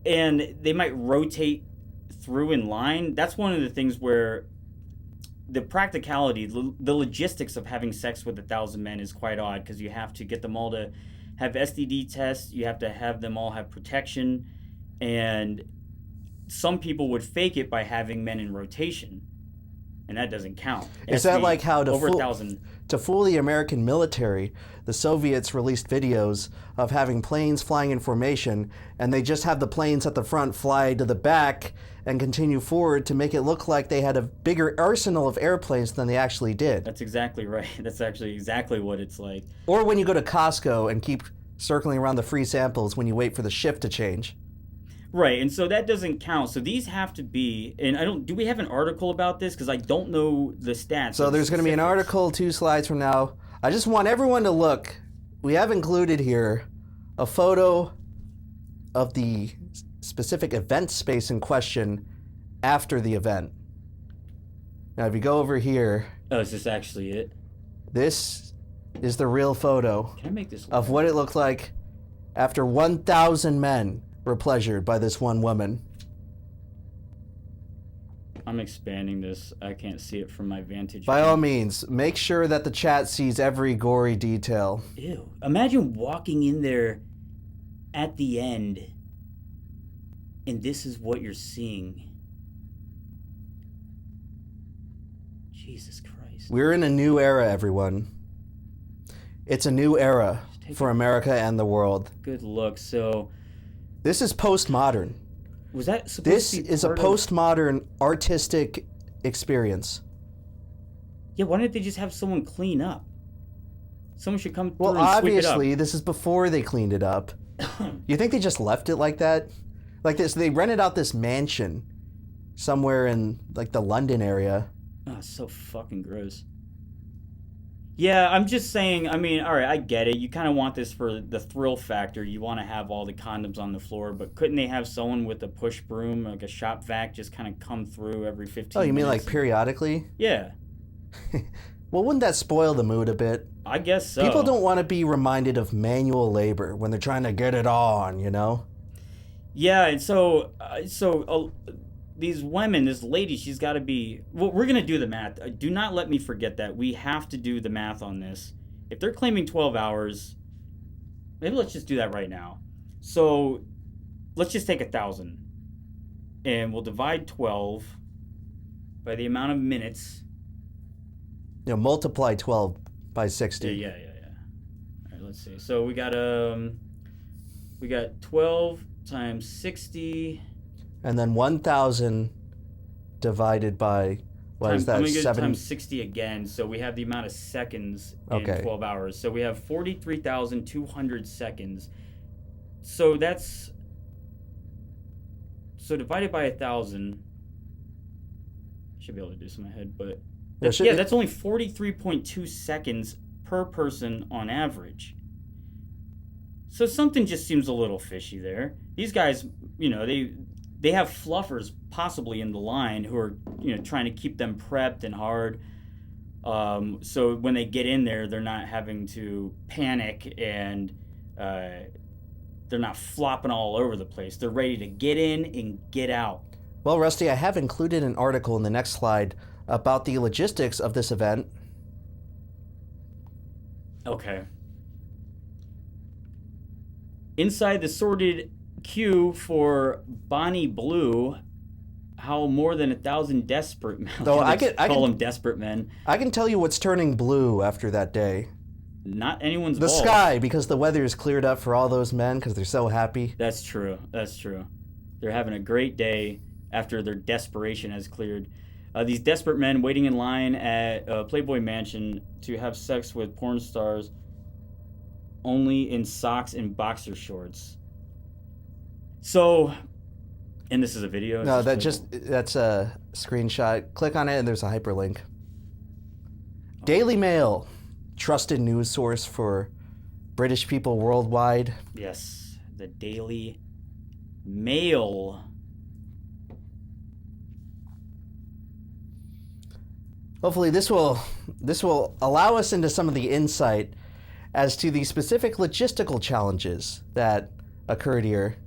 and they might rotate through in line. That's one of the things where the practicality, the logistics of having sex with 1,000 men is quite odd, because you have to get them all to have STD tests, you have to have them all have protection, and some people would fake it by having men in rotation, and that doesn't count. Is that like how over 1,000? To fool the American military, the Soviets released videos of having planes flying in formation, and they just have the planes at the front fly to the back and continue forward to make it look like they had a bigger arsenal of airplanes than they actually did. That's exactly right. That's actually exactly what it's like. Or when you go to Costco and keep circling around the free samples when you wait for the shift to change. Right, and so that doesn't count. So these have to be, and do we have an article about this? Because I don't know the stats. So there's going to be an article 2 slides from now. I just want everyone to look. We have included here a photo of the specific event space in question after the event. Now, if you go over here... Oh, is this actually it? This is the real photo Can I make this of what it looked like after 1,000 men were pleasured by this one woman. I'm expanding this. I can't see it from my vantage By point. all means, make sure that the chat sees every gory detail. Ew. Imagine walking in there at the end, and this is what you're seeing. Jesus Christ. We're in a new era, everyone. It's a new era for America and the world. Good look. So... This is postmodern. Was that supposed This to be is a part of... postmodern artistic experience. Yeah, why didn't they just have someone clean up? Someone should come through Well, and sweep it up. obviously, this is before they cleaned it up. You think they just left it like that? Like this, they rented out this mansion somewhere in like the London area. Oh, it's so fucking gross. Yeah, I'm just saying, I mean, all right, I get it. You kind of want this for the thrill factor. You want to have all the condoms on the floor, but couldn't they have someone with a push broom, like a shop vac, just kind of come through every 15 minutes? Oh, you mean like periodically? Yeah. Well, wouldn't that spoil the mood a bit? I guess so. People don't want to be reminded of manual labor when they're trying to get it on, you know? Yeah, and so these women, this lady, she's got to be... Well, we're going to do the math. Do not let me forget that. We have to do the math on this. If they're claiming 12 hours, maybe let's just do that right now. So let's just take 1,000. And we'll divide 12 by the amount of minutes. You know, multiply 12 by 60. Yeah. All right, let's see. So we got 12 times 60... And then 1,000 divided by, what is that, I'm going to 7? times 60 again, so we have the amount of seconds in 12 hours. So we have 43,200 seconds. So that's... So divided by 1,000... Should be able to do this in my head, but... That's only 43.2 seconds per person on average. So something just seems a little fishy there. These guys, you know, they have fluffers possibly in the line who are, you know, trying to keep them prepped and hard. So when they get in there, they're not having to panic and they're not flopping all over the place. They're ready to get in and get out. Well, Rusty, I have included an article in the next slide about the logistics of this event. Okay. Inside the sordid queue for Bonnie Blue, how more than 1,000 desperate men. Though I call them desperate men. I can tell you what's turning blue after that day. Not anyone's The balls. sky, because the weather is cleared up for all those men because they're so happy. That's true. That's true. They're having a great day after their desperation has cleared. These desperate men waiting in line at Playboy Mansion to have sex with porn stars only in socks and boxer shorts. So, and this is a video? No, that's a screenshot. Click on it and there's a hyperlink. Daily Mail, trusted news source for British people worldwide. Yes, the Daily Mail. Hopefully this will allow us into some of the insight as to the specific logistical challenges that occurred here.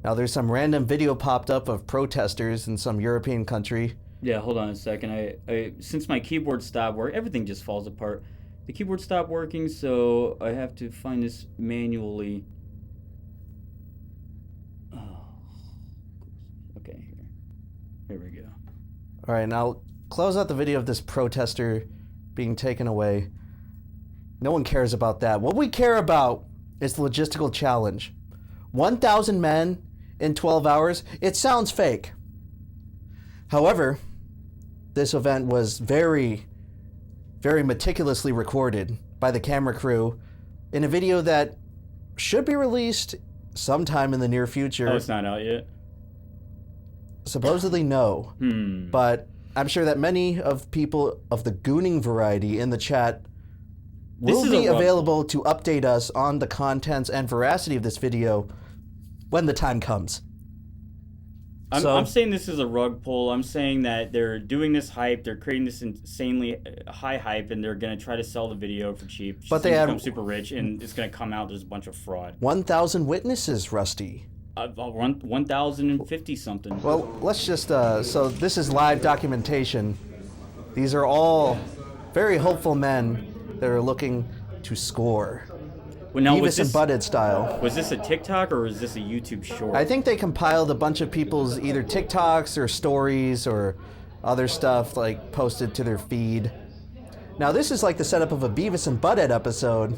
Now there's some random video popped up of protesters in some European country. Yeah, hold on a second. I since my keyboard stopped working, everything just falls apart. The keyboard stopped working, so I have to find this manually. Oh. Okay, here we go. All right, now close out the video of this protester being taken away. No one cares about that. What we care about is the logistical challenge. 1,000 men in 12 hours. It sounds fake. However, this event was very, very meticulously recorded by the camera crew in a video that should be released sometime in the near future. Oh, it's not out yet? Supposedly no. But I'm sure that many of people of the gooning variety in the chat will be available to update us on the contents and veracity of this video when the time comes. I'm saying this is a rug pull. I'm saying that they're doing this hype. They're creating this insanely high hype, and they're going to try to sell the video for cheap. But they become super rich, and it's going to come out there's a bunch of fraud. 1,000 witnesses, Rusty. 1,050 something. Well, let's just, so this is live documentation. These are all very hopeful men that are looking to score. Well, now, Beavis and Butthead style. Was this a TikTok or was this a YouTube short? I think they compiled a bunch of people's either TikToks or stories or other stuff like posted to their feed. Now this is like the setup of a Beavis and Butthead episode.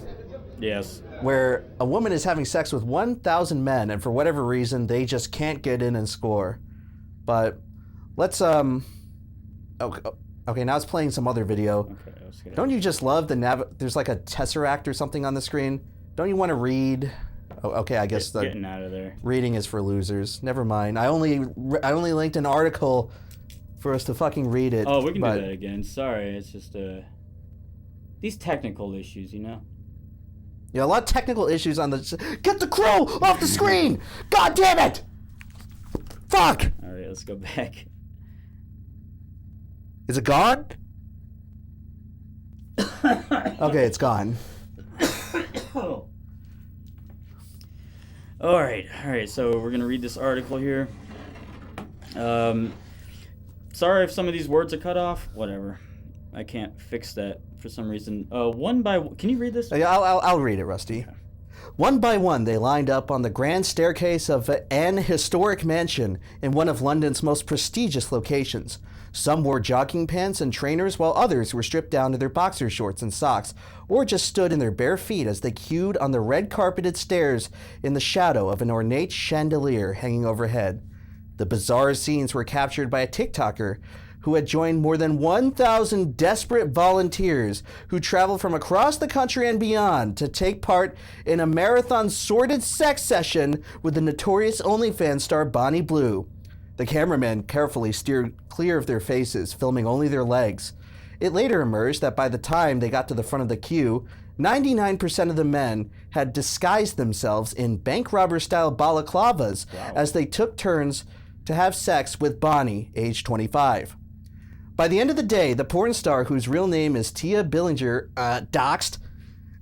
Yes. Where a woman is having sex with 1,000 men and for whatever reason they just can't get in and score. But let's okay, now it's playing some other video. Okay, don't you just love there's like a tesseract or something on the screen? Don't you want to read? Oh, okay, I guess getting out of there. Reading is for losers. Never mind. I only linked an article for us to fucking read it. Oh, we can do that again. Sorry, it's just these technical issues, you know. Yeah, a lot of technical issues on the. Get the crow off the screen! God damn it! Fuck! All right, let's go back. Is it gone? Okay, it's gone. Oh. All right. So we're gonna read this article here. Sorry if some of these words are cut off. Whatever. I can't fix that for some reason. Can you read this? Yeah, I'll read it, Rusty. Okay. One by one, they lined up on the grand staircase of an historic mansion in one of London's most prestigious locations. Some wore jogging pants and trainers, while others were stripped down to their boxer shorts and socks, or just stood in their bare feet as they queued on the red-carpeted stairs in the shadow of an ornate chandelier hanging overhead. The bizarre scenes were captured by a TikToker who had joined more than 1,000 desperate volunteers who traveled from across the country and beyond to take part in a marathon sordid sex session with the notorious OnlyFans star Bonnie Blue. The cameramen carefully steered clear of their faces, filming only their legs. It later emerged that by the time they got to the front of the queue, 99% of the men had disguised themselves in bank robber-style balaclavas as they took turns to have sex with Bonnie, age 25. By the end of the day, the porn star, whose real name is Tia Billinger, doxed,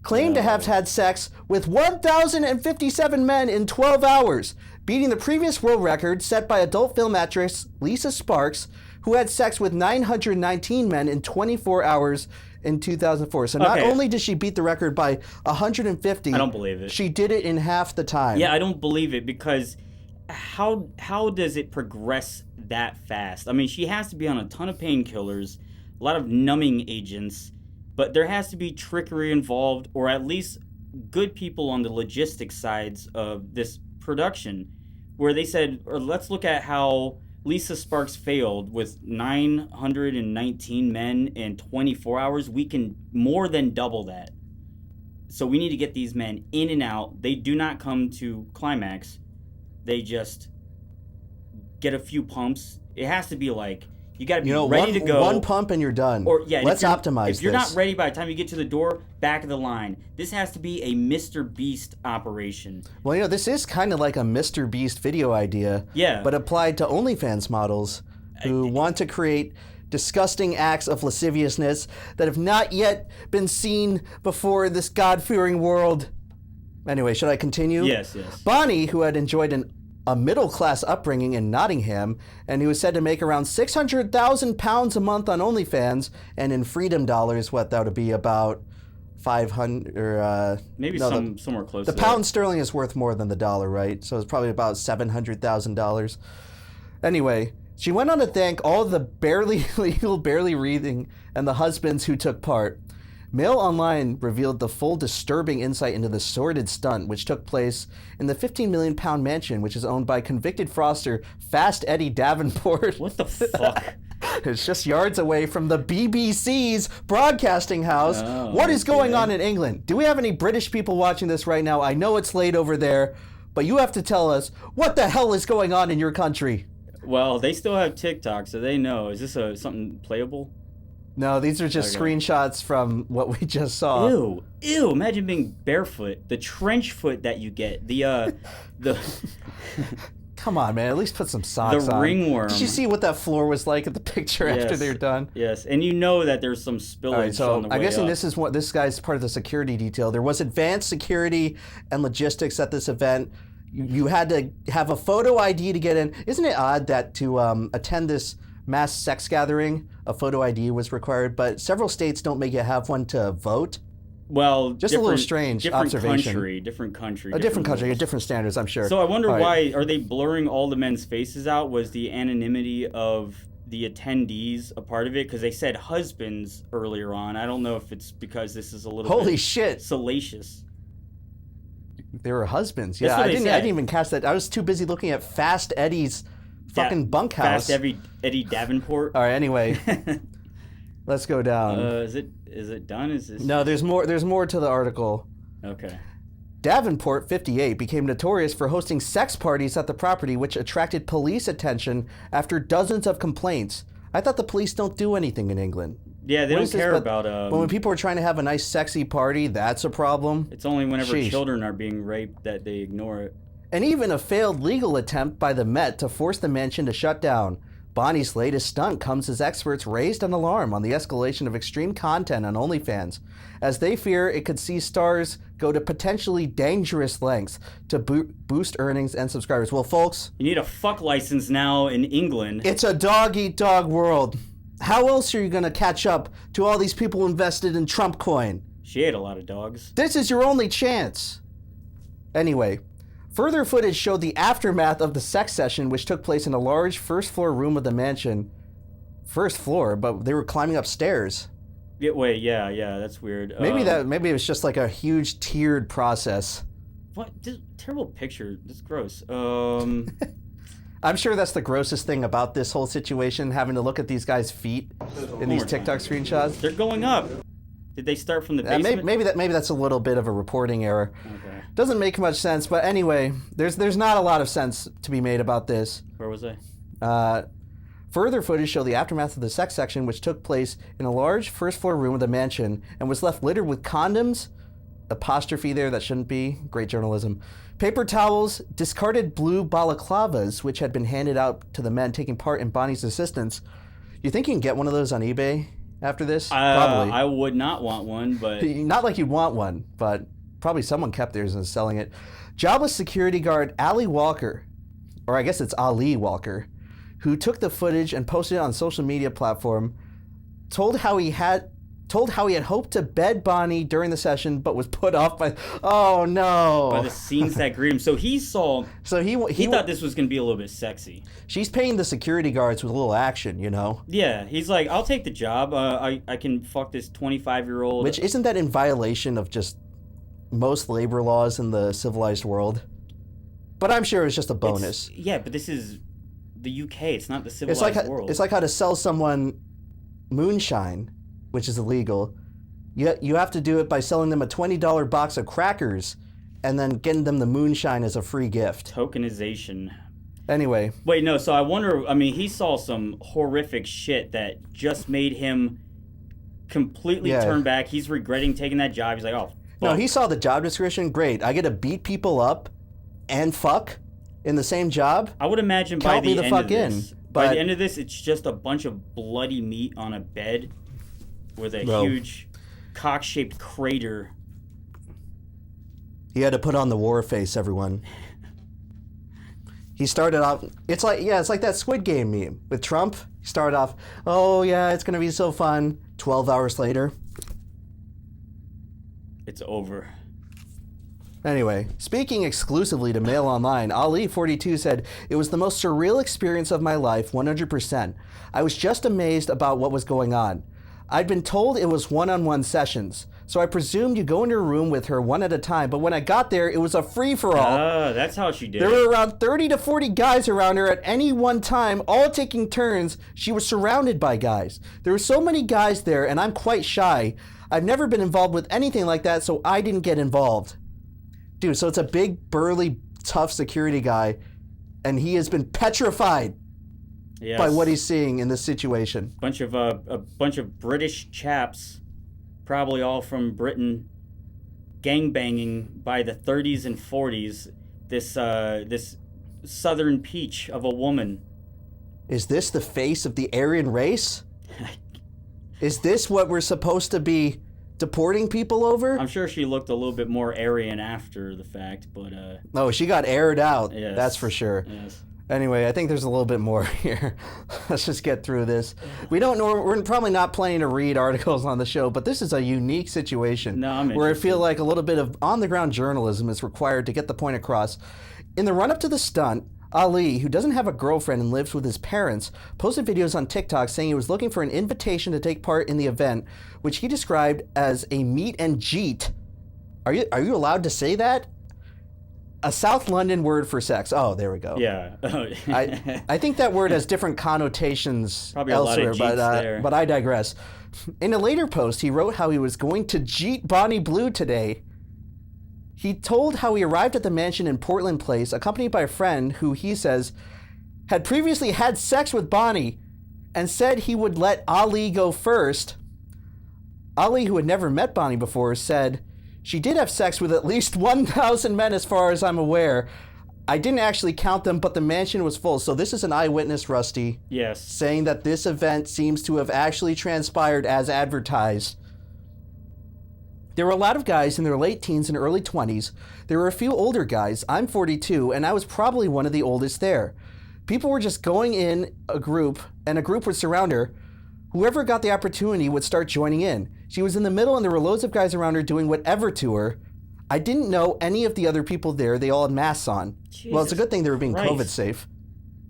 claimed to have had sex with 1,057 men in 12 hours, beating the previous world record set by adult film actress Lisa Sparks, who had sex with 919 men in 24 hours in 2004. So not only did she beat the record by 150, I don't believe it. She did it in half the time. Yeah, I don't believe it, because how does it progress that fast? I mean, she has to be on a ton of painkillers, a lot of numbing agents, but there has to be trickery involved, or at least good people on the logistics sides of this production, where they said, or let's look at how Lisa Sparks failed with 919 men in 24 hours. We can more than double that. So we need to get these men in and out. They do not come to climax. They just get a few pumps. It has to be like, you got to be ready to go. One pump and you're done. Or yeah, let's optimize this. If you're not ready by the time you get to the door, back of the line. This has to be a Mr. Beast operation. Well, this is kind of like a Mr. Beast video idea. Yeah. But applied to OnlyFans models who want to create disgusting acts of lasciviousness that have not yet been seen before in this God-fearing world. Anyway, should I continue? Yes. Bonnie, who had enjoyed a middle-class upbringing in Nottingham, and who was said to make around 600,000 pounds a month on OnlyFans, and in freedom dollars, that would be about 500 or maybe somewhere close. The pound sterling is worth more than the dollar, right? So it's probably about $700,000. Anyway, she went on to thank all the barely legal, barely breathing, and the husbands who took part. Mail Online revealed the full disturbing insight into the sordid stunt, which took place in the 15 million pound mansion, which is owned by convicted fraudster Fast Eddie Davenport. What the fuck? It's just yards away from the BBC's broadcasting house. What is going on in England? Do we have any British people watching this right now? I know it's late over there, but you have to tell us what the hell is going on in your country. Well, they still have TikTok, so they know. Is this something playable? No, these are just screenshots from what we just saw. Ew! Imagine being barefoot. The trench foot that you get. The Come on, man. At least put some socks on. The ringworm. Did you see what that floor was like at the picture after they're done? Yes, and you know that there's some spillage on the way I'm guessing up. this is what this guy's part of the security detail. There was advanced security and logistics at this event. You had to have a photo ID to get in. Isn't it odd that to attend this mass sex gathering, a photo ID was required, but several states don't make you have one to vote? Well, just a little strange observation. Different country. Different country, different standards, I'm sure. So I wonder why, are they blurring all the men's faces out? Was the anonymity of the attendees a part of it? Because they said husbands earlier on. I don't know if it's because this is a little bit salacious. They were husbands. Yeah, I didn't even catch that. I was too busy looking at Fast Eddie's fucking bunkhouse. Fast Eddie Davenport. All right, anyway. Let's go down. Is it done? Is this? No, there's more to the article. Okay. Davenport, 58, became notorious for hosting sex parties at the property, which attracted police attention after dozens of complaints. I thought the police don't do anything in England. Yeah, they don't care about... But when people are trying to have a nice, sexy party, that's a problem. It's only whenever children are being raped that they ignore it. And even a failed legal attempt by the Met to force the mansion to shut down. Bonnie's latest stunt comes as experts raised an alarm on the escalation of extreme content on OnlyFans, as they fear it could see stars go to potentially dangerous lengths to boost earnings and subscribers. Well, folks... You need a fuck license now in England. It's a dog-eat-dog world. How else are you going to catch up to all these people invested in Trump coin? She ate a lot of dogs. This is your only chance. Anyway, further footage showed the aftermath of the sex session, which took place in a large first-floor room of the mansion. First floor, but they were climbing upstairs. Yeah, that's weird. Maybe it was just like a huge tiered process. What? Terrible picture. That's gross. I'm sure that's the grossest thing about this whole situation, having to look at these guys' feet in these TikTok screenshots. They're going up. Did they start from the basement? Maybe that's a little bit of a reporting error. Okay. Doesn't make much sense, but anyway, there's not a lot of sense to be made about this. Where was I? Further footage show the aftermath of the sex section, which took place in a large first-floor room of the mansion and was left littered with condoms, apostrophe there that shouldn't be, great journalism, paper towels, discarded blue balaclavas, which had been handed out to the men taking part in Bonnie's assistance. You think you can get one of those on eBay after this? Probably. I would not want one, but... Not like you'd want one, but probably someone kept theirs and is selling it. Jobless security guard Ali Walker, or I guess it's Ali Walker, who took the footage and posted it on social media platform, told how he had hoped to bed Bonnie during the session, but was put off by the scenes that greet him. So he thought this was going to be a little bit sexy. She's paying the security guards with a little action, you know? Yeah, he's like, I'll take the job. I can fuck this 25-year-old. Which, isn't that in violation of just most labor laws in the civilized world? But I'm sure it's just a bonus. But this is the UK. It's not the civilized world. It's like how to sell someone moonshine, which is illegal. You have to do it by selling them a $20 box of crackers and then getting them the moonshine as a free gift. Tokenization. Anyway. Wait, no, so I wonder, I mean, he saw some horrific shit that just made him completely turn back. He's regretting taking that job. He's like, oh, fuck. No, he saw the job description. Great. I get to beat people up and fuck in the same job. I would imagine by the end of this, it's just a bunch of bloody meat on a bed with a huge cock-shaped crater. He had to put on the war face, everyone. He started off, it's like that Squid Game meme with Trump. He started off, oh yeah, it's going to be so fun. 12 hours later. It's over. Anyway, speaking exclusively to Mail Online, Ali42 said, "It was the most surreal experience of my life, 100%. I was just amazed about what was going on. I'd been told it was one-on-one sessions, so I presumed you go into a room with her one at a time, but when I got there, it was a free-for-all. That's how she did There were around 30 to 40 guys around her at any one time, all taking turns. She was surrounded by guys. There were so many guys there, and I'm quite shy. I've never been involved with anything like that, so I didn't get involved." Dude, so it's a big, burly, tough security guy, and he has been petrified by what he's seeing in this situation. A bunch of British chaps, probably all from Britain, gangbanging by the 30s and 40s. This southern peach of a woman. Is this the face of the Aryan race? Is this what we're supposed to be deporting people over? I'm sure she looked a little bit more Aryan after the fact, but no, she got aired out. Yes. That's for sure. Yes. Anyway, I think there's a little bit more here. Let's just get through this. We're probably not planning to read articles on the show, but this is a unique situation where I feel like a little bit of on-the-ground journalism is required to get the point across. In the run-up to the stunt, Ali, who doesn't have a girlfriend and lives with his parents, posted videos on TikTok saying he was looking for an invitation to take part in the event, which he described as a meet and jeet. Are you allowed to say that? A South London word for sex. Oh, there we go. Yeah. I think that word has different connotations probably elsewhere, a lot of jeets but I digress. In a later post, he wrote how he was going to jeet Bonnie Blue today. He told how he arrived at the mansion in Portland Place, accompanied by a friend who he says had previously had sex with Bonnie and said he would let Ali go first. Ali, who had never met Bonnie before, said, "She did have sex with at least 1,000 men as far as I'm aware. I didn't actually count them, but the mansion was full." So this is an eyewitness, Rusty. Yes. Saying that this event seems to have actually transpired as advertised. There were a lot of guys in their late teens and early 20s. There were a few older guys. I'm 42, and I was probably one of the oldest there. People were just going in a group, and a group would surround her. Whoever got the opportunity would start joining in. She was in the middle, and there were loads of guys around her doing whatever to her. I didn't know any of the other people there. They all had masks on. Jesus well, it's a good thing they were being Christ. COVID safe.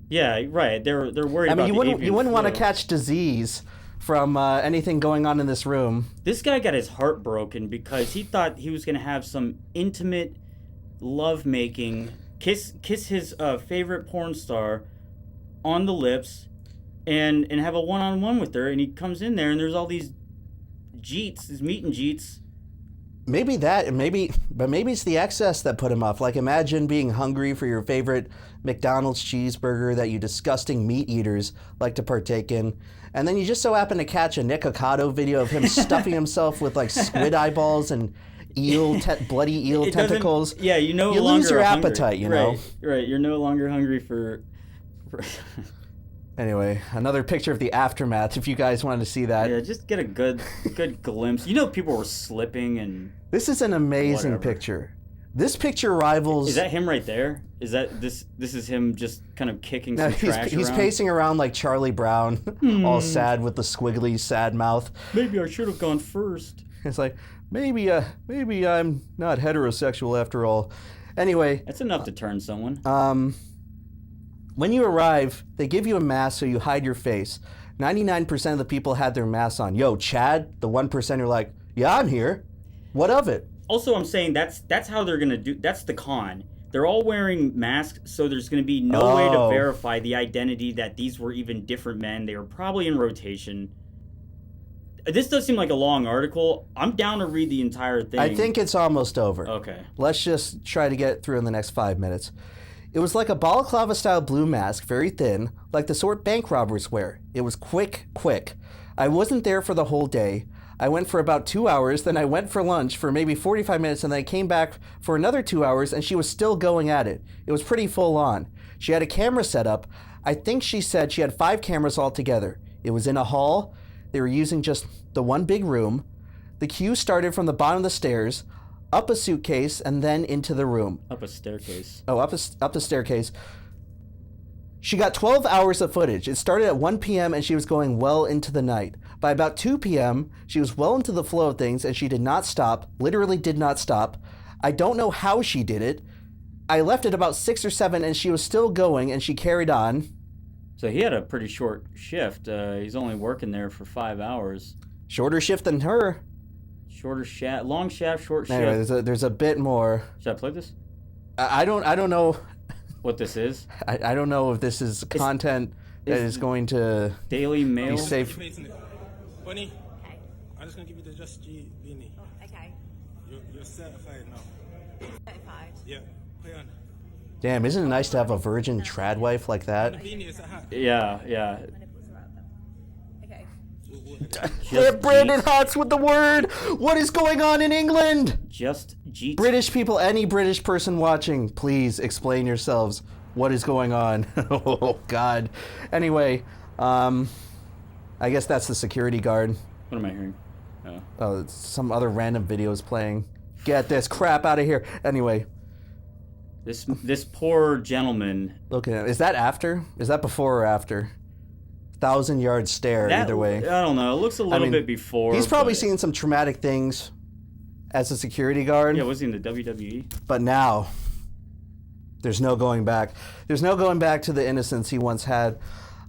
Yeah, right. They're worried about you wouldn't want to catch disease from anything going on in this room. This guy got his heart broken because he thought he was going to have some intimate love-making, kiss his favorite porn star on the lips and have a one-on-one with her, and he comes in there and there's all these jeets, these meet and jeets, Maybe that, but maybe it's the excess that put him off. Like, imagine being hungry for your favorite McDonald's cheeseburger that you disgusting meat eaters like to partake in, and then you just so happen to catch a Nick Ocado video of him stuffing himself with like squid eyeballs and bloody eel tentacles. Yeah, you lose your appetite. You know, right? You're no longer hungry for... Anyway, another picture of the aftermath, if you guys wanted to see that. Yeah, just get a good glimpse. People were slipping and... This is an amazing picture. This picture rivals... Is that him right there? Is that this is him just kind of kicking some trash around? He's pacing around like Charlie Brown, all sad with the squiggly, sad mouth. Maybe I should have gone first. It's like, maybe I'm not heterosexual after all. Anyway... That's enough to turn someone. When you arrive, they give you a mask so you hide your face. 99% of the people had their masks on. Yo, Chad, the 1% are like, yeah, I'm here. What of it? Also, I'm saying that's how they're going to do... That's the con. They're all wearing masks, so there's going to be no way to verify the identity that these were even different men. They were probably in rotation. This does seem like a long article. I'm down to read the entire thing. I think it's almost over. Okay. Let's just try to get through in the next 5 minutes. It was like a balaclava-style blue mask, very thin, like the sort bank robbers wear. It was quick. I wasn't there for the whole day. I went for about 2 hours, then I went for lunch for maybe 45 minutes, and then I came back for another 2 hours, and she was still going at it. It was pretty full on. She had a camera set up. I think she said she had 5 cameras altogether. It was in a hall. They were using just the one big room. The queue started from the bottom of the stairs, up a suitcase, and then into the room. Up a staircase. Oh, up a staircase. She got 12 hours of footage. It started at 1 p.m. and she was going well into the night. By about 2 p.m., she was well into the flow of things and she did not stop, literally did not stop. I don't know how she did it. I left at about 6 or 7 and she was still going and she carried on. So he had a pretty short shift. He's only working there for 5 hours. Shorter shift than her. Shorter shaft, long shaft, short shift. Anyway, there's a bit more. Should I play this? I don't know what this is. I don't know if this is content that is going to Daily Mail. Be safe. Bunny, okay. I'm just gonna give you the Just G beanie. Oh, okay. You're certified now. Certified? Yeah. Put on. Damn, isn't it nice to have a virgin trad wife like that? Yeah. Brandon Hawks with the word. What is going on in England? Just G. British people, any British person watching, please explain yourselves. What is going on? Oh God. Anyway, I guess that's the security guard. What am I hearing? Oh, some other random videos playing. Get this crap out of here. Anyway. This poor gentleman. Okay, is that after? Is that before or after? 1,000-yard stare, either way. I don't know. It looks a little bit before. He's probably seen some traumatic things as a security guard. Yeah, was he in the WWE? But now, there's no going back. There's no going back to the innocence he once had.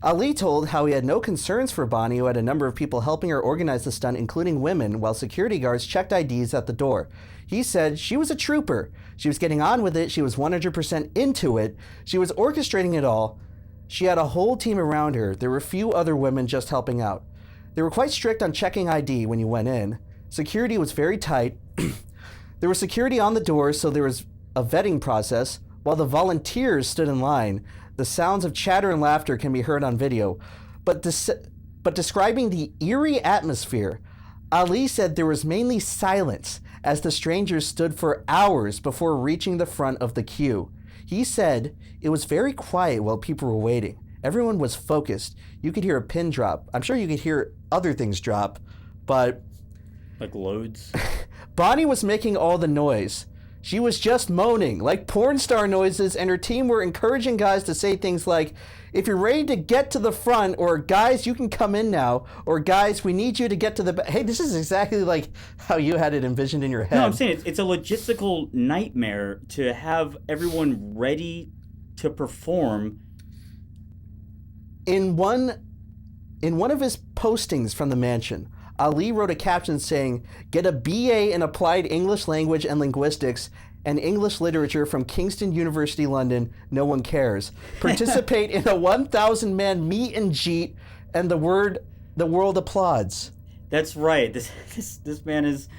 Ali told how he had no concerns for Bonnie, who had a number of people helping her organize the stunt, including women, while security guards checked IDs at the door. He said she was a trooper. She was getting on with it. She was 100% into it. She was orchestrating it all. She had a whole team around her. There were few other women just helping out. They were quite strict on checking ID when you went in. Security was very tight. There was security on the doors, so there was a vetting process. While the volunteers stood in line, the sounds of chatter and laughter can be heard on video. But describing the eerie atmosphere, Ali said there was mainly silence as the strangers stood for hours before reaching the front of the queue. He said it was very quiet while people were waiting. Everyone was focused. You could hear a pin drop. I'm sure you could hear other things drop, but... Like loads? Bonnie was making all the noise. She was just moaning, like porn star noises, and her team were encouraging guys to say things like, if you're ready to get to the front, or guys, you can come in now, or guys, we need you to get to the back. Hey, this is exactly like how you had it envisioned in your head. No, I'm saying it's a logistical nightmare to have everyone ready to perform. In one of his postings from the mansion, Ali wrote a caption saying, get a BA in Applied English Language and Linguistics and English Literature from Kingston University, London. No one cares. Participate in a 1,000-man meet and greet, and the world applauds. That's right. This man is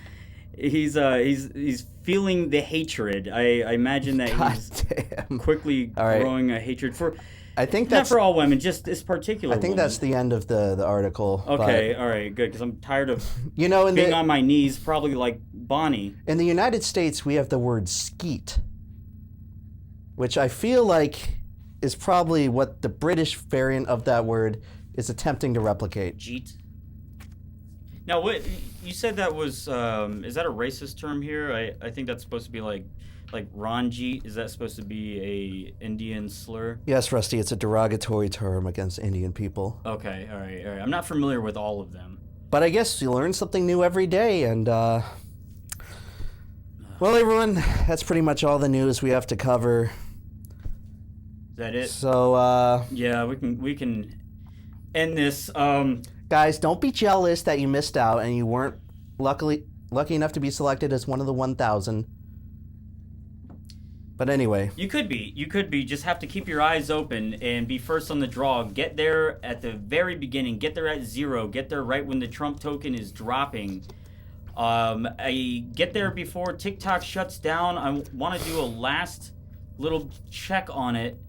he's feeling the hatred. I imagine that he's quickly growing a hatred for. I think not that's for all women, just this particular. I think woman. that's the end of the article. Okay, all right, good, because I'm tired of being on my knees, probably like Bonnie. In the United States, we have the word skeet, which I feel like is probably what the British variant of that word is attempting to replicate. Jeet. Now, what you said that was is that a racist term here? I think that's supposed to be like Ranjit. Is that supposed to be a Indian slur? Yes, Rusty, it's a derogatory term against Indian people. Okay, all right. I'm not familiar with all of them. But I guess you learn something new every day, and well, everyone, that's pretty much all the news we have to cover. Is that it? So yeah, we can end this. Guys, don't be jealous that you missed out and you weren't lucky enough to be selected as one of the 1,000. But anyway. You could be. Just have to keep your eyes open and be first on the draw. Get there at the very beginning. Get there at 0. Get there right when the Trump token is dropping. Get there before TikTok shuts down. I want to do a last little check on it.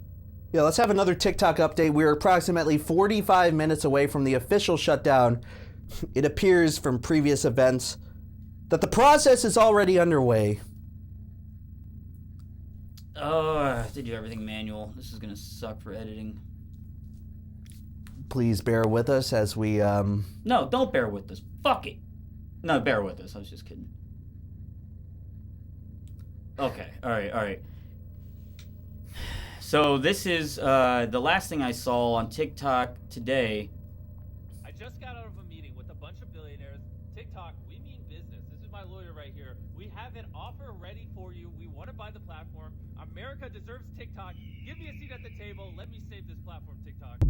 Yeah, let's have another TikTok update. We're approximately 45 minutes away from the official shutdown. It appears from previous events that the process is already underway. Did you everything manual? This is gonna suck for editing. Please bear with us as we No, don't bear with us. Fuck it. No, bear with us. I was just kidding. Okay, all right. So this is the last thing I saw on TikTok today. I just got out of a meeting with a bunch of billionaires. TikTok, we mean business. This is my lawyer right here. We have an offer ready for you. We want to buy the platform. America deserves TikTok. Give me a seat at the table. Let me save this platform, TikTok.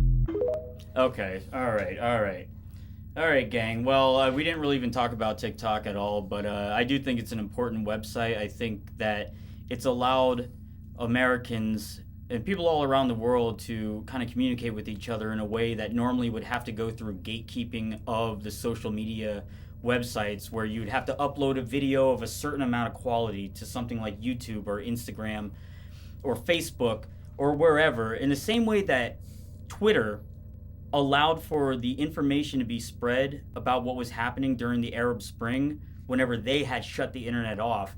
Okay, all right, gang. Well, we didn't really even talk about TikTok at all, but I do think it's an important website. I think that it's allowed Americans and people all around the world to kind of communicate with each other in a way that normally would have to go through gatekeeping of the social media websites, where you'd have to upload a video of a certain amount of quality to something like YouTube or Instagram or Facebook or wherever, in the same way that Twitter allowed for the information to be spread about what was happening during the Arab Spring whenever they had shut the internet off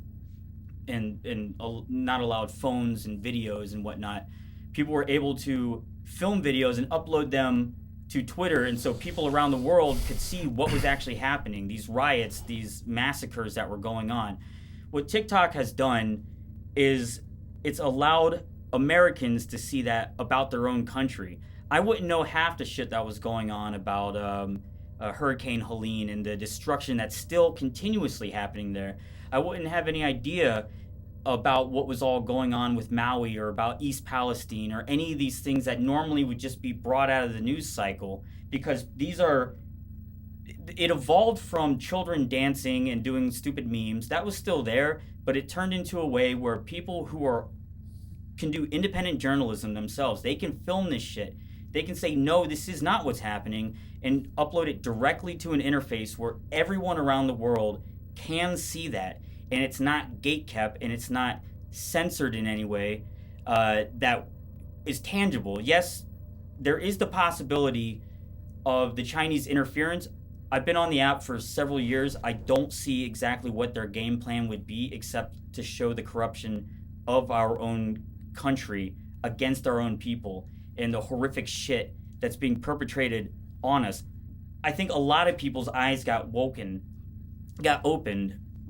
and not allowed phones and videos and whatnot. People were able to film videos and upload them to Twitter, and so people around the world could see what was actually happening, these riots, these massacres that were going on. What TikTok has done is it's allowed Americans to see that about their own country. I wouldn't know half the shit that was going on about Hurricane Helene and the destruction that's still continuously happening there. I wouldn't have any idea about what was all going on with Maui or about East Palestine or any of these things that normally would just be brought out of the news cycle, because it evolved from children dancing and doing stupid memes. That was still there, but it turned into a way where people who can do independent journalism themselves, they can film this shit. They can say, no, this is not what's happening, and upload it directly to an interface where everyone around the world can see that. And it's not gatekept, and it's not censored in any way that is tangible. Yes, there is the possibility of the Chinese interference. I've been on the app for several years. I don't see exactly what their game plan would be, except to show the corruption of our own country against our own people and the horrific shit that's being perpetrated on us. I think a lot of people's eyes got opened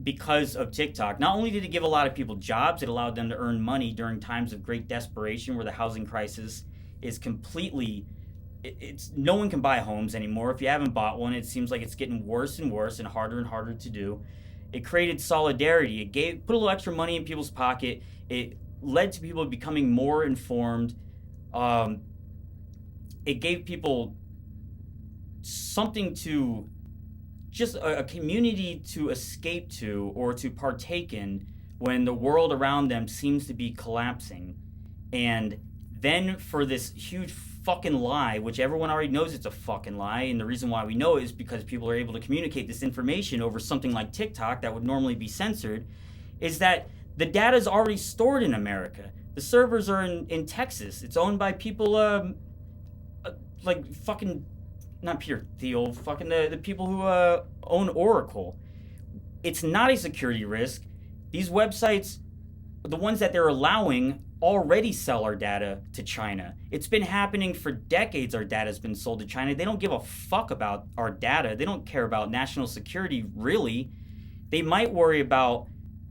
because of TikTok. Not only did it give a lot of people jobs, it allowed them to earn money during times of great desperation where the housing crisis is completely, no one can buy homes anymore. If you haven't bought one, it seems like it's getting worse and worse and harder to do. It created solidarity. It put a little extra money in people's pocket. It led to people becoming more informed. It gave people something to, just a community to escape to or to partake in when the world around them seems to be collapsing. And then for this huge fucking lie, which everyone already knows it's a fucking lie, and the reason why we know it is because people are able to communicate this information over something like TikTok that would normally be censored, is that the data is already stored in America. The servers are in Texas. It's owned by people like fucking, not Peter Thiel, fucking the people who own Oracle. It's not a security risk. These websites, the ones that they're allowing, already sell our data to China. It's been happening for decades. Our data's been sold to China. They don't give a fuck about our data. They don't care about national security, really. They might worry about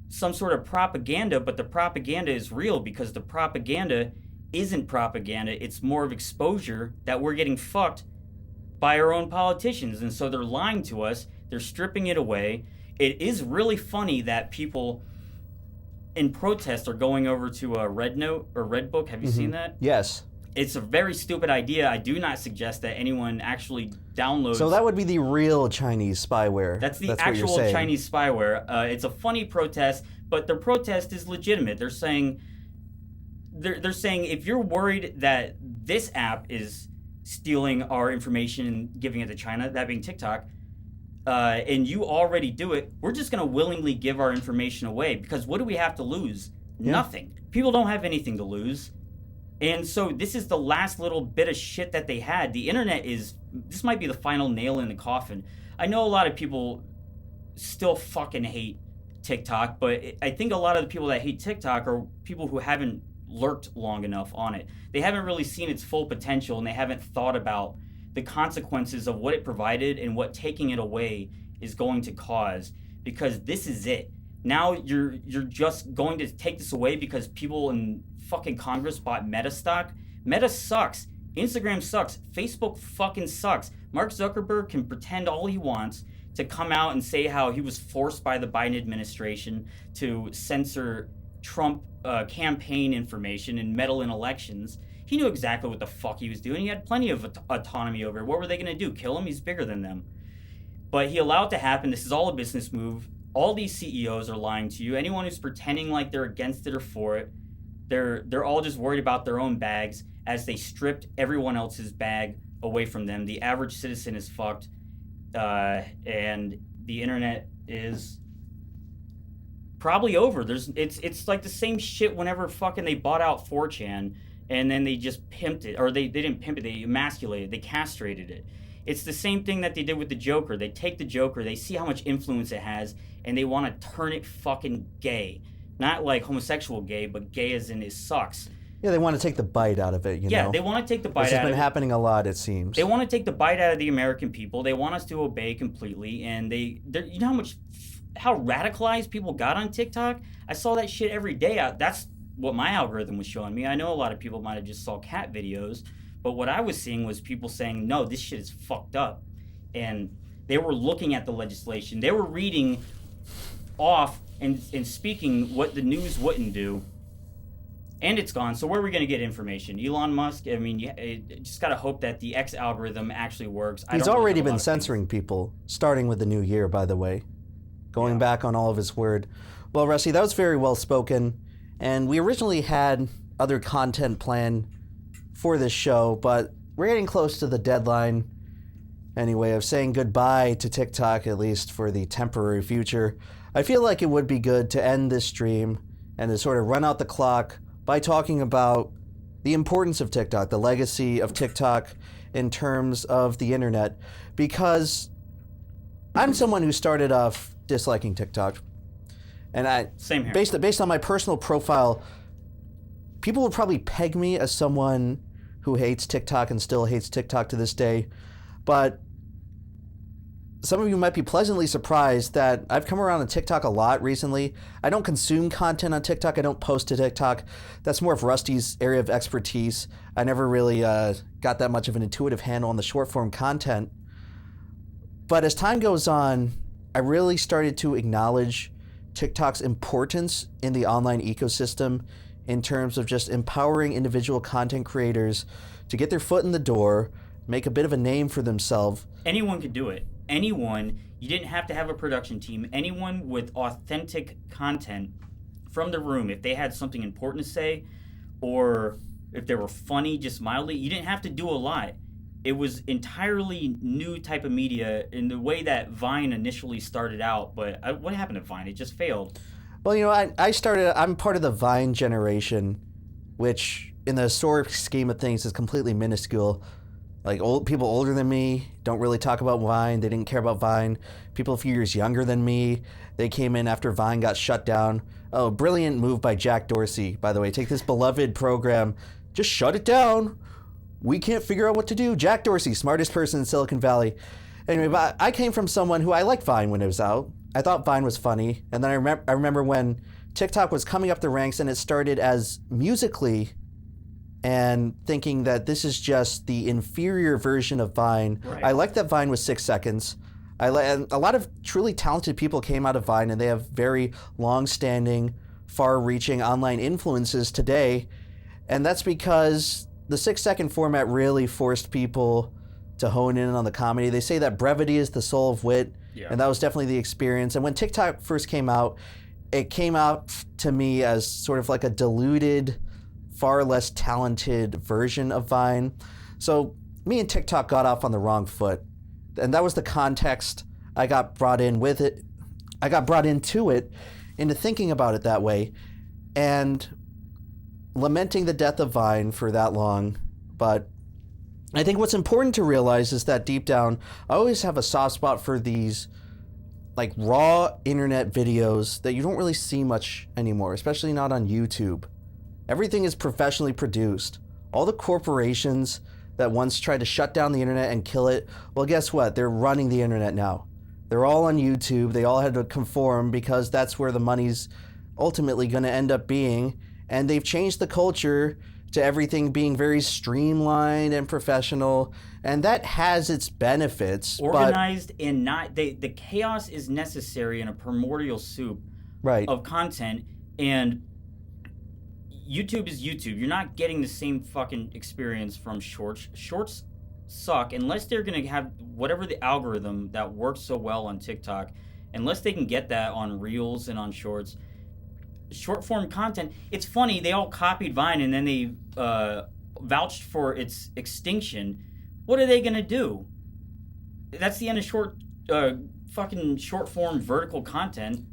some sort of propaganda, but the propaganda is real because the propaganda isn't propaganda. It's more of exposure that we're getting fucked by our own politicians. And so they're lying to us. They're stripping it away. It is really funny that people in protest are going over to Rednote or Redbook. Have you seen that? Yes. It's a very stupid idea. I do not suggest that anyone actually downloads. So that would be the real Chinese spyware. That's the actual Chinese spyware. It's a funny protest, but their protest is legitimate. They're saying if you're worried that this app is stealing our information and giving it to China, that being TikTok, and you already do it, we're just going to willingly give our information away because what do we have to lose? Yeah. Nothing. People don't have anything to lose. And so this is the last little bit of shit that they had. The internet this might be the final nail in the coffin. I know a lot of people still fucking hate TikTok, but I think a lot of the people that hate TikTok are people who haven't lurked long enough on it. They haven't really seen its full potential, and they haven't thought about the consequences of what it provided and what taking it away is going to cause, because this is it. Now you're just going to take this away because people in fucking Congress bought Meta stock. Meta sucks. Instagram sucks. Facebook fucking sucks. Mark Zuckerberg can pretend all he wants to come out and say how he was forced by the Biden administration to censor Trump campaign information and meddle in elections. He knew exactly what the fuck he was doing. He had plenty of autonomy over it. What were they going to do? Kill him? He's bigger than them. But he allowed it to happen. This is all a business move. All these CEOs are lying to you. Anyone who's pretending like they're against it or for it, they're all just worried about their own bags as they stripped everyone else's bag away from them. The average citizen is fucked, and the internet is probably over. It's like the same shit whenever fucking they bought out 4chan and then they just pimped it, or they didn't pimp it, they emasculated, they castrated it. It's the same thing that they did with the Joker. They take the Joker, they see how much influence it has, and they want to turn it fucking gay. Not like homosexual gay, but gay as in it sucks. Yeah, they want to take the bite out of it, you know? Yeah, they want to take the bite out of it. This has been happening a lot, it seems. They want to take the bite out of the American people. They want us to obey completely, and you know how radicalized people got on TikTok? I saw that shit every day. That's what my algorithm was showing me. I know a lot of people might have just saw cat videos, but what I was seeing was people saying, no, this shit is fucked up. And they were looking at the legislation. They were reading off and speaking what the news wouldn't do. And it's gone. So where are we going to get information? Elon Musk? I mean, you just got to hope that the X algorithm actually works. He's already been censoring people, starting with the new year, by the way. Going back on all of his word. Well, Rusty, that was very well spoken. And we originally had other content planned for this show, but we're getting close to the deadline, anyway, of saying goodbye to TikTok, at least for the temporary future. I feel like it would be good to end this stream and to sort of run out the clock by talking about the importance of TikTok, the legacy of TikTok in terms of the internet, because I'm someone who started off disliking TikTok. And Same here. Based on my personal profile, people would probably peg me as someone who hates TikTok and still hates TikTok to this day. But some of you might be pleasantly surprised that I've come around to TikTok a lot recently. I don't consume content on TikTok. I don't post to TikTok. That's more of Rusty's area of expertise. I never really got that much of an intuitive handle on the short form content. But as time goes on, I really started to acknowledge TikTok's importance in the online ecosystem in terms of just empowering individual content creators to get their foot in the door, make a bit of a name for themselves. Anyone could do it. Anyone. You didn't have to have a production team. Anyone with authentic content from the room, if they had something important to say or if they were funny, just mildly. You didn't have to do a lot. It was entirely new type of media in the way that Vine initially started out. But what happened to Vine? It just failed. Well, I'm part of the Vine generation, which in the historic scheme of things is completely minuscule. Like people older than me don't really talk about Vine. They didn't care about Vine. People a few years younger than me, they came in after Vine got shut down. Oh, brilliant move by Jack Dorsey, by the way. Take this beloved program, just shut it down. We can't figure out what to do. Jack Dorsey, smartest person in Silicon Valley. Anyway, but I came from someone who I liked Vine when it was out. I thought Vine was funny. And then I remember when TikTok was coming up the ranks and it started as Musical.ly, and thinking that this is just the inferior version of Vine. Right. I like that Vine was 6 seconds. And a lot of truly talented people came out of Vine, and they have very long-standing, far-reaching online influences today. And that's because the 6-second format really forced people to hone in on the comedy. They say that brevity is the soul of wit, and that was definitely the experience. And when TikTok first came out, it came out to me as sort of like a diluted, far less talented version of Vine. So me and TikTok got off on the wrong foot. And that was the context I got brought in with it. I got brought into it, into thinking about it that way, and lamenting the death of Vine for that long. But I think what's important to realize is that deep down, I always have a soft spot for these like raw internet videos that you don't really see much anymore, especially not on YouTube. Everything is professionally produced. All the corporations that once tried to shut down the internet and kill it, well, guess what? They're running the internet now. They're all on YouTube. They all had to conform because that's where the money's ultimately going to end up being. And they've changed the culture to everything being very streamlined and professional. And that has its benefits. Organized and not... The chaos is necessary in a primordial soup of content. And YouTube is YouTube. You're not getting the same fucking experience from shorts. Shorts suck unless they're going to have whatever the algorithm that works so well on TikTok, unless they can get that on Reels and on Shorts. Short form content, it's funny, they all copied Vine and then they vouched for its extinction. What are they going to do? That's the end of fucking short form vertical content.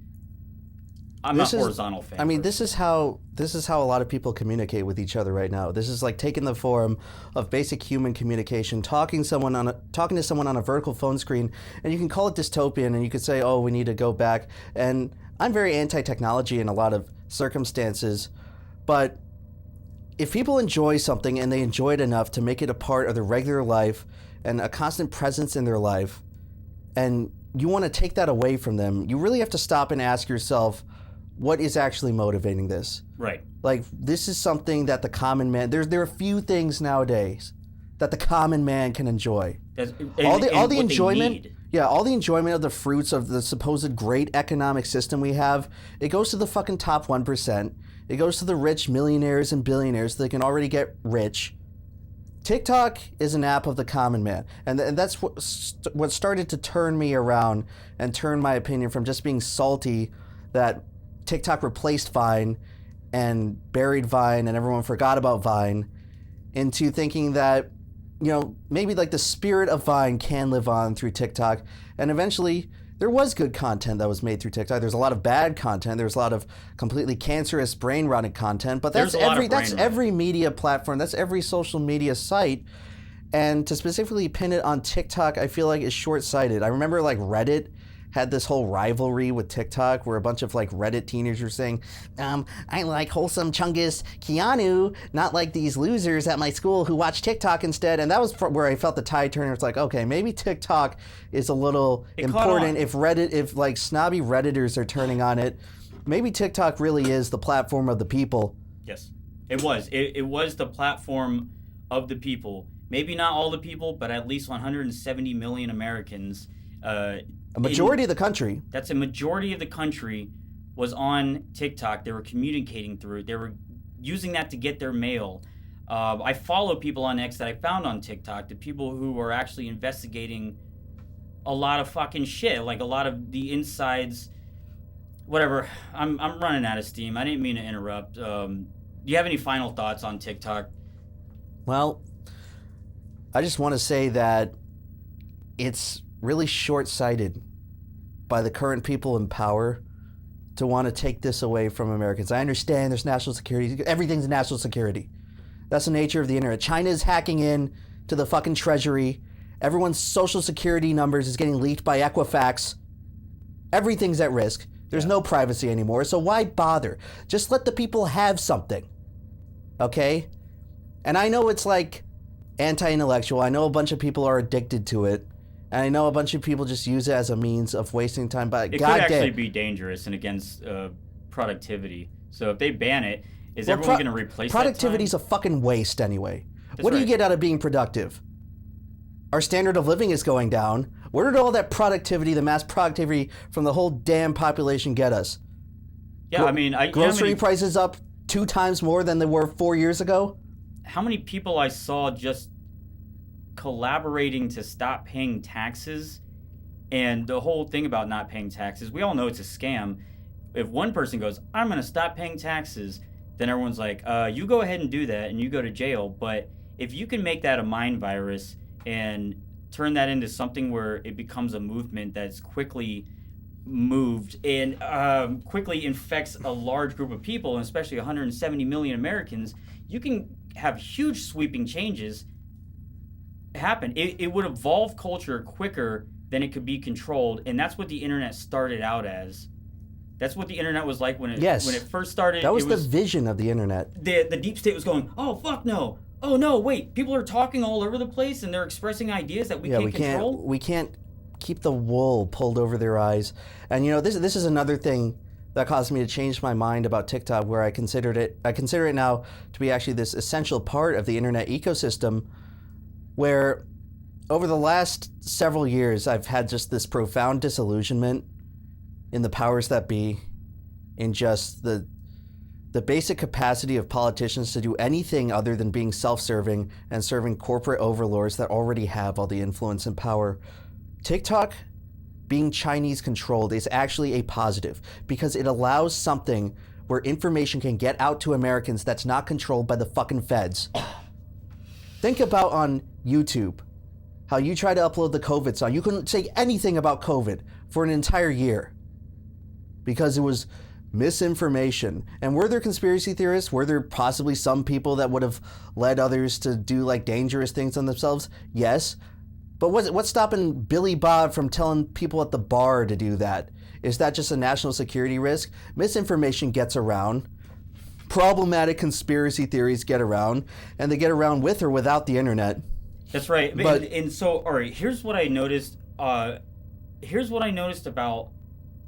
I'm not horizontal fan. I mean, this is how a lot of people communicate with each other right now. This is like taking the form of basic human communication, talking to someone on a vertical phone screen, and you can call it dystopian, and you could say, "Oh, we need to go back." And I'm very anti-technology in a lot of circumstances, but if people enjoy something and they enjoy it enough to make it a part of their regular life and a constant presence in their life, and you want to take that away from them, you really have to stop and ask yourself, what is actually motivating this? Right. Like, this is something that the common man... There are few things nowadays that the common man can enjoy. All the enjoyment... Yeah, all the enjoyment of the fruits of the supposed great economic system we have, it goes to the fucking top 1%. It goes to the rich millionaires and billionaires so they can already get rich. TikTok is an app of the common man. And that's what started to turn me around and turn my opinion from just being salty that TikTok replaced Vine and buried Vine and everyone forgot about Vine, into thinking that, you know, maybe like the spirit of Vine can live on through TikTok. And eventually there was good content that was made through TikTok. There's a lot of bad content. There's a lot of completely cancerous, brain-rotting content. But that's every media platform. That's every social media site. And to specifically pin it on TikTok, I feel like is short-sighted. I remember like Reddit had this whole rivalry with TikTok where a bunch of like Reddit teenagers were saying, I like wholesome Chungus Keanu, not like these losers at my school who watch TikTok instead. And that was where I felt the tide turn. It's like, okay, maybe TikTok is a little important. If like snobby Redditors are turning on it, maybe TikTok really is the platform of the people. Yes, it was. It was the platform of the people. Maybe not all the people, but at least 170 million Americans. A majority of the country. That's a majority of the country was on TikTok. They were communicating through it. They were using that to get their mail. I follow people on X that I found on TikTok, the people who are actually investigating a lot of fucking shit, like a lot of the insides, whatever. I'm running out of steam. I didn't mean to interrupt. Do you have any final thoughts on TikTok? Well, I just want to say that it's really short-sighted by the current people in power to want to take this away from Americans. I understand there's national security. Everything's national security. That's the nature of the internet. China is hacking in to the fucking treasury. Everyone's social security numbers is getting leaked by Equifax. Everything's at risk. There's no privacy anymore, so why bother? Just let the people have something, okay? And I know it's like anti-intellectual. I know a bunch of people are addicted to it. And I know a bunch of people just use it as a means of wasting time, but it could actually be dangerous and against productivity. So if they ban it, is everyone going to replace that time? Productivity's a fucking waste anyway. What do you get out of being productive? Our standard of living is going down. Where did all that productivity, the mass productivity from the whole damn population get us? Yeah, I mean... grocery prices up 2 times more than they were 4 years ago? How many people I saw just collaborating to stop paying taxes, and the whole thing about not paying taxes, we all know it's a scam. If one person goes, I'm going to stop paying taxes, then everyone's like, you go ahead and do that and you go to jail. But if you can make that a mind virus and turn that into something where it becomes a movement that's quickly moved and quickly infects a large group of people, and especially 170 million Americans, you can have huge sweeping changes happen. It would evolve culture quicker than it could be controlled, and that's what the internet started out as. That's what the internet was like when it first started. That was the vision of the internet. The deep state was going, oh fuck no, oh no, wait, people are talking all over the place and they're expressing ideas that we can't control. We can't keep the wool pulled over their eyes. And this is another thing that caused me to change my mind about TikTok, where I consider it now to be actually this essential part of the internet ecosystem, where over the last several years I've had just this profound disillusionment in the powers that be, in just the basic capacity of politicians to do anything other than being self-serving and serving corporate overlords that already have all the influence and power. TikTok being Chinese controlled is actually a positive, because it allows something where information can get out to Americans that's not controlled by the fucking feds. Think about on YouTube, how you try to upload the COVID song. You couldn't say anything about COVID for an entire year because it was misinformation. And were there conspiracy theorists? Were there possibly some people that would have led others to do like dangerous things on themselves? Yes. But what's stopping Billy Bob from telling people at the bar to do that? Is that just a national security risk? Misinformation gets around. Problematic conspiracy theories get around, and they get around with or without the internet. That's right. And so, all right, here's what I noticed. Here's what I noticed about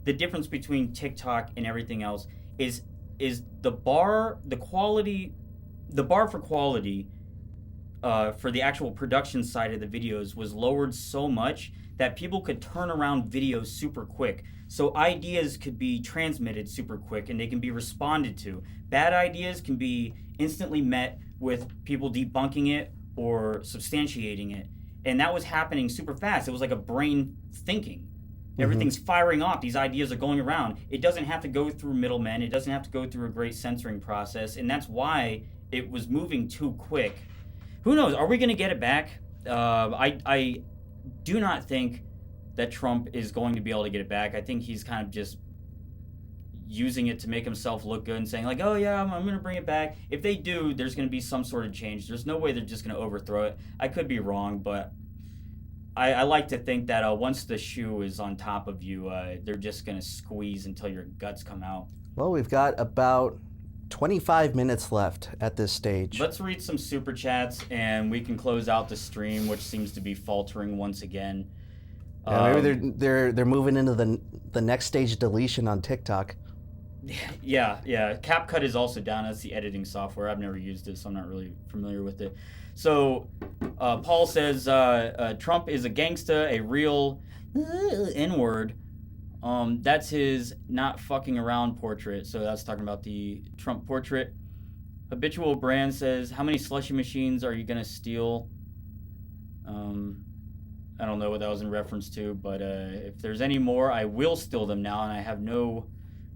the difference between TikTok and everything else is the bar for quality for the actual production side of the videos was lowered so much that people could turn around videos super quick. So ideas could be transmitted super quick and they can be responded to. Bad ideas can be instantly met with people debunking it or substantiating it. And that was happening super fast. It was like a brain thinking. Everything's firing off. These ideas are going around. It doesn't have to go through middlemen. It doesn't have to go through a great censoring process. And that's why it was moving too quick. Who knows? Are we going to get it back? I do not think that Trump is going to be able to get it back. I think he's kind of just using it to make himself look good and saying like, oh yeah, I'm going to bring it back. If they do, there's going to be some sort of change. There's no way they're just going to overthrow it. I could be wrong, but I like to think that once the shoe is on top of you, they're just going to squeeze until your guts come out. Well, we've got about 25 minutes left at this stage. Let's read some super chats and we can close out the stream, which seems to be faltering once again. Yeah, maybe they're moving into the next stage deletion on TikTok. Yeah. CapCut is also down. That's the editing software. I've never used it, so I'm not really familiar with it. So Paul says Trump is a gangsta, a real N-word. That's his not fucking around portrait. So that's talking about the Trump portrait. Habitual Brand says, how many slushy machines are you going to steal? I don't know what that was in reference to, but if there's any more, I will steal them now, and I have no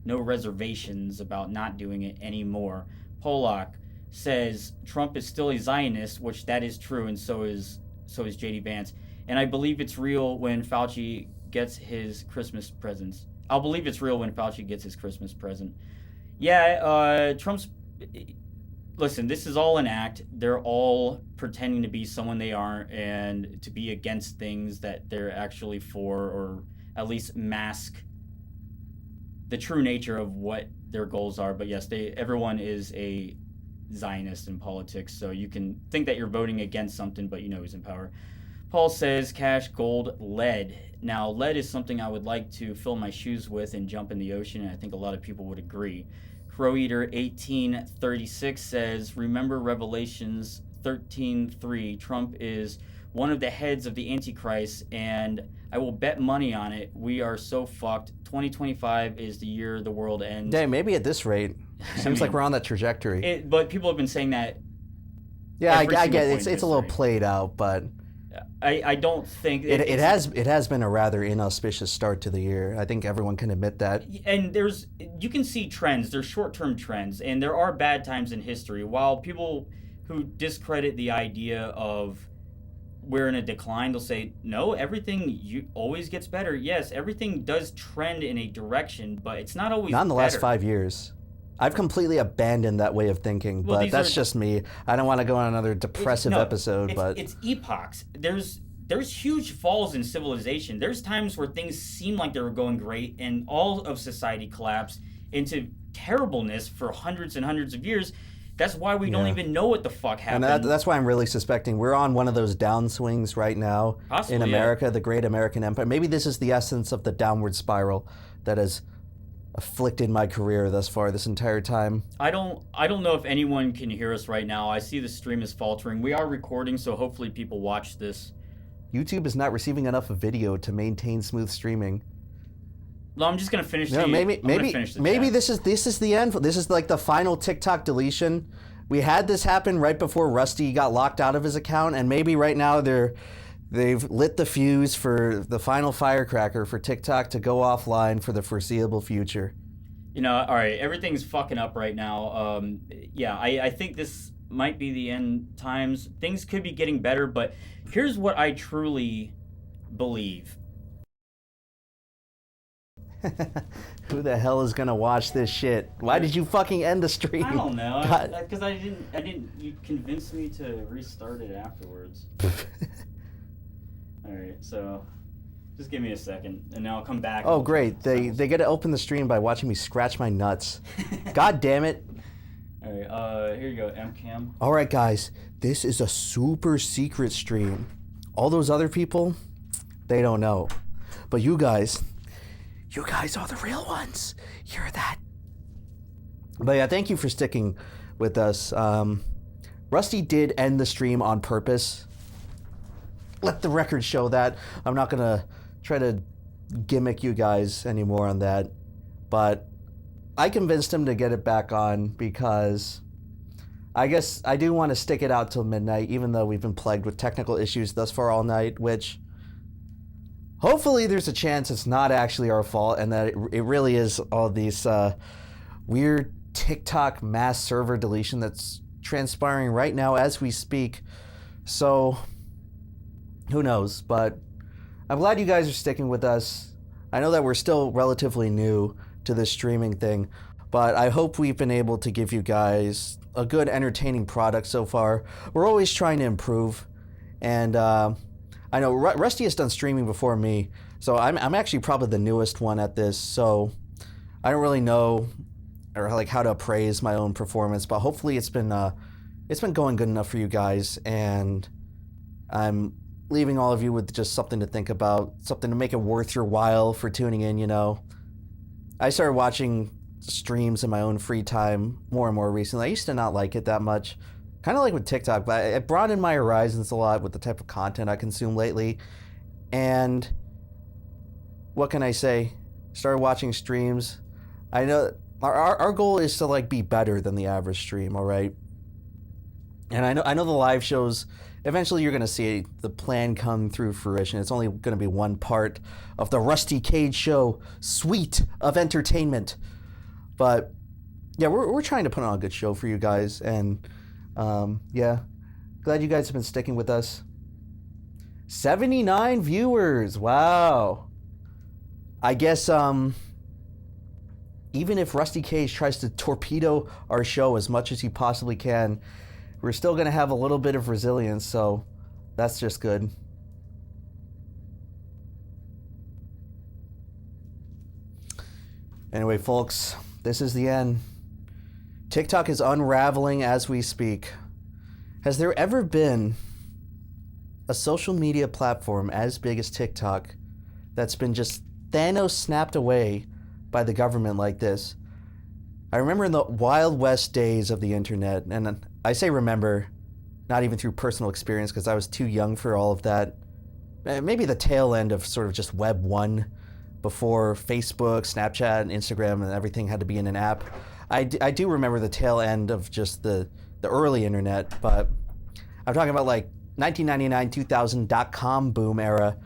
reservations about not doing it anymore. Polak, says Trump is still a Zionist, which that is true, and so is JD Vance. And I believe it's real when Fauci gets his Christmas presents. I'll believe it's real when Fauci gets his Christmas present. Yeah, Trump's... Listen, this is all an act. They're all pretending to be someone they aren't and to be against things that they're actually for, or at least mask the true nature of what their goals are. But yes, everyone is a Zionist in politics, so you can think that you're voting against something, but you know who's in power. Paul says, cash, gold, lead. Now, lead is something I would like to fill my shoes with and jump in the ocean, and I think a lot of people would agree. Croweater 1836 says, remember Revelations 13:3. Trump is one of the heads of the Antichrist, and I will bet money on it. We are so fucked. 2025 is the year the world ends. Dang, maybe at this rate. Seems like we're on that trajectory. But people have been saying that. Yeah, I get it. It's a little played out, but I don't think it has been a rather inauspicious start to the year. I think everyone can admit that. And you can see trends. There's short-term trends, and there are bad times in history. While people who discredit the idea of we're in a decline, they'll say, no, everything always gets better. Yes, everything does trend in a direction, but it's not always not in the better. Last 5 years. I've completely abandoned that way of thinking, but that's just me. I don't want to go on another depressive episode, but it's epochs. There's huge falls in civilization. There's times where things seem like they were going great, and all of society collapsed into terribleness for hundreds and hundreds of years. That's why we don't even know what the fuck happened. And that's why I'm really suspecting we're on one of those downswings right now in America, the great American empire. Maybe this is the essence of the downward spiral that has afflicted my career thus far this entire time. I don't know if anyone can hear us right now. I see the stream is faltering. We are recording, so hopefully people watch this. YouTube is not receiving enough video to maintain smooth streaming. No, I'm just gonna finish. Maybe this is the end. This is like the final TikTok deletion. We had this happen right before Rusty got locked out of his account, and maybe right now they've lit the fuse for the final firecracker for TikTok to go offline for the foreseeable future. You know, all right, everything's fucking up right now. Yeah, I think this might be the end times. Things could be getting better, but here's what I truly believe. Who the hell is gonna watch this shit? Why did you fucking end the stream? I don't know, because I didn't. You convinced me to restart it afterwards. All right, so just give me a second, and then I'll come back. Oh, great! They get to open the stream by watching me scratch my nuts. God damn it! All right, here you go, MCam. All right, guys, this is a super secret stream. All those other people, they don't know, but you guys are the real ones. You're that. But yeah, thank you for sticking with us. Rusty did end the stream on purpose. Let the record show that. I'm not gonna try to gimmick you guys anymore on that, but I convinced him to get it back on because I guess I do want to stick it out till midnight, even though we've been plagued with technical issues thus far all night, which hopefully there's a chance it's not actually our fault and that it really is all these weird TikTok mass server deletion that's transpiring right now as we speak. So who knows, but I'm glad you guys are sticking with us. I know that we're still relatively new to this streaming thing, but I hope we've been able to give you guys a good entertaining product so far. We're always trying to improve, and I know Rusty has done streaming before me, so I'm actually probably the newest one at this, so I don't really know or like how to appraise my own performance, but hopefully it's been going good enough for you guys, and I'm leaving all of you with just something to think about, something to make it worth your while for tuning in, you know. I started watching streams in my own free time more and more recently. I used to not like it that much, kind of like with TikTok, but it broadened my horizons a lot with the type of content I consume lately. And what can I say? Started watching streams. I know our goal is to like be better than the average stream, all right? And I know the live shows, eventually you're going to see the plan come through fruition. It's only going to be one part of the Rusty Cage Show suite of entertainment. But yeah, we're trying to put on a good show for you guys, and Yeah, glad you guys have been sticking with us. 79 viewers. Wow. I guess even if Rusty Cage tries to torpedo our show as much as he possibly can, we're still going to have a little bit of resilience, so that's just good. Anyway, folks, this is the end. TikTok is unraveling as we speak. Has there ever been a social media platform as big as TikTok that's been just Thanos snapped away by the government like this? I remember in the Wild West days of the internet, and I say remember, not even through personal experience because I was too young for all of that. Maybe the tail end of sort of just Web 1 before Facebook, Snapchat, and Instagram and everything had to be in an app. I do remember the tail end of just the early internet, but I'm talking about like 1999, 2000 .com boom era.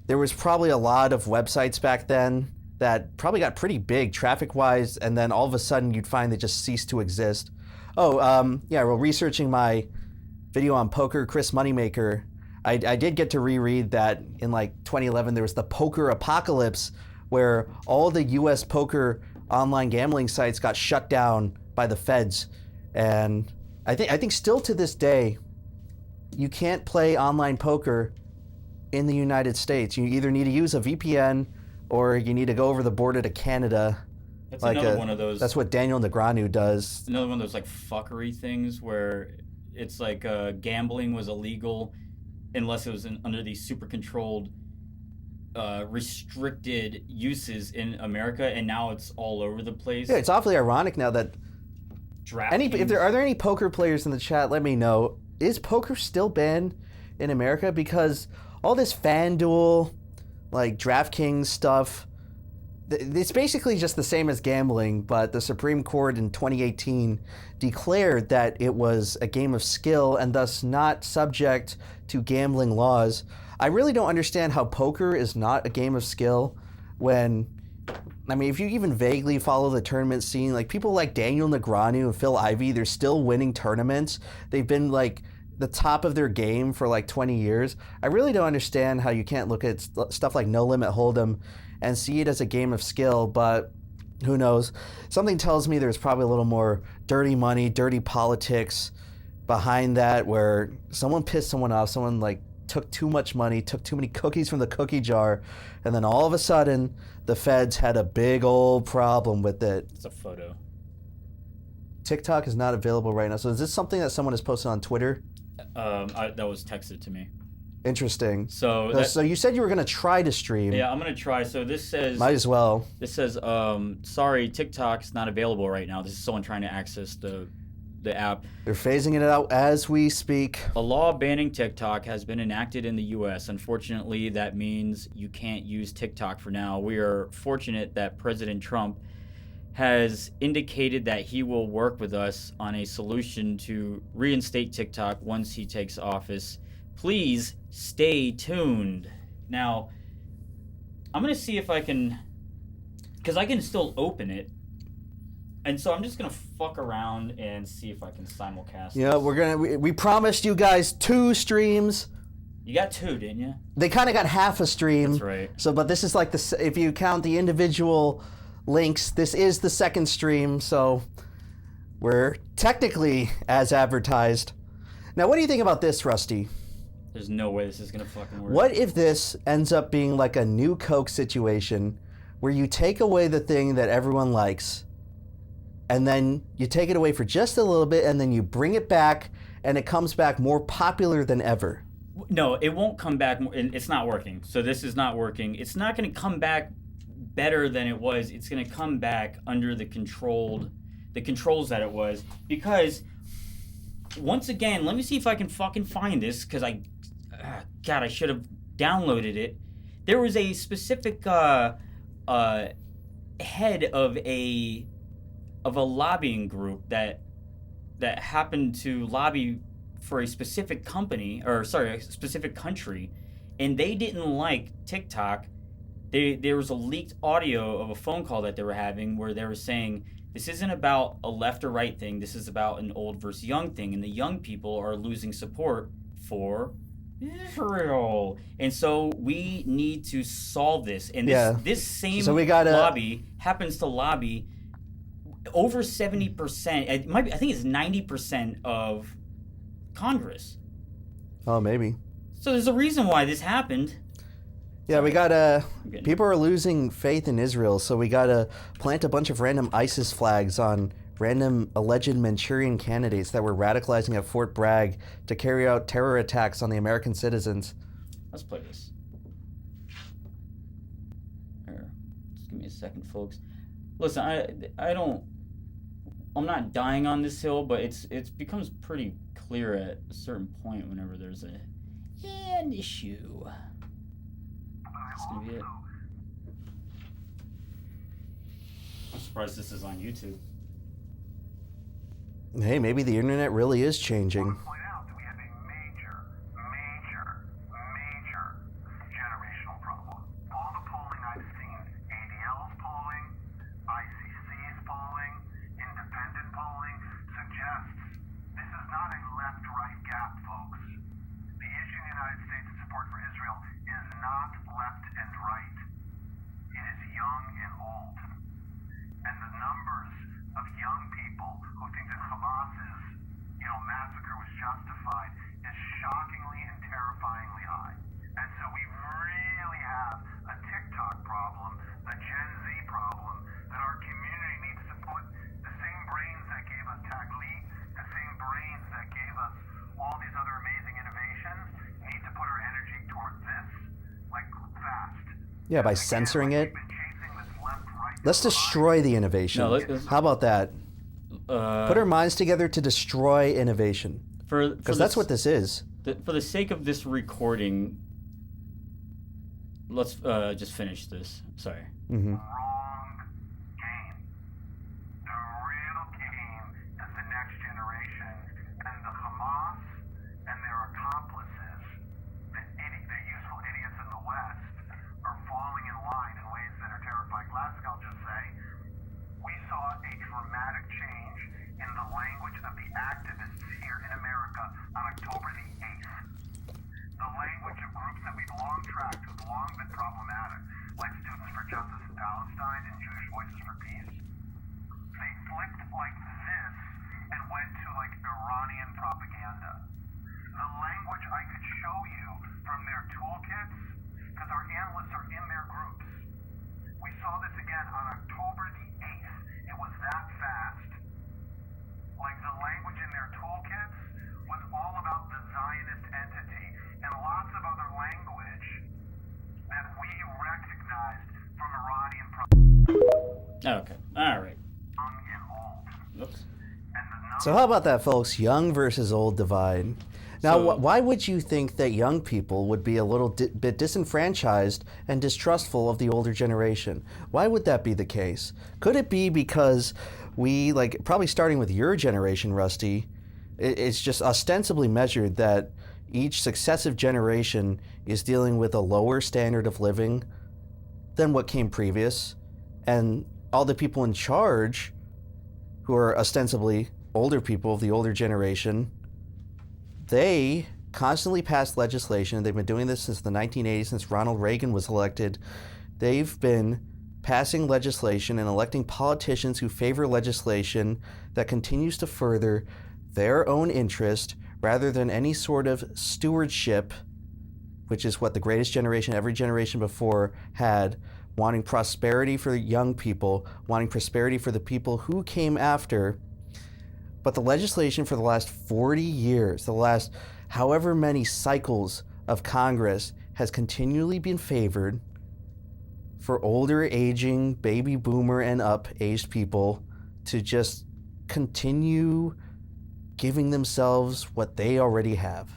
There was probably a lot of websites back then that probably got pretty big traffic-wise, and then all of a sudden you'd find they just ceased to exist. Yeah, well, researching my video on poker, Chris Moneymaker, I did get to reread that in like 2011 there was the poker apocalypse where all the US poker online gambling sites got shut down by the feds. And I think still to this day, you can't play online poker in the United States. You either need to use a VPN or you need to go over the border to Canada. That's like another one of those. That's what Daniel Negreanu does. Another one of those like fuckery things where it's like gambling was illegal unless it was under these super controlled, restricted uses in America, and now it's all over the place. Yeah, it's awfully ironic now that are there any poker players in the chat? Let me know. Is poker still banned in America? Because all this FanDuel, like DraftKings stuff, it's basically just the same as gambling, but the Supreme Court in 2018 declared that it was a game of skill and thus not subject to gambling laws. I really don't understand how poker is not a game of skill when, I mean, if you even vaguely follow the tournament scene, like people like Daniel Negreanu and Phil Ivey, they're still winning tournaments. They've been like the top of their game for like 20 years. I really don't understand how you can't look at stuff like No Limit Hold'em and see it as a game of skill, but who knows? Something tells me there's probably a little more dirty money, dirty politics behind that, where someone pissed someone off, someone like took too much money, took too many cookies from the cookie jar, and then all of a sudden the feds had a big old problem with it. It's a photo. TikTok is not available right now. So is this something that someone has posted on Twitter? That was texted to me. Interesting. So you said you were going to try to stream. Yeah, I'm going to try. So this says... Might as well. This says, sorry, TikTok's not available right now. This is someone trying to access the app. They're phasing it out as we speak. A law banning TikTok has been enacted in the U.S. Unfortunately, that means you can't use TikTok for now. We are fortunate that President Trump has indicated that he will work with us on a solution to reinstate TikTok once he takes office. Please stay tuned. Now, I'm going to see if I can, because I can still open it. And so I'm just going to fuck around and see if I can simulcast. Yeah, we promised you guys 2 streams. You got 2, didn't you? They kind of got half a stream. That's right. So, but this is like if you count the individual links, this is the second stream, so we're technically as advertised. Now, what do you think about this, Rusty? There's no way this is going to fucking work. What if this ends up being like a new Coke situation where you take away the thing that everyone likes and then you take it away for just a little bit and then you bring it back and it comes back more popular than ever? No, it won't come back. It's not working. So this is not working. It's not going to come back better than it was. It's going to come back under the controls that it was, because once again, let me see if I can fucking find this, because I should have downloaded it. There was a specific head of a lobbying group that happened to lobby for a specific a specific country, and they didn't like TikTok. There was a leaked audio of a phone call that they were having where they were saying This isn't about a left or right thing. This is about an old versus young thing, and the young people are losing support for Israel. And so we need to solve this. And this same lobby happens to lobby over 70%. I think it's 90% of Congress. Oh, maybe. So there's a reason why this happened. Yeah, we gotta. People are losing faith in Israel, so we gotta plant a bunch of random ISIS flags on random alleged Manchurian candidates that were radicalizing at Fort Bragg to carry out terror attacks on the American citizens. Let's play this. Here, just give me a second, folks. Listen, I'm not dying on this hill, but it becomes pretty clear at a certain point whenever there's an issue. That's gonna be it. I'm surprised this is on YouTube. Hey, maybe the internet really is changing. Yeah, by censoring it. Let's destroy the innovation. How about that? Put our minds together to destroy innovation. Because that's what this is. For the sake of this recording, let's just finish this. Sorry. Mm-hmm. Okay. All right. Oops. So how about that, folks? Young versus old divide. Now, why would you think that young people would be a little bit disenfranchised and distrustful of the older generation? Why would that be the case? Could it be because we, probably starting with your generation, Rusty, it's just ostensibly measured that each successive generation is dealing with a lower standard of living than what came previous, and all the people in charge, who are ostensibly older people of the older generation, they constantly pass legislation. They've been doing this since the 1980s, since Ronald Reagan was elected. They've been passing legislation and electing politicians who favor legislation that continues to further their own interest rather than any sort of stewardship, which is what the greatest generation, every generation before, had, wanting prosperity for young people, wanting prosperity for the people who came after. But the legislation for the last 40 years, the last however many cycles of Congress, has continually been favored for older, aging, baby boomer and up aged people to just continue giving themselves what they already have.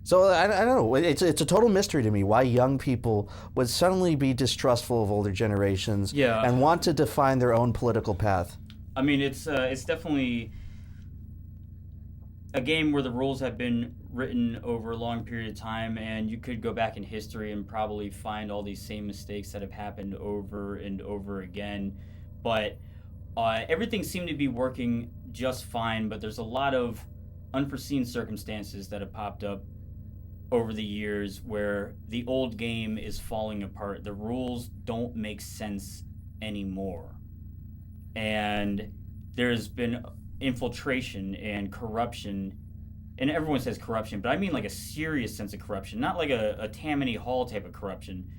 So I don't know. It's a total mystery to me why young people would suddenly be distrustful of older generations and want to define their own political path. I mean, it's definitely a game where the rules have been written over a long period of time, and you could go back in history and probably find all these same mistakes that have happened over and over again. But everything seemed to be working just fine, but there's a lot of unforeseen circumstances that have popped up over the years where the old game is falling apart. The rules don't make sense anymore. And there's been infiltration and corruption, and everyone says corruption, but I mean like a serious sense of corruption, not like a Tammany Hall type of corruption.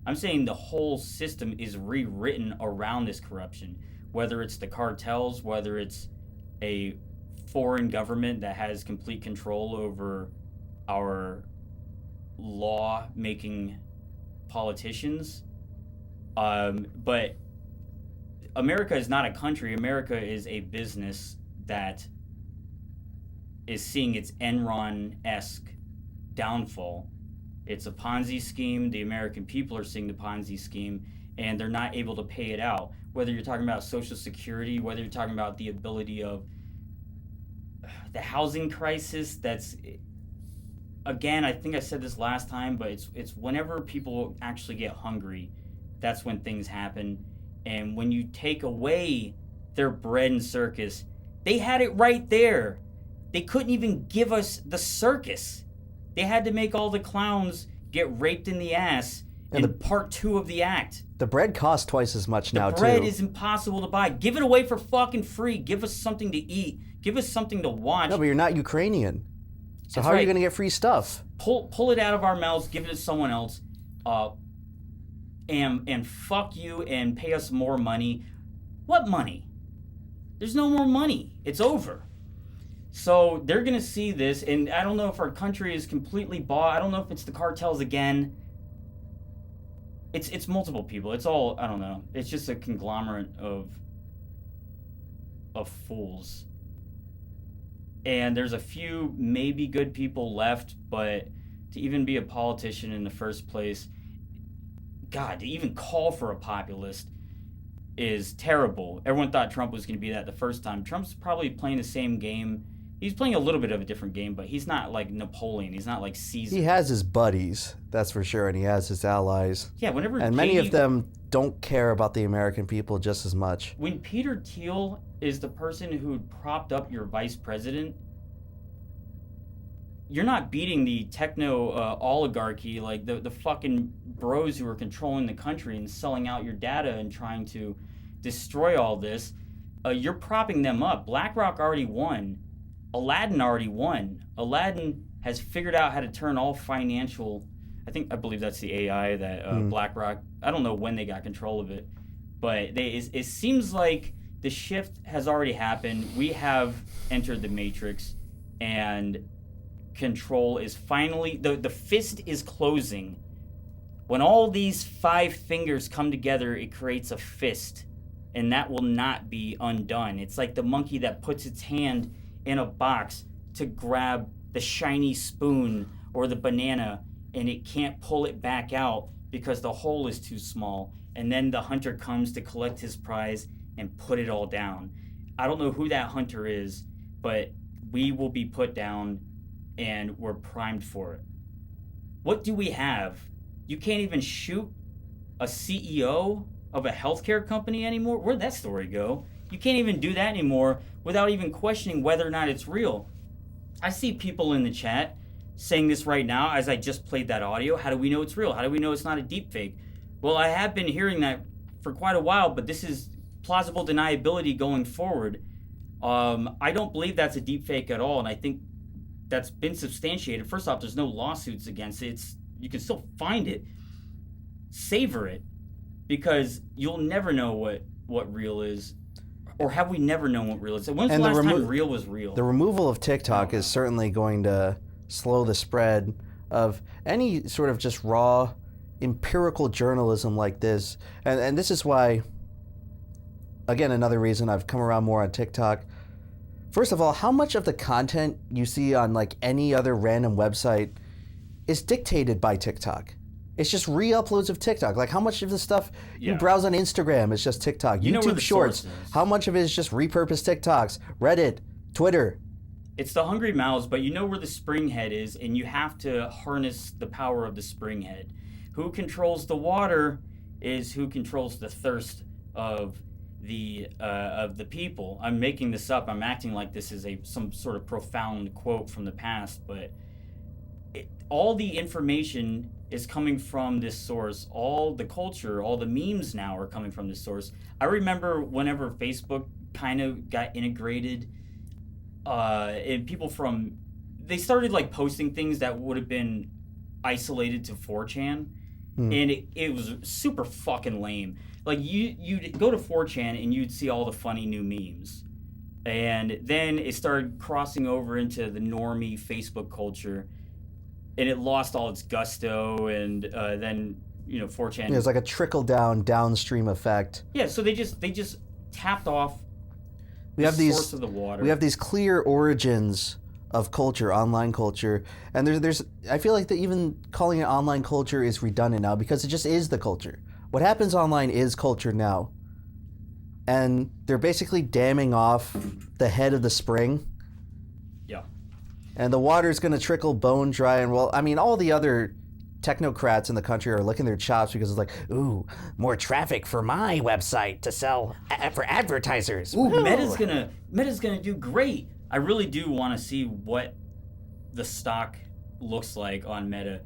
I'm saying the whole system is rewritten around this corruption, whether it's the cartels, whether it's a foreign government that has complete control over our law-making politicians. But America is not a country. America is a business that is seeing its Enron-esque downfall. It's a Ponzi scheme. The American people are seeing the Ponzi scheme, and they're not able to pay it out. Whether you're talking about Social Security, whether you're talking about the ability of the housing crisis, that's, again, I think I said this last time, but it's whenever people actually get hungry, that's when things happen. And when you take away their bread and circus, they had it right there. They couldn't even give us the circus. They had to make all the clowns get raped in the ass in part 2 of the act. The bread costs twice as much now, too. The bread is impossible to buy. Give it away for fucking free. Give us something to eat. Give us something to watch. No, but you're not Ukrainian. So That's how are you right. going to get free stuff? Pull it out of our mouths, give it to someone else, and fuck you and pay us more money. What money? There's no more money. It's over. So they're going to see this, and I don't know if our country is completely bought. I don't know if it's the cartels again. It's multiple people. It's all, I don't know. It's just a conglomerate of fools. And there's a few maybe good people left, but to even be a politician in the first place, God, to even call for a populist is terrible. Everyone thought Trump was going to be that the first time. Trump's probably playing the same game. He's playing a little bit of a different game, but he's not like Napoleon. He's not like Caesar. He has his buddies, that's for sure, and he has his allies. Yeah, whenever and many of them don't care about the American people just as much. When Peter Thiel is the person who propped up your vice president, you're not beating the techno oligarchy, like the fucking bros who are controlling the country and selling out your data and trying to destroy all this. You're propping them up. BlackRock already won. Aladdin already won. Aladdin has figured out how to turn all financial, I believe that's the AI that BlackRock, I don't know when they got control of it, but it seems like the shift has already happened. We have entered the matrix, and control is finally, the fist is closing. When all these 5 fingers come together, it creates a fist, and that will not be undone. It's like the monkey that puts its hand in a box to grab the shiny spoon or the banana, and it can't pull it back out because the hole is too small. And then the hunter comes to collect his prize and put it all down. I don't know who that hunter is, but we will be put down, and we're primed for it. What do we have? You can't even shoot a CEO of a healthcare company anymore? Where'd that story go? You can't even do that anymore without even questioning whether or not it's real. I see people in the chat saying this right now as I just played that audio. How do we know it's real? How do we know it's not a deep fake? Well, I have been hearing that for quite a while, but this is plausible deniability going forward. I don't believe that's a deep fake at all, and I think that's been substantiated. First off, there's no lawsuits against it. You can still find it. Savor it, because you'll never know what real is. Or have we never known what real is? When's the last time real was real? The removal of TikTok is certainly going to slow the spread of any sort of just raw empirical journalism like this. And this is why, again, another reason I've come around more on TikTok. First of all, how much of the content you see on like any other random website is dictated by TikTok? It's just re-uploads of TikTok. Like how much of the stuff you browse on Instagram is just TikTok? YouTube Shorts, how much of it is just repurposed TikToks? Reddit, Twitter. It's the hungry mouths, but you know where the spring head is, and you have to harness the power of the spring head. Who controls the water is who controls the thirst of the people. I'm making this up. I'm acting like this is some sort of profound quote from the past, but all the information is coming from this source. All the culture, all the memes now are coming from this source. I remember whenever Facebook kind of got integrated, and people they started like posting things that would have been isolated to 4chan, and it was super fucking lame. Like you'd go to 4chan and you'd see all the funny new memes, and then it started crossing over into the normie Facebook culture, and it lost all its gusto, and then 4chan. It was like a trickle downstream effect. Yeah, so they just tapped off. We have these source of the water. We have these clear origins of culture, online culture, and there's I feel like that even calling it online culture is redundant now because it just is the culture. What happens online is culture now, and they're basically damming off the head of the spring. Yeah. And the water's going to trickle bone dry, and all the other technocrats in the country are licking their chops because it's like, ooh, more traffic for my website to sell for advertisers. Ooh, Meta's gonna do great. I really do want to see what the stock looks like on Meta,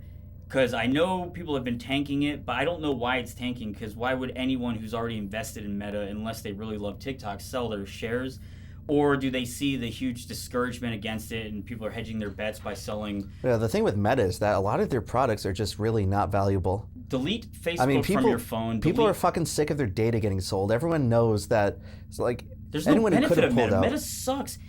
because I know people have been tanking it, but I don't know why it's tanking, because why would anyone who's already invested in Meta, unless they really love TikTok, sell their shares? Or do they see the huge discouragement against it and people are hedging their bets by selling? Yeah, the thing with Meta is that a lot of their products are just really not valuable. Delete Facebook from your phone. People are fucking sick of their data getting sold. Everyone knows that. It's like there's no anyone who benefit could have of pulled Meta. out. Meta sucks.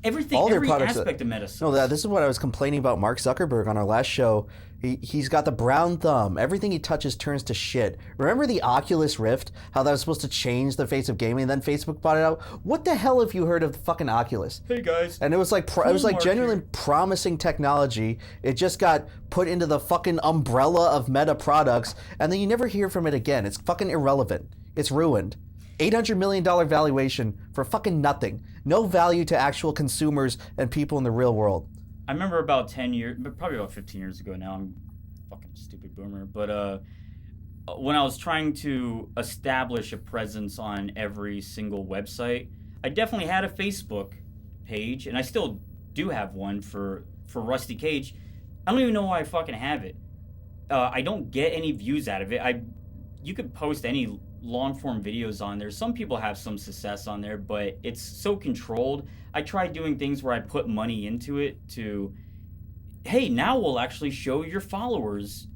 Every products aspect of Meta sucks. No, this is what I was complaining about Mark Zuckerberg on our last show. He's got the brown thumb. Everything he touches turns to shit. Remember the Oculus Rift? How that was supposed to change the face of gaming, and then Facebook bought it out? What the hell have you heard of the fucking Oculus? Hey guys. And it was like genuinely promising technology. It just got put into the fucking umbrella of Meta products, and then you never hear from it again. It's fucking irrelevant. It's ruined. $800 million valuation for fucking nothing. No value to actual consumers and people in the real world. I remember about 10 years, probably about 15 years ago now, I'm a fucking stupid boomer, but when I was trying to establish a presence on every single website, I definitely had a Facebook page, and I still do have one for Rusty Cage. I don't even know why I fucking have it. I don't get any views out of it. You could post any long-form videos on there. Some people have some success on there, but it's so controlled. I tried doing things where I put money into it to, hey, now we'll actually show your followers.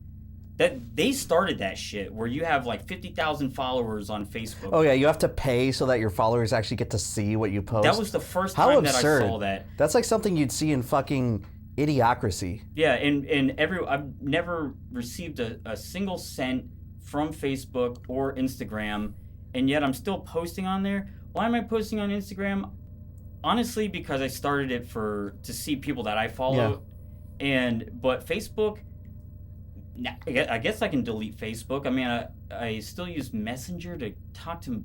That they started that shit where you have like 50,000 followers on Facebook. Oh yeah, you have to pay so that your followers actually get to see what you post. That was the first time that I saw that. That's like something you'd see in fucking Idiocracy. Yeah, and I've never received a single cent from Facebook or Instagram, and yet I'm still posting on there. Why am I posting on Instagram? Honestly, because I started it to see people that I follow, but Facebook, I guess I can delete Facebook. I mean, I still use Messenger to talk to.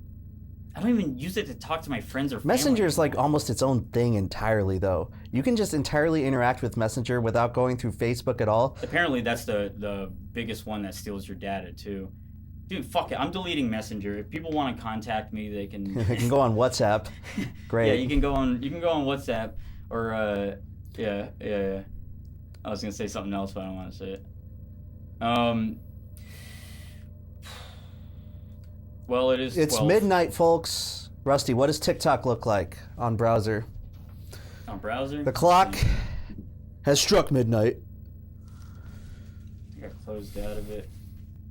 I don't even use it to talk to my friends or family. Messenger is like almost its own thing entirely, though. You can just entirely interact with Messenger without going through Facebook at all. Apparently, that's the biggest one that steals your data too. Dude, fuck it. I'm deleting Messenger. If people want to contact me, they can. They can go on WhatsApp. Great. Yeah, you can go on WhatsApp or yeah. I was gonna say something else, but I don't want to say it. Well, it is. It's 12. midnight, folks. Rusty, what does TikTok look like on browser? On browser? The clock has struck midnight. I got closed out of it.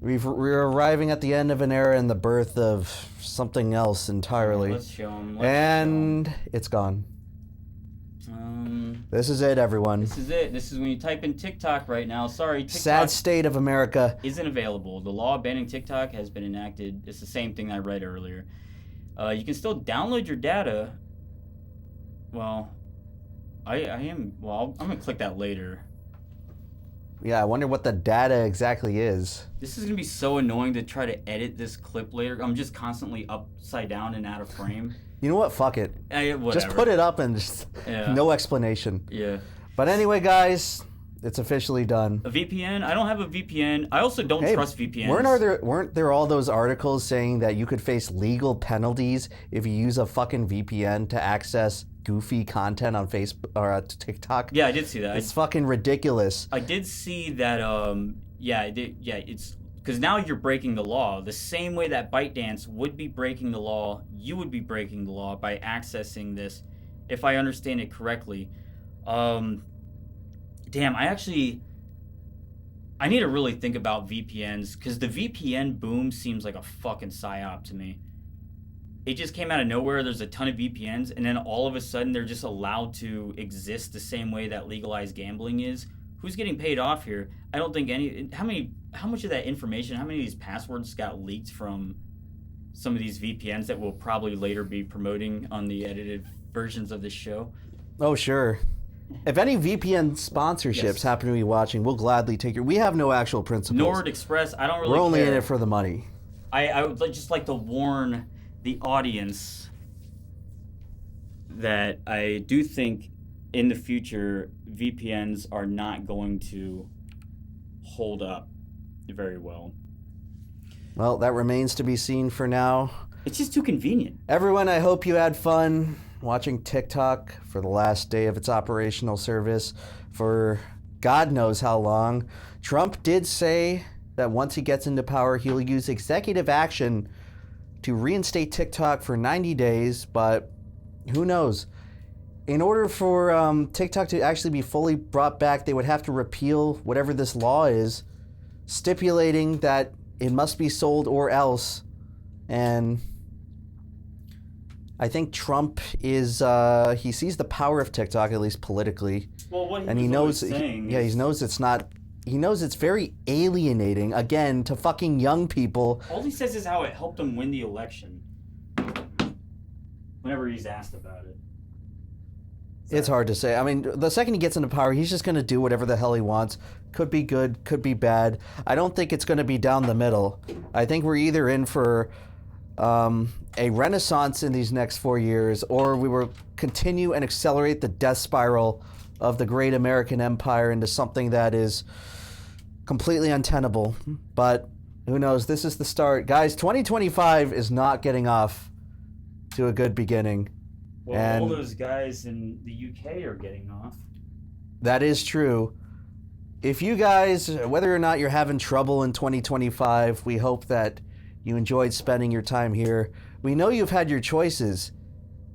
We're arriving at the end of an era and the birth of something else entirely. Let's show them. And it's gone. This is it, everyone. This is it. This is when you type in TikTok right now. Sorry, TikTok sad state of America isn't available. The law banning TikTok has been enacted. It's the same thing I read earlier. You can still download your data. Well, I'm gonna click that later. Yeah, I wonder what the data exactly is. This is gonna be so annoying to try to edit this clip later. I'm just constantly upside down and out of frame. You know what? Fuck it. Whatever. Just put it up and just no explanation. Yeah. But anyway, guys, It's officially done. A VPN? I don't have a VPN. I also don't trust VPNs. Weren't there all those articles saying that you could face legal penalties if you use a fucking VPN to access goofy content on Facebook or TikTok? Yeah, I did see that. It's fucking ridiculous. I did see that. It's because now you're breaking the law. The same way that ByteDance would be breaking the law, you would be breaking the law by accessing this, if I understand it correctly. Damn, I need to really think about VPNs, because the VPN boom seems like a fucking psyop to me. It just came out of nowhere. There's a ton of VPNs, and then all of a sudden they're just allowed to exist the same way that legalized gambling is. Who's getting paid off here? I don't think how much of that information, how many of these passwords got leaked from some of these VPNs that we'll probably later be promoting on the edited versions of this show? Oh, sure. If any VPN sponsorships happen to be watching, we'll gladly take your... We have no actual principles. Nord Express, I don't really care. We're only in it for the money. I would just like to warn the audience that I do think in the future VPNs are not going to hold up very well. Well, that remains to be seen for now. It's just too convenient. Everyone, I hope you had fun watching TikTok for the last day of its operational service for God knows how long. Trump did say that once he gets into power, he'll use executive action to reinstate TikTok for 90 days, but who knows? In order for TikTok to actually be fully brought back, they would have to repeal whatever this law is, stipulating that it must be sold or else. And I think Trump is, he sees the power of TikTok, at least politically. Well, what he knows, he knows it's not, he knows it's very alienating, again, to fucking young people. All he says is how it helped him win the election. Whenever he's asked about it. It's hard to say. I mean, the second he gets into power, he's just going to do whatever the hell he wants. Could be good, could be bad. I don't think it's going to be down the middle. I think we're either in for a renaissance in these next 4 years, or we will continue and accelerate the death spiral of the great American empire into something that is completely untenable. But who knows? This is the start. Guys, 2025 is not getting off to a good beginning. Well, and all those guys in the UK are getting off. That is true. If you guys, whether or not you're having trouble in 2025, we hope that you enjoyed spending your time here. We know you've had your choices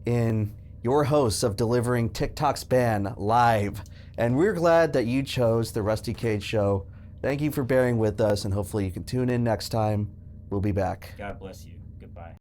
in your hosts of delivering TikTok's ban live, and we're glad that you chose the Rusty Cage Show. Thank you for bearing with us, and hopefully you can tune in next time. We'll be back. God bless you.